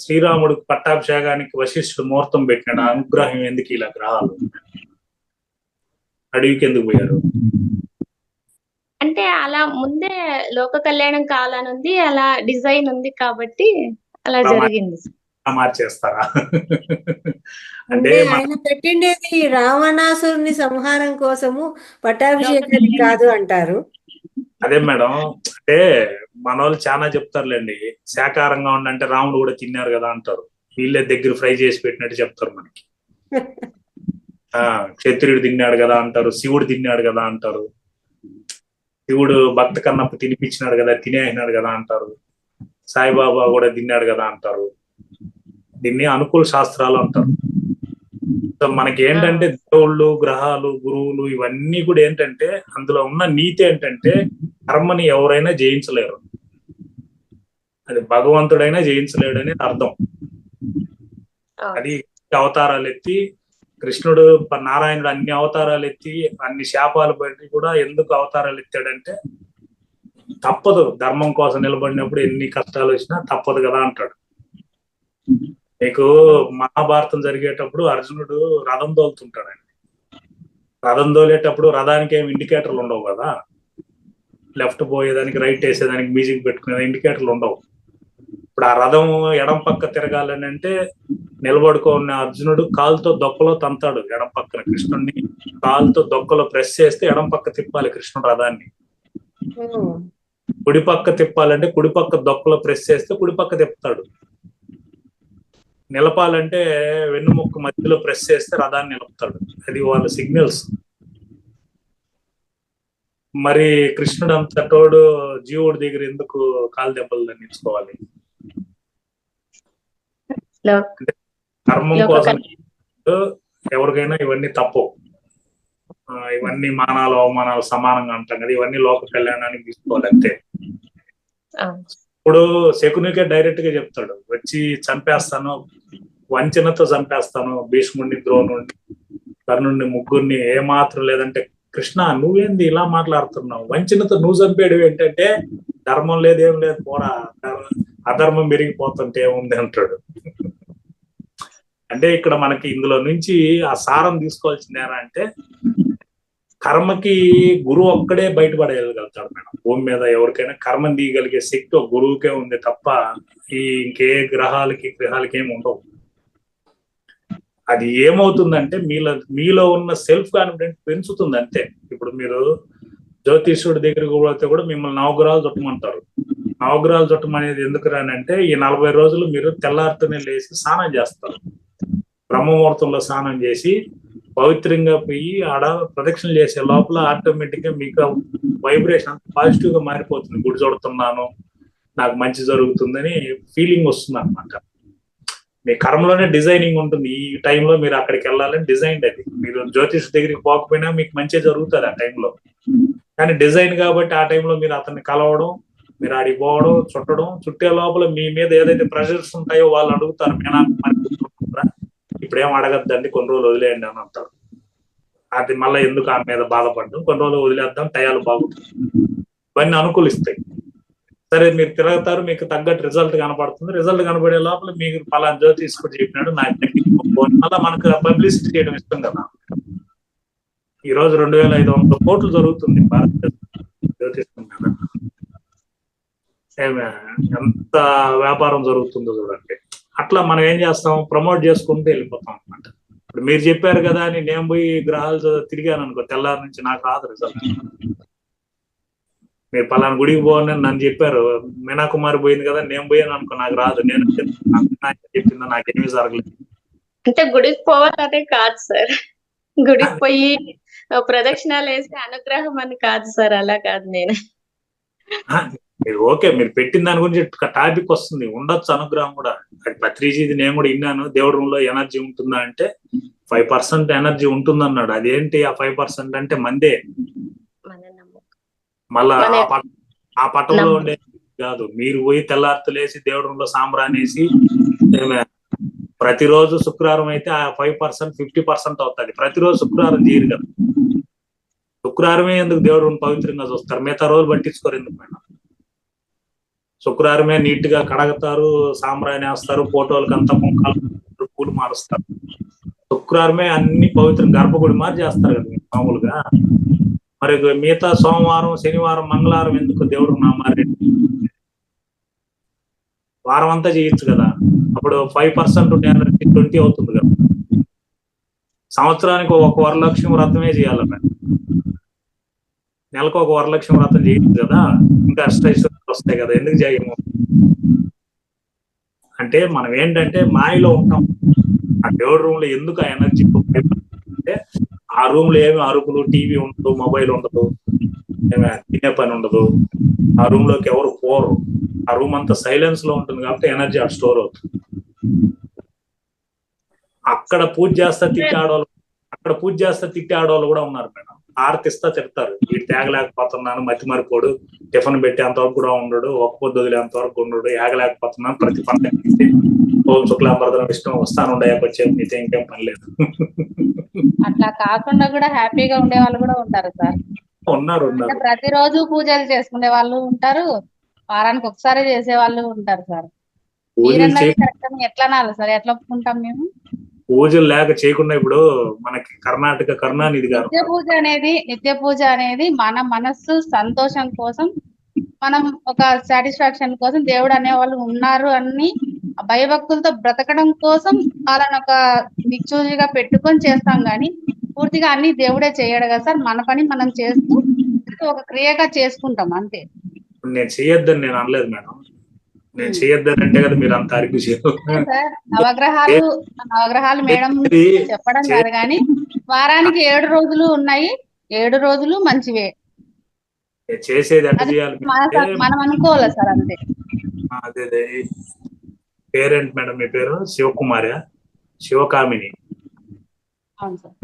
శ్రీరాముడు పట్టాభిషేకానికి వశిష్ఠుడు ముహూర్తం పెట్టినాడు, అనుగ్రహం ఎందుకు ఇలా గ్రహాలు అడవికి ఎందుకు పోయారు అంటే అలా ముందే లోక కళ్యాణం కావాలనుంది, అలా డిజైన్ ఉంది కాబట్టి అలా జరిగింది. మార్చేస్తారా? అంటే ఆయన పెట్టిండేది రావణాసురుని సంహారం కోసము, పట్టాభిషేకానికి కాదు అంటారు. అదే మేడం, అంటే మన వాళ్ళు చాలా చెప్తారులేండి, శాకాహారంగా ఉండంటే రాముడు కూడా తిన్నారు కదా అంటారు. వీళ్ళే దగ్గర ఫ్రై చేసి పెట్టినట్టు చెప్తారు మనకి. క్షత్రియుడు తిన్నాడు కదా అంటారు, శివుడు తిన్నాడు కదా అంటారు, శివుడు భక్త కన్నప్ప తినిపించినాడు కదా, తినేసినాడు కదా అంటారు, సాయిబాబా కూడా తిన్నాడు కదా అంటారు. దీన్ని అనుకూల శాస్త్రాలు అంటారు. సో మనకి ఏంటంటే దేవుళ్ళు, గ్రహాలు, గురువులు ఇవన్నీ కూడా ఏంటంటే అందులో ఉన్న నీతి ఏంటంటే కర్మని ఎవరైనా జయించలేరు, అది భగవంతుడైనా జయించలేడు అనేది అర్థం. అది అవతారాలు ఎత్తి కృష్ణుడు, నారాయణుడు అన్ని అవతారాలు ఎత్తి అన్ని శాపాలు పెట్టి కూడా ఎందుకు అవతారాలు ఎత్తాడంటే తప్పదు, ధర్మం కోసం నిలబడినప్పుడు ఎన్ని కష్టాలు వచ్చినా తప్పదు కదా అంటాడు. మీకు మహాభారతం జరిగేటప్పుడు అర్జునుడు రథం తోలుతుంటాడండి. రథం తోలేటప్పుడు రథానికి ఏమి ఇండికేటర్లు ఉండవు కదా, లెఫ్ట్ పోయేదానికి రైట్ వేసేదానికి మ్యూజిక్ పెట్టుకునే ఇండికేటర్లు ఉండవు. ఇప్పుడు ఆ రథం ఎడం పక్క తిరగాలని అంటే నిలబడుకున్న అర్జునుడు కాలుతో దొక్కలో తంతాడు ఎడం పక్కన కృష్ణుడిని, కాలుతో దొక్కలో ప్రెస్ చేస్తే ఎడం పక్క తిప్పాలి కృష్ణుడు రథాన్ని. కుడి పక్క తిప్పాలంటే కుడి పక్క దొక్కలో ప్రెస్ చేస్తే కుడి పక్క తిప్పుతాడు. నిలపాలంటే వెన్నుముక్క మధ్యలో ప్రెస్ చేస్తే రథాన్ని నిలుపుతాడు. అది వాళ్ళ సిగ్నల్స్. మరి కృష్ణుడు అంతటోడు జీవుడి దగ్గర ఎందుకు కాలు దెబ్బలు దండించుకోవాలి? కర్మం కోసం ఎవరికైనా ఇవన్నీ తప్పు. ఇవన్నీ మానాలు అవమానాలు సమానంగా అంటాం కదా, ఇవన్నీ లోక కళ్యాణానికి తీసుకోవాలి అంతే. ఇప్పుడు శకునికే డైరెక్ట్ గా చెప్తాడు, వచ్చి చంపేస్తాను, వంచనతో చంపేస్తాను భీష్ముడిని, ద్రోణుడిని, కర్ణుడిని, ముగ్గురిని, ఏమాత్రం లేదంటే కృష్ణ నువ్వేంది ఇలా మాట్లాడుతున్నావు, వంచనతో నువ్వు చంపేడు ఏంటంటే ధర్మం లేదు ఏం లేదు పోరా, అధర్మం పెరిగిపోతుంటే ఏముంది అంటాడు. అంటే ఇక్కడ మనకి ఇందులో నుంచి ఆ సారం తీసుకోవాల్సింది ఏనా అంటే కర్మకి గురువు ఒక్కడే బయటపడగలుగుతాడు మేడం. భూమి మీద ఎవరికైనా కర్మం తీయగలిగే శక్తి ఒక గురువుకే ఉంది తప్ప ఇంకే గ్రహాలకి ఏమి ఉండవు. అది ఏమవుతుందంటే మీలో ఉన్న సెల్ఫ్ కాన్ఫిడెన్స్ పెంచుతుంది అంతే. ఇప్పుడు మీరు జ్యోతిష్యుడి దగ్గరికి పోతే కూడా మిమ్మల్ని నవగ్రహాలు చుట్టమంటారు. నవగ్రహాలు చుట్టమనేది ఎందుకు రానంటే ఈ 40 రోజులు మీరు తెల్లారితోనే లేచి స్నానం చేస్తారు, బ్రహ్మముహూర్తంలో స్నానం చేసి పవిత్రంగా పోయి ఆడ ప్రదక్షిణలు చేసే లోపల ఆటోమేటిక్ గా మీకు వైబ్రేషన్ పాజిటివ్ గా మారిపోతుంది. గుడి చూడుతున్నాను, నాకు మంచి జరుగుతుందని ఫీలింగ్ వస్తుంది అనమాట. మీ కర్మలోనే డిజైనింగ్ ఉంటుంది. ఈ టైంలో మీరు అక్కడికి వెళ్ళాలని డిజైన్ అది. మీరు జ్యోతిష్ దగ్గరికి పోకపోయినా మీకు మంచి జరుగుతుంది ఆ టైంలో, కానీ డిజైన్ కాబట్టి ఆ టైంలో మీరు అతన్ని కలవడం, మీరు ఆడికి పోవడం, చుట్టడం, చుట్టే లోపల మీ మీద ఏదైతే ప్రెషర్స్ ఉంటాయో వాళ్ళు అడుగుతారు, ఇప్పుడేం అడగద్దండి కొన్ని రోజులు వదిలేయండి అని అంటారు. అది మళ్ళీ ఎందుకు ఆమె మీద బాధపడడం, కొన్ని రోజులు వదిలేద్దాం టయాలు బాగుంటుంది, ఇవన్నీ అనుకూలిస్తాయి. సరే మీరు తిరుగుతారు, మీకు తగ్గట్టు రిజల్ట్ కనపడుతుంది. రిజల్ట్ కనపడే లోపల మీకు పలానా జ్యోతిష్ కూడా చెప్పినాడు నాకు మళ్ళీ మనకు పబ్లిసిటీ చేయడం ఇష్టం కదా. ఈ రోజు 2500 కోట్లు జరుగుతుంది భారతదేశం జ్యోతిష్యం మీద. ఎంత వ్యాపారం జరుగుతుందో చూడండి. అట్లా మనం ఏం చేస్తాం, ప్రమోట్ చేసుకుంటూ వెళ్ళిపోతాం అనమాట. ఇప్పుడు మీరు చెప్పారు కదా అని నేను పోయి గ్రహాలు తిరిగాను అనుకో, తెల్లారి నుంచి నాకు రాదు రిజల్ట్. మీరు పలానా గుడికి పోని నన్ను చెప్పారు, మీనాకుమారి పోయింది కదా నేను పోయాను అనుకో, నాకు రాదు. నేను చెప్పిందా నాకేమీ జరగలేదు. అంటే గుడికి పోవాలనే కాదు సార్, గుడికి పోయి ప్రదక్షిణాలు వేసి అనుగ్రహం అని కాదు సార్, అలా కాదు. నేను మీరు ఓకే, మీరు పెట్టిన దాని గురించి టాపిక్ వస్తుంది, ఉండొచ్చు అనుగ్రహం కూడా. అది పత్రిజీది నేను కూడా విన్నాను, దేవుడి రూమ్ లో ఎనర్జీ ఉంటుందా అంటే 5% ఎనర్జీ ఉంటుంది అన్నాడు. అదేంటి ఆ 5% అంటే మందే, మళ్ళా ఆ పట్టంలో ఉండే కాదు. మీరు పోయి తెల్లార్తలేసి దేవుడి రూమ్ లో సాంబ్రానేసి ప్రతిరోజు శుక్రవారం అయితే ఆ 5% 50% అవుతుంది. ప్రతిరోజు శుక్రవారం చేయరు కదా, శుక్రవారమే ఎందుకు దేవుడు రూమ్ పవిత్రంగా చూస్తారు, మిగతా రోజులు పట్టించుకోరు ఎందుకు మేడం. శుక్రవారమే నీట్ గా కడగతారు, సాంబ్రాన్ని వేస్తారు, ఫోటోలకు అంతా కుంకాలు పూలు మారుస్తారు. శుక్రవారమే అన్ని పవిత్రం గర్భగుడి మారి చేస్తారు కదా మామూలుగా. మరి మిగతా సోమవారం, శనివారం, మంగళవారం ఎందుకు దేవుడు నామారి? వారం అంతా చేయొచ్చు కదా. అప్పుడు 5% 20 అవుతుంది కదా. సంవత్సరానికి 1 వరలక్ష్మి వ్రతమే చేయాలి మేడం. నెలకు ఒక వరలక్ష్మి వ్రతం చేయొచ్చు కదా, ఇంకా అష్టైశ్వర్యాలు వస్తాయి కదా, ఎందుకు చేయము? అంటే మనం ఏంటంటే మాయలో ఉంటాం. ఆ దేవుడి రూమ్ లో ఎందుకు ఆ ఎనర్జీ అంటే ఆ రూమ్ లో ఏమి అరుపులు, టీవీ ఉండదు, మొబైల్ ఉండదు, తినే పని ఉండదు, ఆ రూమ్ లోకి ఎవరు పోరు, ఆ రూమ్ అంతా సైలెన్స్ లో ఉంటుంది కాబట్టి ఎనర్జీ ఆ స్టోర్ అవుతుంది. అక్కడ పూజ చేస్తా తిట్టి ఆడవాళ్ళు, అక్కడ పూజ చేస్తా తిట్టి ఆడవాళ్ళు కూడా ఉన్నారు మేడం. ఆర్తిస్తా తిడతారు, వీడు తేగలేకపోతున్నాను, మతి మరిపోడు, టిఫిన్ పెట్టేంత వరకు కూడా ఉండడు, ఒక్క పొద్దు వదిలేంత వరకు ఉండడు, ఏగలేకపోతున్నాను, ప్రతి పండుగ ఓం శుక్లాంబరదనం విష్ణు వస్తాను ఉండయాక వచ్చే మీతో ఇంకేం పని లేదు. అట్లా కాకుండా కూడా హ్యాపీగా ఉండే వాళ్ళు కూడా ఉంటారు సార్. ఉన్నారు అంటే ఉన్నారు ప్రతిరోజు పూజలు చేసుకునే వాళ్ళు ఉంటారు, వారానికి ఒకసారి చేసే వాళ్ళు ఉంటారు సార్. పూజలు మీరన్నది కరెక్ట్ అని ఎట్లా అనాలి సార్? ఎట్లా ఒప్పుకుంటాం మేము? పూజలు లేక చేయకుండా ఇప్పుడు మనకి కర్ణాటక కరుణానిధి గారు నిత్య పూజ అనేది మన మనస్సు సంతోషం కోసం, మనం ఒక సాటిస్ఫాక్షన్ కోసం దేవుడు అనే వాళ్ళు ఉన్నారు అని భయభక్తులతో బ్రతకడం కోసం వాళ్ళని ఒక దిక్సూచిగా పెట్టుకొని చేస్తాం, కానీ పూర్తిగా అన్ని దేవుడే చేయడు కదా సార్. మన పని మనం చేస్తూ ఒక క్రియగా చేసుకుంటాం అంతే. నేను చేయొద్దని నేను అనలేదు మేడం, నేను చేయొద్దని అంటే కదా మీరు అంత అరిగి సార్ నవగ్రహాలు మేడం చెప్పడం కాదు, కానీ వారానికి 7 రోజులు ఉన్నాయి, 7 రోజులు మంచివే. చేసేది ఎట్లా అది చేయాలి మనం అనుకోవాలి సార్ అంతే. అదే పేరేంటి మేడం మీ పేరు? శివకుమార్యా? శివకామిని? అవును సార్.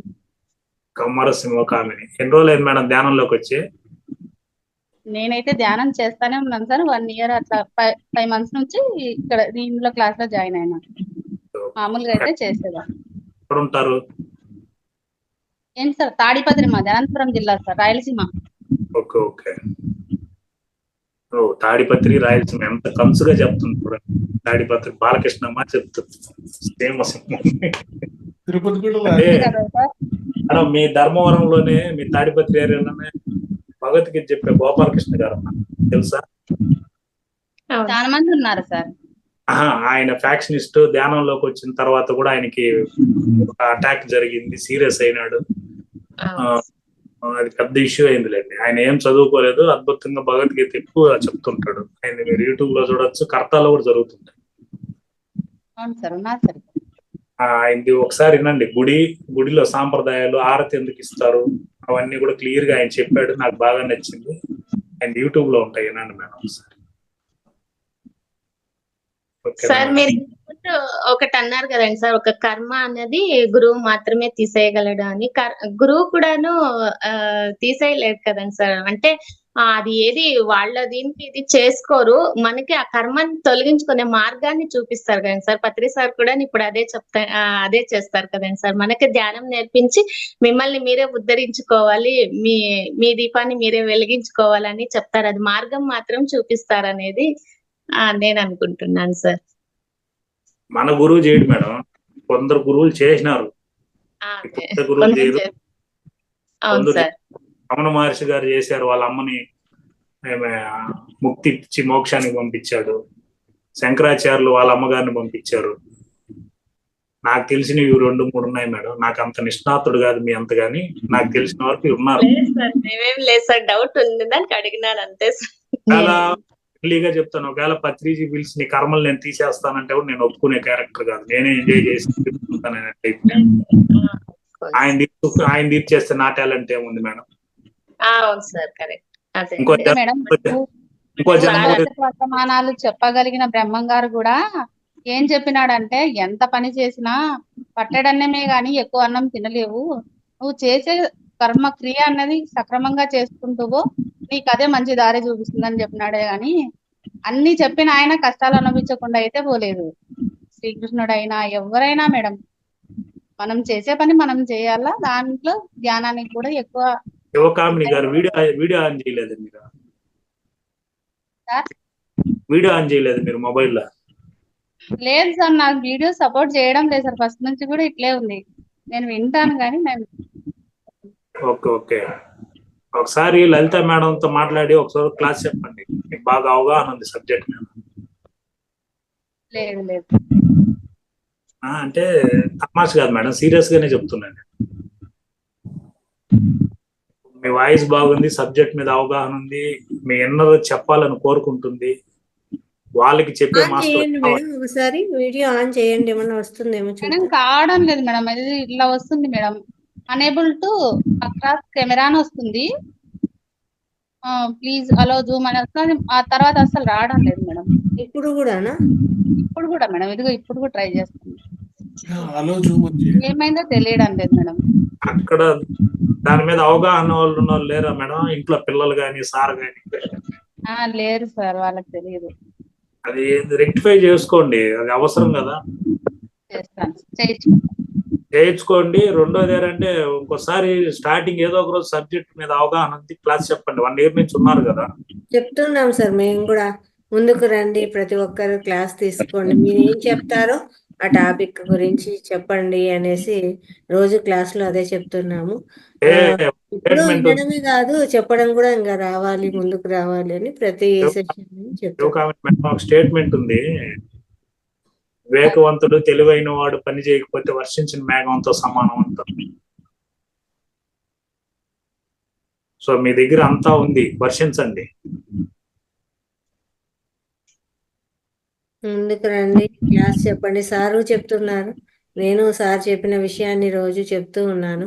కమ్మర శివకామిని. ఎన్ని రోజులు అయింది మేడం ధ్యానంలోకి వచ్చి? నేనైతే ధ్యానం చేస్తానే ఉన్నాను సార్. 1 year అట్లా 5 months నుంచి ఇక్కడ దీనిలో క్లాస్ లో జాయిన్ అయినా. మామూలుగా అయితే చేసేదాన్ని. ఎక్కడ ఉంటారు? ఏంటి సార్? తాడిపత్రి, మాది అనంతపురం జిల్లా సార్, రాయలసీమ. Okay okay. ఓ తాడిపత్రి రాయలసీమ, ఎంత కంసుగా చెప్తుంది కూడా. తాడిపత్రి బాలకృష్ణమ్మ చెప్తుంది సేమ్ తిరుపతి కూడా మేడం మీ ధర్మవరంలోనే, మీ తాడిపత్రి ఏరియాలోనే భగవద్గీత చెప్పే గోపాలకృష్ణ గారు తెలుసా? చాలా మంది ఉన్నారు సార్. ఆయన ఫ్యాక్షనిస్ట్. ధ్యానంలోకి వచ్చిన తర్వాత కూడా ఆయనకి ఒక అటాక్ జరిగింది, సీరియస్ అయినాడు, అది పెద్ద ఇష్యూ అయిందిలేండి. ఆయన ఏం చదువుకోలేదు, అద్భుతంగా భగవద్గీత ఎక్కువ చెప్తుంటాడు. ఆయన మీరు యూట్యూబ్ లో చూడొచ్చు, కర్తాలో కూడా జరుగుతుంది. ఆయనది ఒకసారి వినండి. గుడిలో సాంప్రదాయాలు, ఆరతి ఎందుకు ఇస్తారు, అవన్నీ కూడా క్లియర్ గా ఆయన చెప్పాడు, నాకు బాగా నచ్చింది. ఆయన యూట్యూబ్ లో ఉంటాయి, వినండి మేడం ఒకసారి. సార్ మీరు ఒకటి అన్నారు కదండి సార్, ఒక కర్మ అనేది గురువు మాత్రమే తీసేయగలడు అని. గురువు కూడాను తీసేయలేదు కదండి సార్. అంటే అది ఏది వాళ్ళ దీనికి ఇది చేసుకోరు, మనకి ఆ కర్మని తొలగించుకునే మార్గాన్ని చూపిస్తారు కదండి సార్. పత్రి సార్ కూడా ఇప్పుడు అదే చేస్తారు కదండి సార్. మనకి ధ్యానం నేర్పించి మిమ్మల్ని మీరే ఉద్ధరించుకోవాలి, మీ దీపాన్ని మీరే వెలిగించుకోవాలని చెప్తారు. అది మార్గం మాత్రం చూపిస్తారు అనేది నేను అనుకుంటున్నాను సార్. మన గురువు చేయడు మేడం, కొందరు గురువులు చేసినారు, గురువులు చేయరు. రమణ మహర్షి గారు చేశారు, వాళ్ళ అమ్మని ముక్తి ఇచ్చి మోక్షానికి పంపించాడు. శంకరాచార్యులు వాళ్ళ అమ్మగారిని పంపించారు. నాకు తెలిసినవి 2-3 ఉన్నాయి మేడం. నాకు అంత నిష్ణాతుడు కాదు మీ అంత, గాని నాకు తెలిసిన వరకు ఉన్నారు. లేదు సార్, డౌట్ ఉంది దానికి అడిగినాను అంతే సార్. చాలా క్లియర్గా చెప్తాను, ఒకవేళ పత్రిజీ పిలిచి నీ కర్మలు నేను తీసేస్తానంటే కూడా నేను ఒప్పుకునే క్యారెక్టర్ కాదు. నేనే ఎంజాయ్ చేసి ఆయన తీర్చేస్తే నా టాలెంట్ ఏముంది మేడం? అవును సార్, కరెక్ట్. ఇంకో వర్తమానాలు చెప్పగలిగిన బ్రహ్మం గారు కూడా ఏం చెప్పినాడంటే, ఎంత పని చేసినా పట్టడన్నమే గాని ఎక్కువ అన్నం తినలేవు, నువ్వు చేసే కర్మ క్రియ అన్నది సక్రమంగా చేసుకుంటూ నీకు అదే మంచి దారి చూపిస్తుందని చెప్పినాడే గాని, అన్ని చెప్పిన ఆయన కష్టాలు అనుభవించకుండా అయితే పోలేదు. శ్రీకృష్ణుడైనా ఎవరైనా మేడం, మనం చేసే పని మనం చేయాలా, దాంట్లో ధ్యానానికి కూడా ఎక్కువ. శివకామిని గారు వీడియో ఆన్ చేయలేదు మీరు? వీడియో ఆన్ చేయలేదు మీరు మొబైల్లో? లేదు సార్, నాకు వీడియో సపోర్ట్ చేయడం లేదు సార్, ఫస్ట్ నుంచి కూడా ఇట్లే ఉంది. నేను వింటాను కానీ ఓకే ఓకే. ఒకసారి లలిత మేడంతో మాట్లాడి ఒకసారి క్లాస్ చెప్పండి, మీకు బాగా అవగాహన ఉంది సబ్జెక్ట్ మీద. లేదు అంటే తమాష కాదు మేడం, సీరియస్ గానే చెప్తున్నాను. మీ వాయిస్ బాగుంది, సబ్జెక్ట్ మీద అవగాహన ఉంది, మీ ఎన్నో చెప్పాలని కోరుకుంటుంది. వాళ్ళకి చెప్పే ఆన్ మాస్టర్ చేయండి మేడం, ఒకసారి వీడియో ఆన్ చేయండి, ఏమన్నా వస్తుందేమో మేడం చూద్దాం. కావడం లేదు మేడం, ఇది ఇట్లా వస్తుంది madam. Unable to across camera అని వస్తుంది. ప్లీజ్ అలో జూమ్ అని వస్తుంది. ఆ తర్వాత అసలు రావడం లేదు మేడం. ఇప్పుడు కూడానా? ఇప్పుడు కూడా మేడం, ఇదిగో ఇప్పుడు కూడా ట్రై చేస్తాను. అలో జూమ్ వచ్చి ఏమైందో తెలియడం లేదు మేడం. అక్కడ దాని మీద అవగాహన వాళ్ళు ఉన్న వాళ్ళు లేరా మేడం? ఇంట్లో పిల్లలు కానీ సార్ కానీ లేరు సార్, వాళ్ళకి తెలియదు. అది రెక్టిఫై చేసుకోండి, అది అవసరం కదా. చేస్తాను, చేయించుకుంటాను. చేయించుకోండి. రెండోది ఏంటంటే ఇంకోసారి స్టార్టింగ్ ఏదో ఒక రోజు సబ్జెక్ట్ మీద అవగాహన ఉంది క్లాస్ చెప్పండి. 1 year నుంచి ఉన్నారు కదా. చెప్తున్నాం సార్, మేము కూడా ముందుకు రండి, ప్రతి ఒక్కరు క్లాస్ తీసుకోండి, మీరు ఏం చెప్తారో ఆ టాపిక్ గురించి చెప్పండి అనేసి రోజు క్లాసులో అదే చెప్తున్నాము. ఏ ఇప్పుడు స్టేట్మెంట్ వినడమే కాదు, చెప్పడం కూడా ఇంకా రావాలి, ముందుకు రావాలి అని ప్రతి సెషన్ చెప్తాం. ఒక స్టేట్మెంట్ ఉంది, వివేకవంతుడు తెలివైన వాడు పని చేయకపోతే వర్షించిన మేఘంతో సమానం అంటారు. సో మీ దగ్గర అంతా ఉంది, వర్షించండి. ముందుకు రండి, క్లాస్ చెప్పండి. సారు చెప్తున్నారు, నేను సార్ చెప్పిన విషయాన్ని రోజు చెప్తూ ఉన్నాను.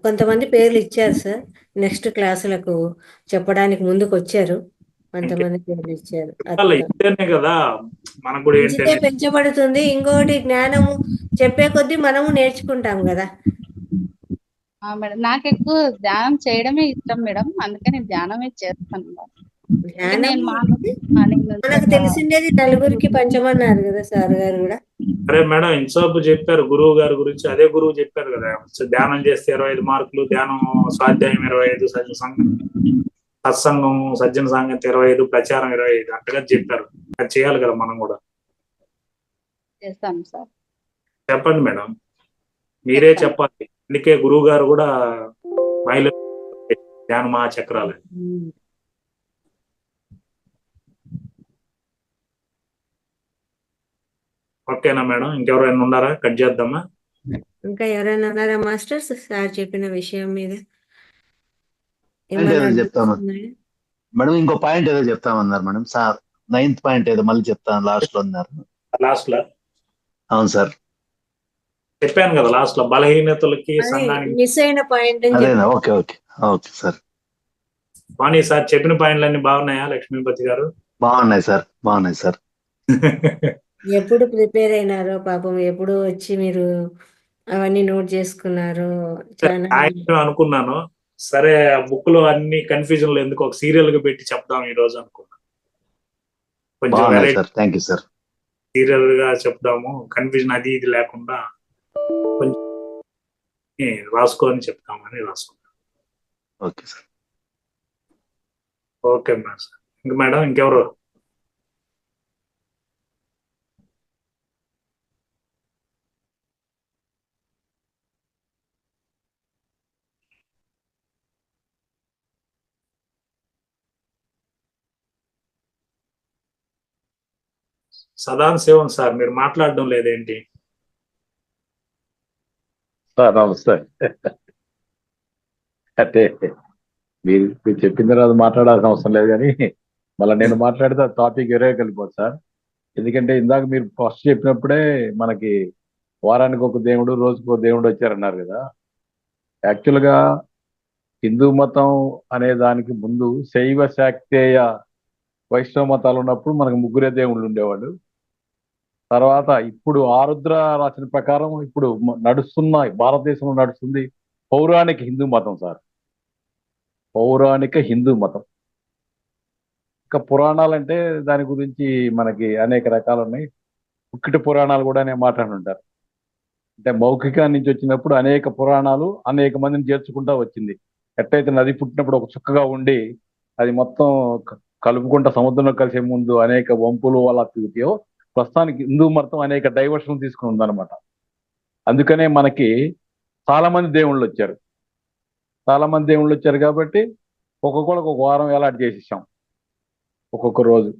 కొంతమంది పేర్లు ఇచ్చారు సార్, నెక్స్ట్ క్లాసులకు చెప్పడానికి ముందుకు వచ్చారు. కొంతమంది పేర్లు ఇచ్చారు. ఇస్తేనే కదా మనకు కూడా పెంచితే పెంచబడుతుంది. ఇంకోటి జ్ఞానము చెప్పే కొద్దీ మనము నేర్చుకుంటాం కదా. మేడం నాకు ఎక్కువ ధ్యానం చేయడమే ఇష్టం మేడం, అందుకే నేను ధ్యానమే చేస్తాను. ధ్యానం మనకు తెలిసిండేది నలుగురికి పంచమన్నారు కదా సార్ గారు కూడా. అరే మేడం, ఇన్సాబ్ చెప్పారు గురువు గారి గురించి, అదే గురువు చెప్పారు కదా, ధ్యానం చేస్తే 25 మార్కులు, ధ్యానం స్వాధ్యాయం 25, సత్సంగం సజ్జన సాంగత్యం 25, ప్రచారం 25 అంతగా చెప్పారు. అది చేయాలి కదా మనం కూడా. చేస్తాను సార్. చెప్పండి మేడం, మీరే చెప్పాలి. అందుకే గురువు గారు కూడా మహిళ ధ్యాన మహాచక్రాలు. ఓకేనా మేడం? ఇంకెవరైనా ఉన్నారా? కట్ చేద్దామా? ఇంకా ఎవరైనా ఉన్నారా మాస్టర్స్ సార్ చెప్పిన విషయం మీద? చెప్తాను మేడం, ఇంకో పాయింట్ ఏదో చెప్తామన్నారు మేడం. సార్ 9th పాయింట్ ఏదో మళ్ళీ చెప్తాను లాస్ట్ లో అన్నారు. లాస్ట్ లో అవును సార్, చెప్పాను కదా లాస్ట్ లో, బలహీనతలకి సంఘానికి మిస్ అయిన పాయింట్. అదేనా? Okay okay okay sir. Vani sir చెప్పిన పాయింట్లన్నీ బాగున్నాయా లక్ష్మీపతి గారు? బాగున్నాయి సార్, బాగున్నాయి సార్. ఎప్పుడు ప్రిపేర్ అయినారో పాపం, ఎప్పుడు వచ్చి మీరు అవన్నీ నోట్ చేసుకున్నారు. అనుకున్నాను సరే, ఆ బుక్ లో అన్ని కన్ఫ్యూజన్ లో ఎందుకు ఒక సీరియల్ గా పెట్టి చెప్దాం ఈ రోజు అనుకున్నాను. కొంచెం థ్యాంక్ యూ సార్. సీరియల్ గా చెప్దాము, కన్ఫ్యూజన్ అది ఇది లేకుండా కొంచెం రాసుకొని చెప్తామని రాసుకున్నాను. Okay sir. Okay madam. ఇంకా మేడం ఇంకెవరు? సదాన్ శివం సార్, మీరు మాట్లాడడం లేదేంటి? సార్ నమస్తే. అంటే మీరు చెప్పిన తర్వాత మాట్లాడాల్సిన అవసరం లేదు, కానీ మళ్ళీ నేను మాట్లాడితే టాపిక్ వేరే కలిపోదు సార్. ఎందుకంటే ఇందాక మీరు ఫస్ట్ చెప్పినప్పుడే మనకి వారానికి ఒక దేవుడు, రోజుకు ఒక దేవుడు వచ్చారన్నారు కదా. యాక్చువల్గా హిందూ మతం అనే దానికి ముందు శైవ శాక్తేయ వైష్ణవ మతాలు ఉన్నప్పుడు మనకు 3 దేవుళ్ళు ఉండేవాళ్ళు. తర్వాత ఇప్పుడు ఆరుద్ర రాసిన ప్రకారం ఇప్పుడు నడుస్తున్న భారతదేశంలో నడుస్తుంది పౌరాణిక హిందూ మతం సార్. పౌరాణిక హిందూ మతం. ఇంకా పురాణాలంటే దాని గురించి మనకి అనేక రకాలు ఉన్నాయి. ఉక్కిటి పురాణాలు కూడా నేను మాట్లాడుంటారు. అంటే మౌఖిక నుంచి వచ్చినప్పుడు అనేక పురాణాలు అనేక మందిని చేర్చుకుంటా వచ్చింది. ఎట్టయితే నది పుట్టినప్పుడు ఒక చుక్కగా ఉండి అది మొత్తం కలుపుకుంటా సముద్రంలో కలిసే ముందు అనేక వంపులు అలా తిరుగుతాయో, ప్రస్తుతానికి హిందూ మతం అనేక డైవర్షన్ తీసుకుని ఉందన్నమాట. అందుకనే మనకి చాలా మంది దేవుళ్ళు వచ్చారు. కాబట్టి ఒక్కొక్కరికి ఒక వారం ఎలాంటి చేసేసాం, ఒక్కొక్క రోజు.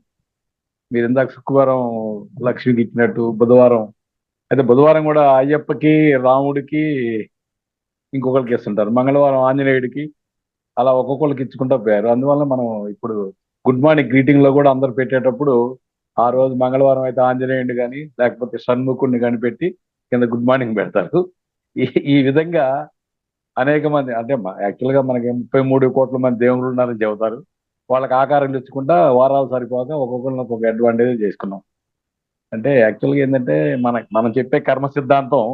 మీరు ఇందాక శుక్రవారం లక్ష్మికి ఇచ్చినట్టు బుధవారం, అయితే బుధవారం కూడా అయ్యప్పకి, రాముడికి, ఇంకొకరికి ఇస్తుంటారు. మంగళవారం ఆంజనేయుడికి, అలా ఒక్కొక్కరికి ఇచ్చుకుంటూ పోయారు. అందువల్ల మనం ఇప్పుడు గుడ్ మార్నింగ్ గ్రీటింగ్ లో కూడా అందరు పెట్టేటప్పుడు ఆ రోజు మంగళవారం అయితే ఆంజనేయుడిని కానీ లేకపోతే షణ్ముఖుడిని కానీ పెట్టి కింద గుడ్ మార్నింగ్ పెడతారు. ఈ విధంగా అనేక మంది అంటే యాక్చువల్ గా మనకి 33 కోట్ల మంది దేవుళ్ళు ఉన్నారని చెబుతారు. వాళ్ళకి ఆకారం తెచ్చుకుంటా వారాలు సరిపోక ఒక్కొక్కరిని ఒక్కొక్క అడ్వాంటేజ్ చేసుకున్నాం. అంటే యాక్చువల్గా ఏంటంటే మనం చెప్పే కర్మ సిద్ధాంతం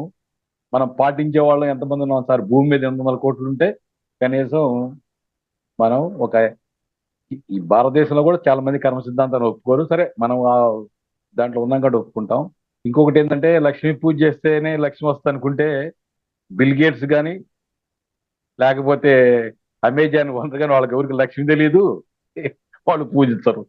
మనం పాటించే వాళ్ళం ఎంతమంది ఉన్నాం సార్? భూమి మీద 800 కోట్లు ఉంటే కనీసం మనం ఈ భారతదేశంలో కూడా చాలా మంది కర్మ సిద్ధాంతాన్ని ఒప్పుకోరు. సరే మనం దాంట్లో ఉన్నాం కాబట్టి ఒప్పుకుంటాం. ఇంకొకటి ఏంటంటే లక్ష్మీ పూజ చేస్తేనే లక్ష్మి వస్తుంది అనుకుంటే బిల్ గేట్స్ కానీ లేకపోతే అమెజాన్ ఓనర్ కానీ వాళ్ళకి ఎవరికి లక్ష్మి తెలియదు, వాళ్ళు పూజిస్తారు.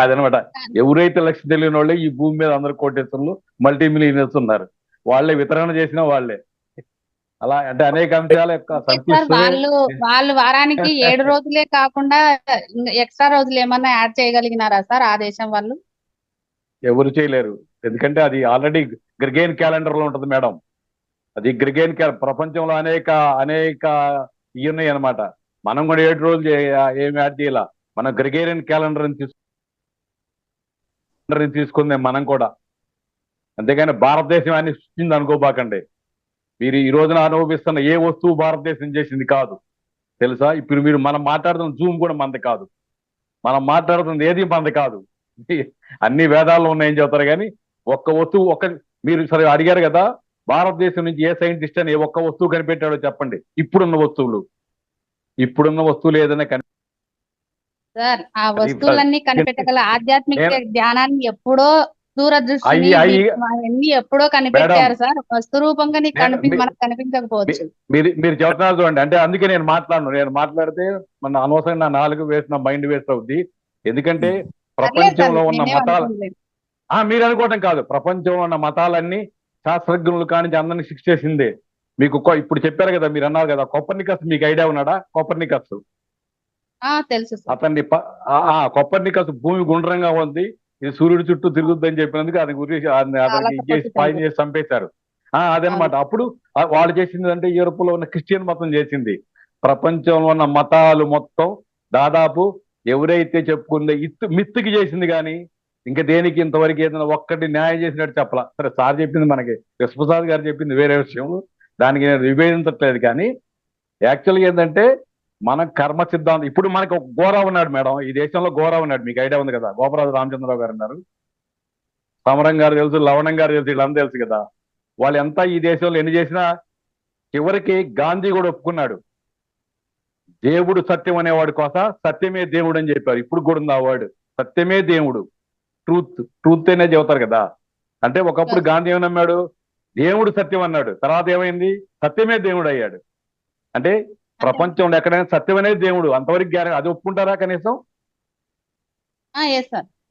అదనమాట. ఎవరైతే లక్ష్మి తెలియని వాళ్ళే ఈ భూమి మీద అందరు కోటేశ్వరులు మల్టీ మిలియనర్స్ ఉన్నారు. వాళ్ళే వితరణ చేసిన వాళ్ళే. అలా అంటే అనేక అంశాల యొక్క ఓకే సార్, సంక్లిష్టత వాళ్ళు వారానికి 7 రోజులే కాకుండా ఎక్స్ట్రా రోజులు ఏమన్నా యాడ్ చేయగలిగినారా సార్ ఆ దేశం వాళ్ళు? ఎవరు చేయలేరు. ఎందుకంటే అది ఆల్రెడీ గ్రిగేన్ క్యాలెండర్ లో ఉంటుంది మేడం. అది గ్రిగేన్ ప్రపంచంలో అనేక ఇవి ఉన్నాయి అనమాట. మనం కూడా 7 రోజులు ఏమి యాడ్ చేయాల. మనం గ్రిగేరియన్ క్యాలెండర్ తీసుకుంది మనం కూడా. అంతేగాని భారతదేశం అన్ని సృష్టింది అనుకోబాకండి. మీరు ఈ రోజున అనుభవిస్తున్న ఏ వస్తువు భారతదేశం చేసింది కాదు, తెలుసా? ఇప్పుడు మనం మాట్లాడుతున్న జూమ్ కూడా మనది కాదు. మనం మాట్లాడుతున్నది ఏది మనది కాదు. అన్ని వేదాల్లో ఉన్నాయని చెబుతారు కానీ ఒక్క వస్తువు మీరు సరే అడిగారు కదా, భారతదేశం నుంచి ఏ సైంటిస్ట్ అని ఒక్క వస్తువు కనిపెట్టాడో చెప్పండి. ఇప్పుడున్న వస్తువులు ఏదైనా సార్ ఆ వస్తువులన్నీ కనిపెట్టగల ఆధ్యాత్మిక జ్ఞానాన్ని ఎప్పుడో దూరదృష్టిని అవన్నీ ఎప్పుడో కనిపెట్టారు సార్. వస్తు రూపంగా మనకు కనిపించకపోవచ్చు. మీరు చెప్తున్నారు చూడండి. అంటే అందుకే నేను మాట్లాడితే మన అనవసరంగా నా నాలుగు వేసిన మైండ్ వేస్ట్ అవుద్ది. ఎందుకంటే ప్రపంచంలో ఉన్న మతాలు మీరు అనుకోవటం కాదు, ప్రపంచంలో ఉన్న మతాలన్నీ శాస్త్రజ్ఞులు కానీ అందరినీ శిక్ష చేసిందే. మీకు ఇప్పుడు చెప్పారు కదా, మీరు అన్నారు కదా కొపర్నికస్, మీకు ఐడియా ఉన్నాడా? కొపర్నికస్ తెలుసు అతన్ని కొపర్నికస్ భూమి గుండ్రంగా ఉంది, ఇది సూర్యుడి చుట్టూ తిరుగుద్దని చెప్పినందుకు అది గురించి స్పాయిల్ చేసి చంపేశారు. అదనమాట. అప్పుడు వాళ్ళు చేసింది అంటే యూరోప్ లో ఉన్న క్రిస్టియన్ మతం చేసింది. ప్రపంచంలో ఉన్న మతాలు మొత్తం దాదాపు ఎవరైతే చెప్పుకుందో మిత్తుకి చేసింది కానీ ఇంకా దేనికి ఇంతవరకు ఏదైనా ఒక్కటి న్యాయం చేసినట్టు చెప్పలా. సరే సార్ చెప్పింది, మనకి విశ్వప్రసాద్ గారు చెప్పింది వేరే విషయం, దానికి నేను విభేదించట్లేదు. కానీ యాక్చువల్గా ఏంటంటే మన కర్మ సిద్ధాంతం. ఇప్పుడు మనకి ఒక గోరా ఉన్నాడు మేడం, ఈ దేశంలో గోరా ఉన్నాడు, మీకు ఐడియా ఉంది కదా. గోపరాజు రామచంద్రరావు గారు ఉన్నారు, సమరం గారు తెలుసు, లవణం గారు తెలుసు, వీళ్ళందరూ తెలుసు కదా. వాళ్ళు ఎంత ఈ దేశంలో ఎన్ని చేసినా చివరికి గాంధీ కూడా ఒప్పుకున్నాడు, దేవుడు సత్యం అనేవాడు కోసం సత్యమే దేవుడు అని చెప్పారు. ఇప్పుడు కూడా ఉంది ఆ వర్డ్, సత్యమే దేవుడు, ట్రూత్ అనే చెబుతారు కదా. అంటే ఒకప్పుడు గాంధీ ఏమని నమ్మాడు? దేవుడు సత్యం అన్నాడు. తర్వాత ఏమైంది? సత్యమే దేవుడు అయ్యాడు. అంటే ప్రపంచంలో ఎక్కడైనా సత్యం అనేది దేవుడు, అంతవరకు అది ఒప్పుకుంటారా కనీసం?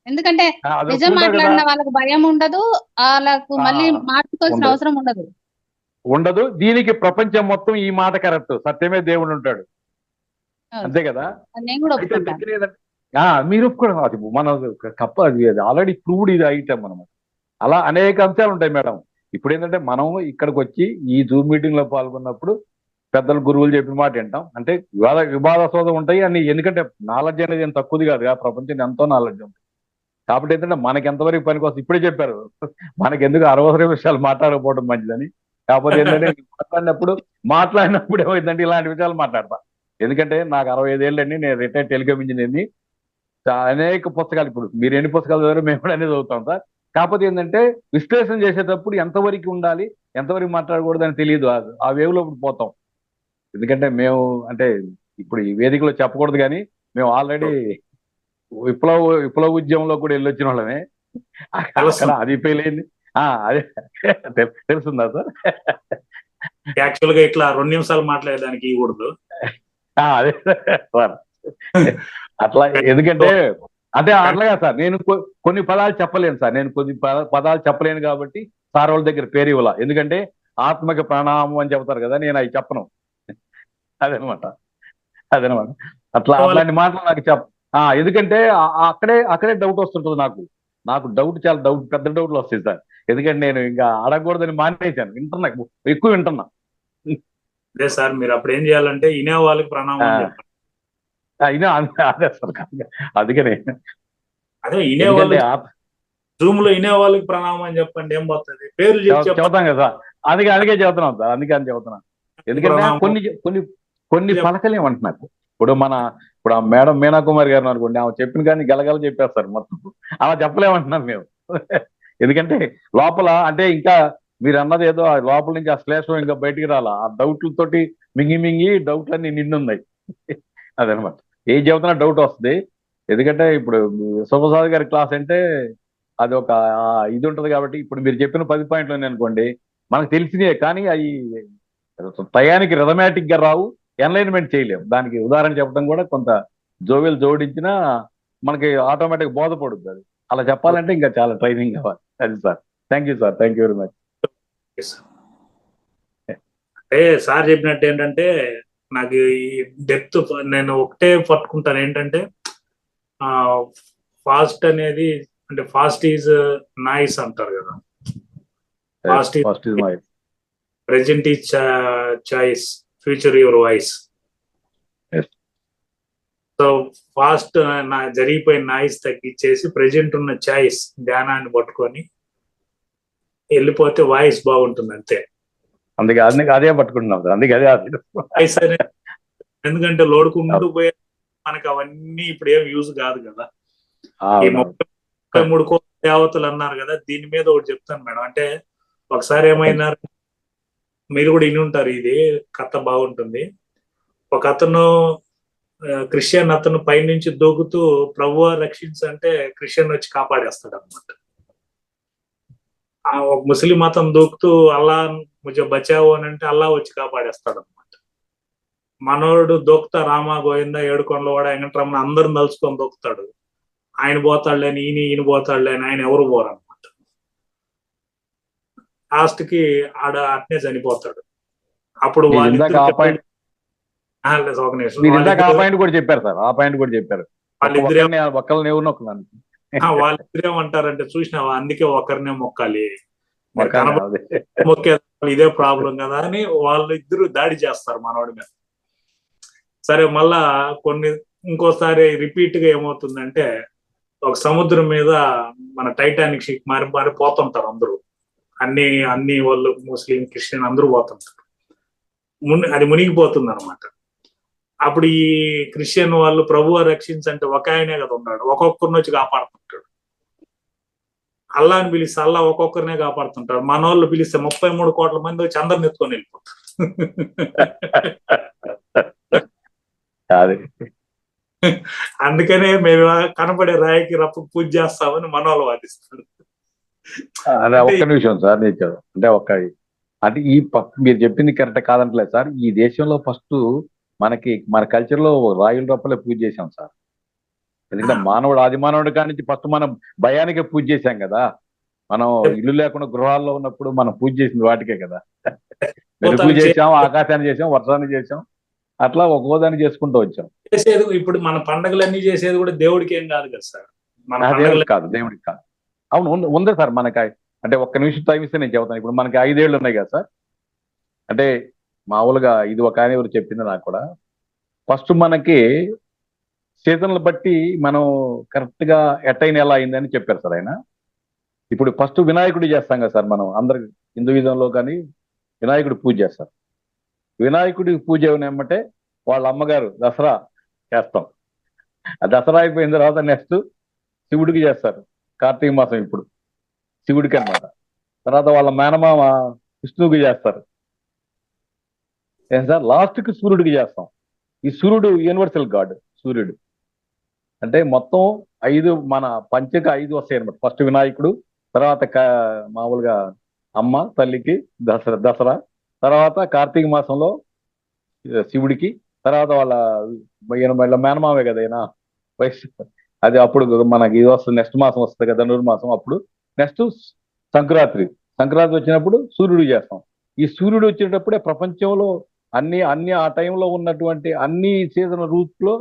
ఎందుకంటే నిజం మాట్లాడిన వాళ్ళకి భయం ఉండదు, వాళ్ళకు మళ్ళీ మార్చుకోవాల్సిన అవసరం ఉండదు. దీనికి ప్రపంచం మొత్తం ఈ మాట కరెక్ట్, సత్యమే దేవుడు ఉంటాడు, అంతే కదా. మీరు ఒప్పుకోవడం అది మన తప్ప, అది ఆల్రెడీ ప్రూవ్డ్ ఇది ఐటమ్ అనమాట. అలా అనేక అంశాలు ఉంటాయి మేడం. ఇప్పుడు ఏంటంటే మనం ఇక్కడికి వచ్చి ఈ జూమ్ మీటింగ్ లో పాల్గొన్నప్పుడు పెద్దలు గురువులు చెప్పిన మాట వింటాం. అంటే వివాదాస్పదం ఉంటాయి అన్ని, ఎందుకంటే నాలెడ్జ్ అనేది ఏం తక్కువది కాదు, ప్రపంచం ఎంతో నాలెడ్జ్ ఉంది. కాబట్టి ఏంటంటే మనకి ఎంతవరకు పనికి వస్తుంది ఇప్పుడే చెప్పారు, మనకి ఎందుకు అనవసర విషయాలు మాట్లాడకపోవడం మంచిదని. కాకపోతే ఏంటంటే మాట్లాడినప్పుడు ఏమైందంటే ఇలాంటి విషయాలు మాట్లాడతా. ఎందుకంటే నాకు 65 ఏళ్ళండి, నేను రిటైర్డ్ టెలికామ్ ఇంజనీర్ని. అనేక పుస్తకాలు, ఇప్పుడు మీరు ఎన్ని పుస్తకాలు చదివారో మేము కూడా అనేది చదువుతాం సార్. కాకపోతే ఏంటంటే విశ్లేషణ చేసేటప్పుడు ఎంతవరకు ఉండాలి, ఎంతవరకు మాట్లాడకూడదు అని తెలియదు, ఆ వేవ్లో ఇప్పుడు పోతాం. ఎందుకంటే మేము అంటే ఇప్పుడు ఈ వేదికలో చెప్పకూడదు కానీ మేము ఆల్రెడీ విప్లవ ఉద్యమంలో కూడా వెళ్ళొచ్చిన వాళ్ళమే. అక్కడ అది పెళ్ళైంది, అదే తెలుస్తుందా సార్? యాక్చువల్ గా ఇట్లా 2 నిమిషాలు మాట్లాడడానికి ఇవ్వకూడదు. అదే సార్ అట్లా. ఎందుకంటే అంటే అట్లాగా సార్, నేను కొన్ని పదాలు చెప్పలేను సార్, నేను కొన్ని పదాలు చెప్పలేను కాబట్టి సార్ వాళ్ళ దగ్గర పేరు ఇవ్వాల. ఎందుకంటే ఆత్మకి ప్రణామం అని చెప్తారు కదా, నేను అవి చెప్పను. అదనమాట. అట్లాంటి మాటలు నాకు ఎందుకంటే అక్కడే డౌట్ వస్తుంటుంది నాకు చాలా పెద్ద డౌట్లు వస్తాయి సార్. ఎందుకంటే నేను ఇంకా అడగకూడదని మానేశాను, ఎక్కువ వింటున్నా. అదే సార్ మీరు అప్పుడు ఏం చేయాలంటే ఇనే వాళ్ళకి ప్రణామం అని చెప్పండి. అయినా అదే సార్ అందుకనే అదే ఇనే ఎందుకంటే వాళ్ళు జూమ్ లో ఇనే వాళ్ళకి ప్రణామం అని చెప్పండి, ఏం పోతుంది, పేర్లు చెప్పి చెప్పండి. చెబుతాం కదా అందుకే చెబుతున్నాం సార్, అందుకని చెబుతున్నాం. ఎందుకంటే ప్రణామం. కొన్ని పలకలేమంట నాకు. ఇప్పుడు ఆ మేడం మీనా కుమార్ గారు అనుకోండి, ఆమె చెప్పిన కానీ గలగల చెప్పేస్తారు మొత్తం. అలా చెప్పలేమంటున్నాం మేము. ఎందుకంటే లోపల అంటే ఇంకా మీరు అన్నది ఏదో ఆ లోపల నుంచి ఆ శ్లేషం ఇంకా బయటికి రాలా, ఆ డౌట్లతోటి మింగి డౌట్లన్నీ నిండున్నాయి. అదనమాట. ఏం చెబుతున్నా డౌట్ వస్తుంది. ఎందుకంటే ఇప్పుడు సుప్రసాద్ గారి క్లాస్ అంటే అది ఒక ఇది ఉంటుంది కాబట్టి, ఇప్పుడు మీరు చెప్పిన 10 పాయింట్లు అనుకోండి మనకు తెలిసినే, కానీ అవి టయానికి రిథమాటిక్ గా రావు, ఎన్లైన్మెంట్ చేయలేము. దానికి ఉదాహరణ చెప్పడం కూడా కొంత జోవెల్ జోడించినా మనకి ఆటోమేటిక్ బోధపడుతుంది. అది అలా చెప్పాలంటే ఇంకా చాలా ట్రైనింగ్ కావాలి. అది sir. Thank you sir, thank you very much. అంటే సార్ చెప్పినట్టు ఏంటంటే నాకు ఈ డెప్త్ నేను ఒకటే పట్టుకుంటాను ఏంటంటే ఫాస్ట్ అనేది, అంటే ఫాస్ట్ ఈజ్ నాయిస్ అంటారు కదా, fast is present is choice, future your voice. So fast జరిగిపోయిన నాయిస్ తగ్గించేసి ప్రెజెంట్ ఉన్న చాయిస్ ధ్యానాన్ని పట్టుకొని వెళ్ళిపోతే వాయిస్ బాగుంటుంది అంతే. అందుకే అదే పట్టుకుంటున్నాం సార్. అందుకే అదే వాయిస్ అనేది ఎందుకంటే లోడుకుంటూ పోయే మనకి అవన్నీ ఇప్పుడు ఏం యూజ్ కాదు కదా. ఈ 33 కోట్ల దేవతలు అన్నారు కదా, దీని మీద ఒకటి చెప్తాను మేడం. అంటే ఒకసారి ఏమైనారు, మీరు కూడా ఇని ఉంటారు, ఇది కథ బాగుంటుంది. ఒక అతను క్రిస్టియన్ అతను పైనుంచి దూకుతూ ప్రభువా రక్షించంటే క్రిస్టియన్ వచ్చి కాపాడేస్తాడు అనమాట. ఒక ముస్లిం అతను దూకుతూ అల్లా ముజ బచావు అని అంటే అల్లా వచ్చి కాపాడేస్తాడు అనమాట. మనోడు దూకుతా రామా గోవిందా ఏడుకొండల వాడ వెంకటరమణ అందరిని నలుచుకొని దూకుతాడు. ఆయన పోతాడులేని ఈయన పోతాడులేని ఆయన ఎవరు పోరు అనమాట. లాస్ట్ కి ఆడ అట్నే చనిపోతాడు. అప్పుడు పాయింట్ కూడా చెప్పారు సార్. ఆ పాయింట్ కూడా చెప్పారు. వాళ్ళిద్దరేమంటారంటే చూసినావా, అందుకే ఒకరినే మొక్కాలి, మొక్కే ఇదే ప్రాబ్లం కదా అని వాళ్ళిద్దరు దాడి చేస్తారు మనోడి మీద. సరే మళ్ళా ఇంకోసారి రిపీట్ గా ఏమవుతుందంటే ఒక సముద్రం మీద మన టైటానిక్ షిప్ మారి పోతుంటారు అందరూ, అన్ని వాళ్ళు ముస్లిం క్రిస్టియన్ అందరూ పోతుంటారు. అది మునిగిపోతుంది అనమాట. అప్పుడు ఈ క్రిస్టియన్ వాళ్ళు ప్రభువా రక్షించంటే ఒక ఆయనే కదా ఉన్నాడు, ఒక్కొక్కరిని వచ్చి కాపాడుతుంటాడు. అల్లాని పిలిస్తే అల్లా ఒక్కొక్కరినే కాపాడుతుంటాడు. మన వాళ్ళు పిలిస్తే 33 కోట్ల మంది వచ్చి అందరిని ఎత్తుకొని వెళ్ళిపోతారు. అందుకనే మేము కనపడే రాయికి రప్పు పూజ చేస్తామని మన వాళ్ళు వాదిస్తారు. అదే ఒక్క నిమిషం సార్, అంటే మీరు చెప్పింది కరెక్ట్ కాదంటలేదు సార్. ఈ దేశంలో ఫస్ట్ మన కల్చర్ లో రాయుల రప్పలే పూజ చేశాం సార్. ఎందుకంటే ఆది మానవుడి కాడి నుంచి ఫస్ట్ మనం భయానికే పూజ చేశాం కదా. మనం ఇల్లు లేకుండా గృహాల్లో ఉన్నప్పుడు మనం పూజ చేసింది వాటికే కదా. పూజ చేసాం, ఆకాశాన్ని చేసాం, వర్షాన్ని చేసాం, అట్లా ఒక్కోదాన్ని చేసుకుంటూ వచ్చాం. చేసేది ఇప్పుడు మన పండగలన్నీ చేసేది కూడా దేవుడికి ఏం కాదు కదా సార్. దేవుడికి కాదు. అవును ఉంది సార్. మనకి అంటే ఒక్క నిమిషం టైం ఇస్తే నేను చెబుతాను. ఇప్పుడు మనకి 5 ఏళ్ళు ఉన్నాయి కదా సార్. అంటే మామూలుగా ఇది ఒక ఆయన ఎవరు చెప్పింది నాకు కూడా. ఫస్ట్ మనకి సీజన్లు బట్టి మనం కరెక్ట్ గా ఎట్టైన ఎలా అయిందని చెప్పారు సార్ ఆయన. ఇప్పుడు ఫస్ట్ వినాయకుడు చేస్తాం కదా సార్. మనం అందరు హిందూయిజంలో కానీ వినాయకుడు పూజ చేస్తారు. వినాయకుడి పూజ ఏమంటే వాళ్ళ అమ్మగారు దసరా చేస్తాం. ఆ దసరా అయిపోయిన తర్వాత నెక్స్ట్ శివుడికి చేస్తారు. కార్తీక మాసం ఇప్పుడు శివుడికి అన్నమాట. తర్వాత వాళ్ళ మేనమామ విష్ణువుకి చేస్తారు. ఏం సార్ లాస్ట్కి సూర్యుడికి చేస్తాం. ఈ సూర్యుడు యూనివర్సల్ గాడ్. సూర్యుడు అంటే మొత్తం 5 మన పంచక 5 వస్తాయి అనమాట. ఫస్ట్ వినాయకుడు, తర్వాత మామూలుగా అమ్మ తల్లికి దసరా, తర్వాత కార్తీక మాసంలో శివుడికి, తర్వాత వాళ్ళ మేనమావే కదా అయినా వయసు. అది అప్పుడు మనకి ఇది వస్తుంది, నెక్స్ట్ మాసం వస్తుంది కదా ధనుర్మాసం. అప్పుడు నెక్స్ట్ సంక్రాంతి వచ్చినప్పుడు సూర్యుడు చేస్తాం. ఈ సూర్యుడు వచ్చేటప్పుడే ప్రపంచంలో అన్ని ఆ టైంలో ఉన్నటువంటి అన్ని సీజన్ రూట్స్ లో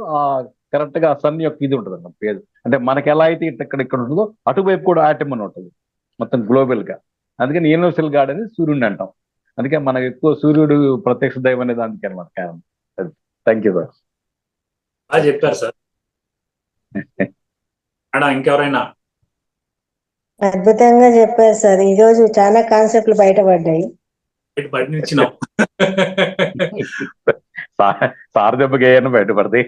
కరెక్ట్ గా సన్ యొక్క ఇది ఉంటుంది అన్నమాట పేరు. అంటే మనకి ఎలా అయితే ఇక్కడ ఉంటుందో అటువైపు కూడా ఆటమ్ అని ఉంటుంది మొత్తం గ్లోబల్ గా. అందుకని యూనివర్సల్ గాడ్ అని సూర్యుడిని అంటాం. అందుకే మనకు ఎక్కువ సూర్యుడు ప్రత్యక్ష దైవం అనేది అందుకే అనమాట కారణం. Thank you sir. బాగా చెప్పారు సార్. మేడం ఇంకెవరైనా? అద్భుతంగా చెప్పారు సార్. ఈరోజు చాలా కాన్సెప్ట్లు బయటపడ్డాయి. బయట నుంచినాం. సార్ దెబ్బకి ఏమైనా బయటపడతాయి.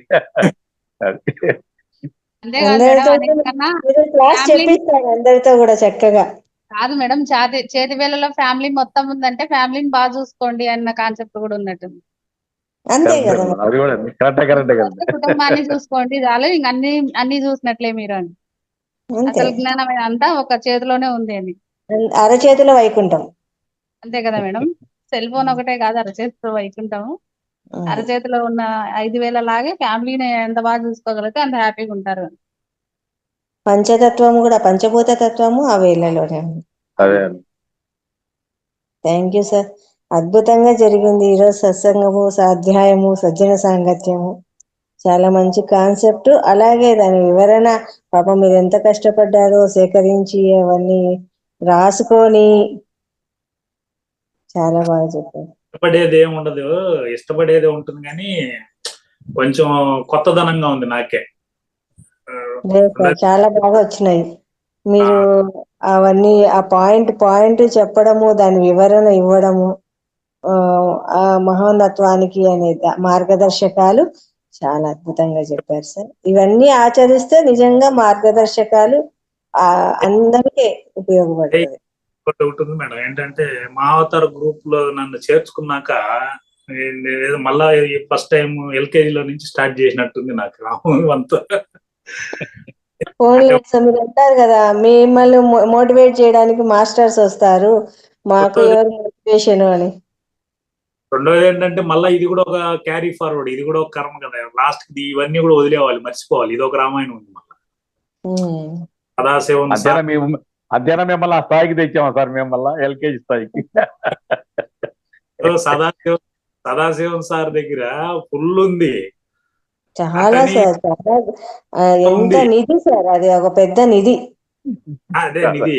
అంతేకాదు అందరితో మేడం, అన్నిటికన్నా మీరు క్లాస్ ఫ్యామిలీ చెప్పిస్తారు అందరితో కూడా చక్కగా. కాదు మేడం, చేతి వేళలో ఫ్యామిలీ మొత్తం ఉందంటే ఫ్యామిలీని బాగా చూసుకోండి అన్న కాన్సెప్ట్ కూడా ఉన్నట్టు. అంతే కదా అది కూడా కరెక్టే కదా. కుటుంబాన్ని చూసుకోండి చాలు, ఇంక అన్ని చూసినట్లే మీరు అని. అంతే. అసలు జ్ఞానం అంతా ఒక చేతిలోనే ఉంది అని. అరచేతిలో వైకుంఠం. అంతే కదా మేడం. సెల్ ఫోన్ ఒకటే కాదు, అరచేతిలో వైకుంటాము. అరచేతిలో ఉన్న 5,000 లాగే ఫ్యామిలీని ఎంత బాగా చూసుకోగలిగితే అంత హ్యాపీగా ఉంటారు. పంచతత్వము కూడా, పంచభూత తత్వము ఆ వేళ్ళలోనే ఉంది. అదే థ్యాంక్ యూ సార్. అద్భుతంగా జరిగింది ఈరోజు సత్సంగము, స్వాధ్యాయము, సజ్జన సాంగత్యము. చాలా మంచి కాన్సెప్ట్. అలాగే దాని వివరణ, పాపం మీరు ఎంత కష్టపడ్డారో సేకరించి అవన్నీ రాసుకొని చాలా బాగా చెప్పారు. ఇష్టపడేది ఏమి ఉండదు, ఇష్టపడేది ఉంటుంది కానీ కొంచెం కొత్తదనంగా ఉంది నాకే. లేదు సార్, చాలా బాగా వచ్చినాయి. మీరు అవన్నీ ఆ పాయింట్ చెప్పడము, దాని వివరణ ఇవ్వడము, ఆ మహోన్నత్వానికి అనే మార్గదర్శకాలు చాలా అద్భుతంగా చెప్పారు సార్. ఇవన్నీ ఆచరిస్తే నిజంగా మార్గదర్శకాలు అందరికీ ఉపయోగపడుతుంది. ఒకటి ఉంటుంది మేడం, ఏంటంటే మా అవతార గ్రూప్ లో నన్ను చేర్చుకున్నాక ఏదో మళ్ళా ఫస్ట్ టైం ఎల్కేజీలో నుంచి స్టార్ట్ చేసినట్టుంది నాకు అంతా. మీరు అంటారు కదా, మిమ్మల్ని మోటివేట్ చేయడానికి మాస్టర్స్ వస్తారు, మాకు ఎవరు మోటివేషన్ అని. రెండోది ఏంటంటే మళ్ళీ ఇది కూడా ఒక క్యారీ ఫార్వర్డ్, ఇది కూడా ఒక కర్మ కదా. లాస్ట్ కి ఇవన్నీ కూడా వదిలేవాలి, మర్చిపోవాలి. ఇది ఒక రామాయణం ఉంది. మళ్ళీ సదాశివం అధ్యయనం మిమ్మల్ని ఆ స్థాయికి తెచ్చామా సార్, మిమ్మల్ని ఎల్కేజీ స్థాయికి. సదాశివం సార్ దగ్గర ఫుల్ ఉంది. చాలా సార్, చాలా ఎంత నిధి సార్, అది ఒక పెద్ద నిధి. అదే నిధి,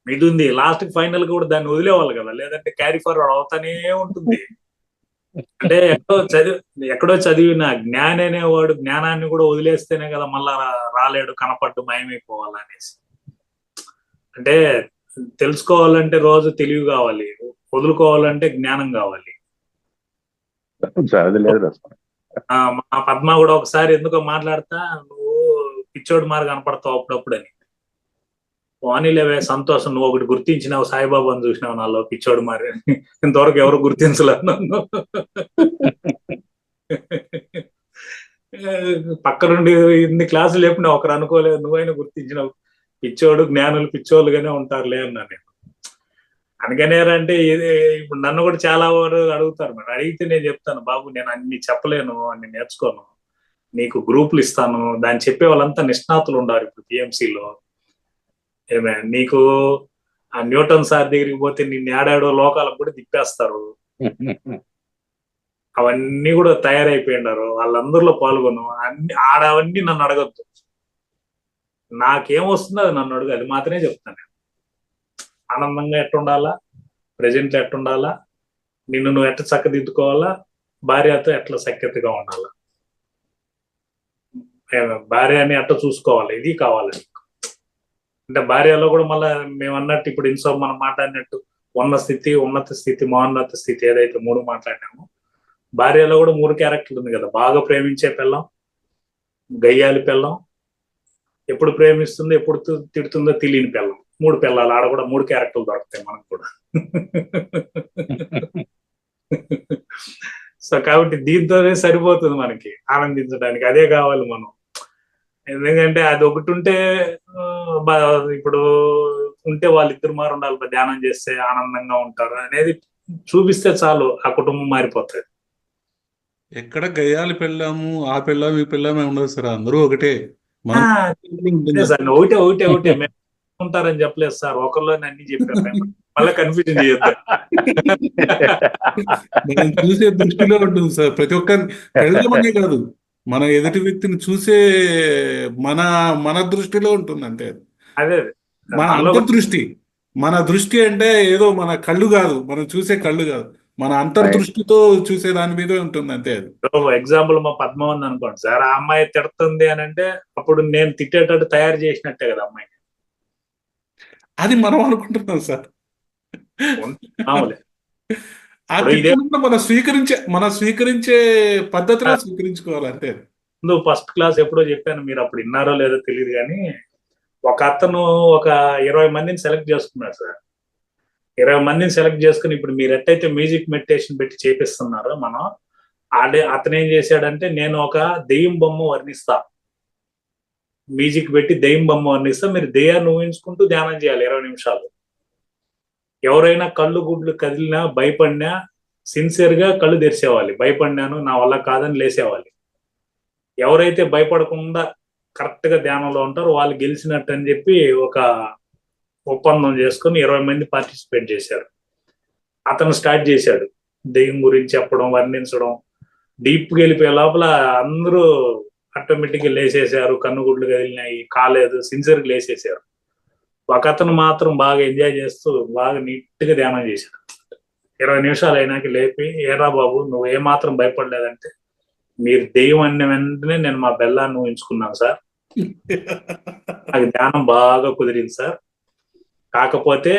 నిధి ఉంది. లాస్ట్ కి ఫైనల్ కూడా దాన్ని వదిలేవాలి కదా, లేదంటే క్యారీ ఫార్వర్డ్ అవుతానే ఉంటుంది. అంటే ఎక్కడో చదివిన జ్ఞాని అనేవాడు జ్ఞానాన్ని కూడా వదిలేస్తేనే కదా మళ్ళా రాలేడు, కనపడ్డు, మాయమైపోవాలనేసి. అంటే తెలుసుకోవాలంటే రోజు తెలివి కావాలి, వదులుకోవాలంటే జ్ఞానం కావాలి. మా పద్మ కూడా ఒకసారి ఎందుకో మాట్లాడతా, నువ్వు పిచ్చోడు మారి కనపడతావు అప్పుడప్పుడు అని. వాణిలేవే సంతోషం, నువ్వు ఒకటి గుర్తించినావు, సాయిబాబాను చూసినావు నాలో పిచ్చోడు మారి. ఇంతవరకు ఎవరు గుర్తించలేదు నన్ను. పక్క నుండి ఇన్ని క్లాసులు చెప్పినా ఒకరు అనుకోలేదు, నువ్వైనా గుర్తించినావు. పిచ్చోడు జ్ఞానులు పిచ్చోళ్ళుగానే ఉంటారులే అన్నా నేను. అందుకనేరంటే ఇప్పుడు నన్ను కూడా చాలా వారు అడుగుతారు మేడం. అడిగితే నేను చెప్తాను, బాబు నేను అన్ని చెప్పలేను, అన్ని నేర్చుకోను, నీకు గ్రూపులు ఇస్తాను. దాన్ని చెప్పే వాళ్ళంతా నిష్ణాతులు ఉండారు ఇప్పుడు పిఎంసీలో. ఏమే నీకు ఆ న్యూటన్ సార్ దగ్గరికి పోతే నిన్ను ఏడాడో లోకాలకు కూడా తిప్పేస్తారు. అవన్నీ కూడా తయారైపోయినారు, వాళ్ళందరిలో పాల్గొను. అవన్నీ నన్ను అడగద్దు, నాకేం వస్తుందో అది నన్ను అడుగు, అది మాత్రమే చెప్తాను. ఆనందంగా ఎట్టుండాలా, ప్రజెంట్ ఎట్టుండాలా, నిన్ను నువ్వు ఎట్లా చక్కదిద్దుకోవాలా, భార్యతో ఎట్లా సఖ్యతగా ఉండాలా, భార్యని ఎట్లా చూసుకోవాలి, ఇది కావాలి నీకు. అంటే భార్యలో కూడా మళ్ళీ మేము అన్నట్టు ఇప్పుడు ఇన్సో మనం మాట్లాడినట్టు ఉన్న స్థితి, ఉన్నత స్థితి, మహోన్నత స్థితి ఏదైతే 3 మాట్లాడినామో, భార్యలో కూడా 3 క్యారెక్టర్లు ఉంది కదా. బాగా ప్రేమించే పిల్లం, గయ్యాలి పిల్లం, ఎప్పుడు ప్రేమిస్తుందో ఎప్పుడు తిడుతుందో తెలియని పిల్లం. 3 పిల్లలు. ఆడ కూడా 3 క్యారెక్టర్లు దొరుకుతాయి మనకు కూడా. సో కాబట్టి దీంతోనే సరిపోతుంది మనకి ఆనందించడానికి, అదే కావాలి మనం. ఎందుకంటే అది ఒకటి ఉంటే ఇప్పుడు ఉంటే వాళ్ళిద్దరు మారు ఉండాలి, ధ్యానం చేస్తే ఆనందంగా ఉంటారు అనేది చూపిస్తే చాలు, ఆ కుటుంబం మారిపోతుంది. ఎక్కడ గయ్యాలి పెళ్ళాము, ఆ పెళ్ళాము, ఈ పెళ్ళామే ఉండదు సార్, అందరూ ఒకటే. ఒకటే ఉంటారని చెప్పలేదు సార్, ఒకరిలోనే అన్ని చెప్పారు. మళ్ళీ కన్ఫ్యూజన్ చేయొద్దు. మనం చూసే దృష్టిలో ఉంటుంది సార్. ప్రతి ఒక్కరిని పెళ్ళమనే కాదు, మన ఎదుటి వ్యక్తిని చూసే మన దృష్టిలో ఉంటుంది అంతే. అదే మన అంతర్దృష్టి, మన దృష్టి అంటే ఏదో మన కళ్ళు కాదు, మనం చూసే కళ్ళు కాదు, మన అంతర్దృష్టితో చూసే దాని మీదే ఉంటుంది అంతే అది. ఎగ్జాంపుల్ మా పద్మ ఉంది అనుకోండి సార్, ఆ అమ్మాయి తిడుతుంది అని అంటే అప్పుడు నేను తిట్టేటట్టు తయారు చేసినట్టే కదా అమ్మాయి. అది మనం అనుకుంటున్నాం సార్. మామూలే. ఆ ఇప్పుడు ఇదే తిట్టుకుంటే మనం స్వీకరించే పద్ధతిలో స్వీకరించుకోవాలి అంతే. ముందు ఫస్ట్ క్లాస్ ఎప్పుడో చెప్పాను, మీరు అప్పుడు విన్నారో లేదో తెలియదు కానీ, ఒక అతను ఒక 20 మందిని సెలెక్ట్ చేసుకున్నాడు సార్. 20 మందిని సెలెక్ట్ చేసుకుని ఇప్పుడు మీరు ఎట్టయితే మ్యూజిక్ మెడిటేషన్ పెట్టి చేపిస్తున్నారో మనం, అతను ఏం చేశాడంటే, నేను ఒక దెయ్యం బొమ్మ వర్ణిస్తా, మ్యూజిక్ పెట్టి దెయ్యం బొమ్మ వర్ణిస్తా, మీరు దెయ్యాన్ని ఊహించుకుంటూ ధ్యానం చేయాలి 20 నిమిషాలు. ఎవరైనా కళ్ళు గుడ్లు కదిలినా భయపడినా సిన్సియర్ గా కళ్ళు తెరిచేవాలి, భయపడినాను నా వల్ల కాదని లేసేవాలి. ఎవరైతే భయపడకుండా కరెక్ట్ గా ధ్యానంలో ఉంటారో వాళ్ళు గెలిచినట్టు అని చెప్పి ఒక ఒప్పందం చేసుకుని 20 మంది పార్టిసిపేట్ చేశారు. అతను స్టార్ట్ చేశాడు దెయ్యం గురించి చెప్పడం, వర్ణించడం. డీప్ గా వెళ్ళిపోయే లోపల అందరూ ఆటోమేటిక్ గా లేసేసారు, కన్నుగుడ్లు కదిలినాయి, కాలేదు, సిన్సియర్ గా లేసేసారు. ఒక అతను మాత్రం బాగా ఎంజాయ్ చేస్తూ బాగా నీట్ గా ధ్యానం చేశాడు. 20 నిమిషాలు అయినాక లేపి, ఏరా బాబు నువ్వు ఏమాత్రం భయపడలేదంటే, మీరు దెయ్యం అన్న వెంటనే నేను మా బెల్లాన్ని ఊహించుకున్నాను సార్, నాకు ధ్యానం బాగా కుదిరింది సార్. కాకపోతే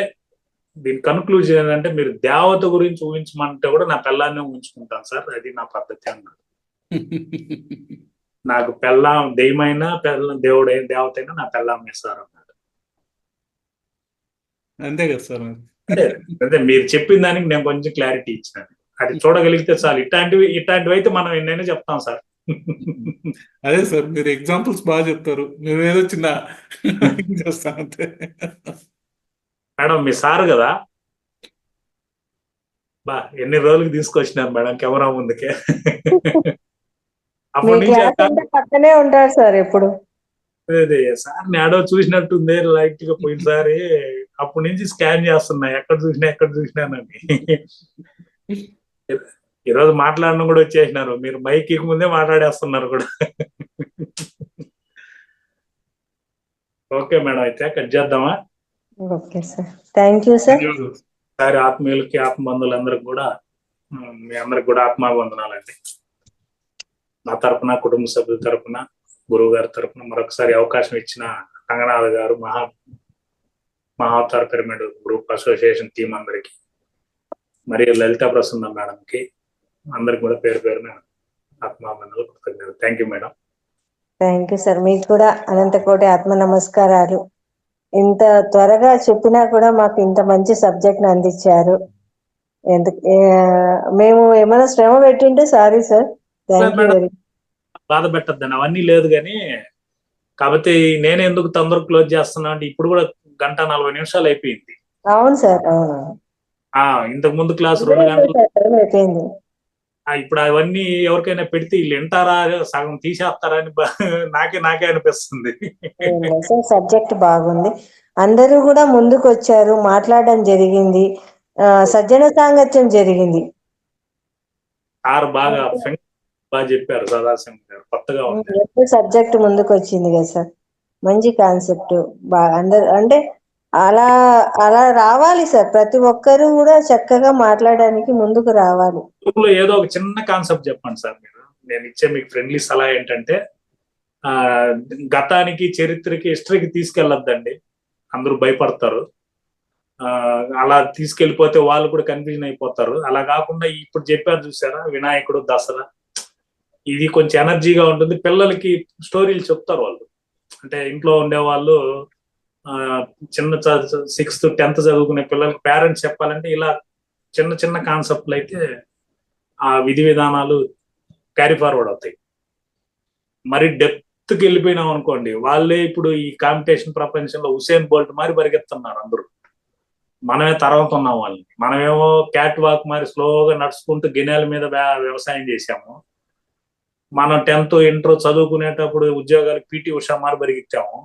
దీని కన్క్లూజన్ ఏంటంటే, మీరు దేవత గురించి ఊహించమంటే కూడా నా పెళ్ళాన్ని ఊహించుకుంటాను సార్, అది నా పద్ధతి అన్నాడు. నాకు పెళ్ళాం దెయ్యమైనా దేవుడు దేవత అయినా నా పెళ్ళామే సార్ అన్నాడు. అంతే కదా సార్. అంటే మీరు చెప్పిన దానికి నేను కొంచెం క్లారిటీ ఇచ్చినాను. అది చూడగలిగితే చాలు. ఇట్లాంటివి అయితే మనం ఎన్నైనా చెప్తాం సార్. అదే సార్, మీరు ఎగ్జాంపుల్స్ బాగా చెప్తారు, మేము ఏదో చిన్న చేస్తాం అంతే. మేడం మీ సార్ కదా, బా ఎన్ని రోజులకి తీసుకొచ్చినారు మేడం కెమెరా ముందుకే. మీ అప్పటి నుంచి క్లాస్ అంటే పక్కనే ఉంటారు సార్ ఎప్పుడు. సార్ ఆడో చూసినట్టుంది లైట్ గా పోయినసారి, అప్పటి నుంచి స్కాన్ చేస్తున్నా ఎక్కడ చూసినానని. ఈరోజు మాట్లాడడం కూడా వచ్చేసినారు, మీరు మైక్ ముందే మాట్లాడేస్తున్నారు కూడా. ఓకే మేడం, అయితే కట్ చేద్దామా? Okay sir, thank you sir. ఒకసారి ఆత్మీయులకి ఆత్మబంధువులందరికి కూడా మీ అందరికి కూడా ఆత్మాబంధనాలండి. నా తరపున, కుటుంబ సభ్యుల తరపున, గురువు గారి తరపున మరొకసారి అవకాశం ఇచ్చిన రంగనాథ్ గారు, Mahavatar pyramid group association team అందరికి, మరియు లలితా ప్రసన్న మేడంకి అందరికి కూడా పేరు పేరున ఆత్మాబంధనాలు, కృతజ్ఞతలు. Thank you madam. Thank you sir, మీకు కూడా అనంతకోటి ఆత్మ నమస్కారాలు. ఇంత త్వరగా చెప్పినా కూడా మాకు ఇంత మంచి సబ్జెక్ట్ అందించారు. మేము ఏమైనా శ్రమ పెట్టింటే sorry sir. Thank you very. బాధ పెట్టద్దండి, అవన్నీ లేదు కానీ, కాబట్టి నేను ఎందుకు తొందరగా క్లోజ్ చేస్తున్నా అంటే, ఇప్పుడు కూడా 1:40 అయిపోయింది. అవును సార్, అవును. ఇంతకు ముందు క్లాస్ 2 గంటలు అయిపోయింది. ఇప్పుడు అవన్నీ ఎవరికైనా పెడితే వీళ్ళు వింటారా, సగం తీసేస్తారా అని నాకే అనిపిస్తుంది. సబ్జెక్ట్ బాగుంది, అందరూ కూడా ముందుకు వచ్చారు, మాట్లాడడం జరిగింది, సజ్జన సాంగత్యం జరిగింది. సార్ బాగా చెప్పారు, సదాశివం గారు కొత్తగా ఉంది సబ్జెక్ట్ ముందుకు వచ్చింది కదా సార్, మంచి కాన్సెప్ట్. అందరు అంటే అలా రావాలి సార్, ప్రతి ఒక్కరూ కూడా చక్కగా మాట్లాడడానికి ముందుకు రావాలి. ఏదో ఒక చిన్న కాన్సెప్ట్ చెప్పండి సార్ మీరు. నేను ఇచ్చే మీకు ఫ్రెండ్లీ సలహా ఏంటంటే, గతానికి, చరిత్రకి, హిస్టరీకి తీసుకెళ్ళొద్దండి, అందరూ భయపడతారు. అలా తీసుకెళ్ళిపోతే వాళ్ళు కూడా కన్ఫ్యూజన్ అయిపోతారు. అలా కాకుండా ఇప్పుడు చెప్పారు చూసారా, వినాయకుడు, దసరా, ఇది కొంచెం ఎనర్జీగా ఉంటుంది. పిల్లలకి స్టోరీలు చెప్తారు వాళ్ళు, అంటే ఇంట్లో ఉండే వాళ్ళు చిన్న 6th 10th చదువుకునే పిల్లలకి పేరెంట్స్ చెప్పాలంటే ఇలా చిన్న చిన్న కాన్సెప్ట్లు అయితే ఆ విధి విధానాలు క్యారీ ఫార్వర్డ్ అవుతాయి. మరి డెప్త్కి వెళ్ళిపోయినాం అనుకోండి, వాళ్ళే ఇప్పుడు ఈ కాంపిటీషన్ ప్రపంచంలో హుసేన్ బోల్ట్ మరి పరిగెత్తున్నారు అందరూ, మనమే తరుగుతున్నాం వాళ్ళని. మనమేమో క్యాట్ వాక్ మరి స్లోగా నడుచుకుంటూ గిన్నెల మీద వ్యవసాయం చేసాము. మనం 10th ఇంటర్ చదువుకునేటప్పుడు ఉద్యోగాలకు పీటీ ఉషా మరి పరిగెత్తాము.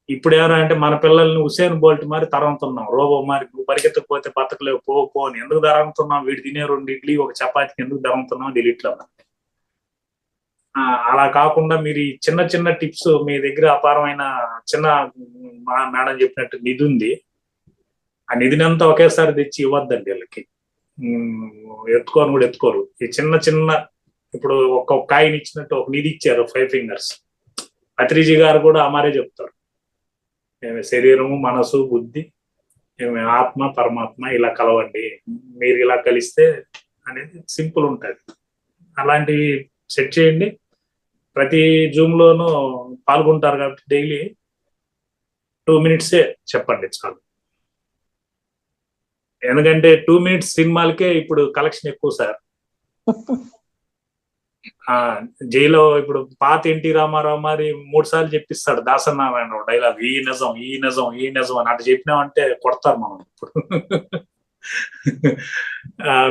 ఇప్పుడు ఏమైనా అంటే మన పిల్లల్ని హుసేన్ బోల్ట్ మరి తరుగుతున్నాం, రోబో మరి నువ్వు పరిగెత్తకపోతే బతకలేవు, పో అని ఎందుకు తరుగుతున్నాం, వీడు తినే 2 ఇడ్లీ 1 చపాతీకి ఎందుకు తరుగుతున్నాం తెలియట్లా. అలా కాకుండా మీరు ఈ చిన్న చిన్న టిప్స్, మీ దగ్గర అపారమైన చిన్న మేడం చెప్పినట్టు నిధి ఉంది, ఆ నిధినంతా ఒకేసారి తెచ్చి ఇవ్వద్దండి వీళ్ళకి. ఎత్తుకోని కూడా ఎత్తుకోరు. ఈ చిన్న చిన్న ఇప్పుడు ఒక్కొక్క కాయిని ఇచ్చినట్టు ఒక నిధి ఇచ్చారు 5 fingers. పత్రిజీ గారు కూడా అమారే చెప్తారు, శరీరము మనసు బుద్ధి ఆత్మ పరమాత్మ ఇలా కలవండి, మీరు ఇలా కలిస్తే అనేది సింపుల్ ఉంటుంది. అలాంటివి సెట్ చేయండి. ప్రతి జూమ్ లోనూ పాల్గొంటారు కాబట్టి డైలీ 2 minutes చెప్పండి చాలు. ఎందుకంటే 2 minutes సినిమాలకే ఇప్పుడు కలెక్షన్ ఎక్కువ సార్. జైలో ఇప్పుడు పాత ఎన్టీ రామారావు మరి 3 సార్లు చెప్పిస్తాడు దాసనారాయణ డైలాగ్, ఈ నిజం ఈ నిజం ఈ నిజం అని. అటు చెప్పినామంటే కొడతారు మనం ఇప్పుడు.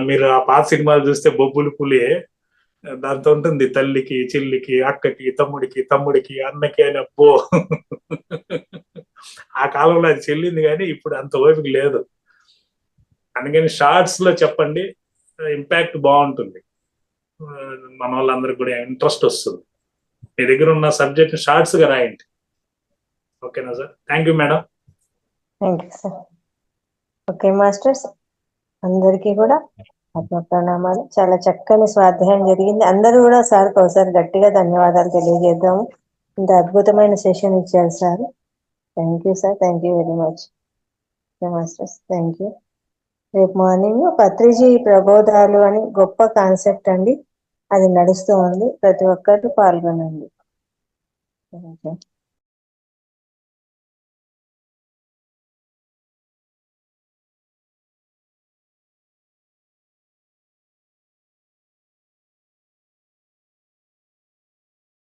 మీరు ఆ పాత సినిమాలు చూస్తే బొబ్బులు పులి దాంతో ఉంటుంది, తల్లికి చెల్లికి అక్కకి తమ్ముడికి అన్నకి అని. అబ్బో, ఆ కాలంలో అది చెల్లింది కానీ ఇప్పుడు అంత ఓపిక లేదు. అందుకని షార్ట్స్ లో చెప్పండి, ఇంపాక్ట్ బాగుంటుంది, మన వాళ్ళందరికి కూడా ఇంట్రెస్ట్ వస్తుంది. మీ దగ్గర ఉన్న సబ్జెక్ట్ షార్ట్స్ గా రాయండి. ఓకేనా sir? Thank you madam. Thank you sir. Okay masters, అందరికీ కూడా ఆత్మ ప్రణామాలు. చాలా చక్కని స్వాధ్యాయం జరిగింది. అందరూ కూడా సార్కి ఒకసారి గట్టిగా ధన్యవాదాలు తెలియజేద్దాము. ఇంత అద్భుతమైన సెషన్ ఇచ్చారు sir. Thank you sir, thank you very much. Okay masters, thank you. రేపు మార్నింగ్ పత్రిజీ ప్రబోధాలు అని గొప్ప కాన్సెప్ట్ అండి, అది నడుస్తూ ఉంది. ప్రతి ఒక్కరు పాల్గొనండి. Thank you.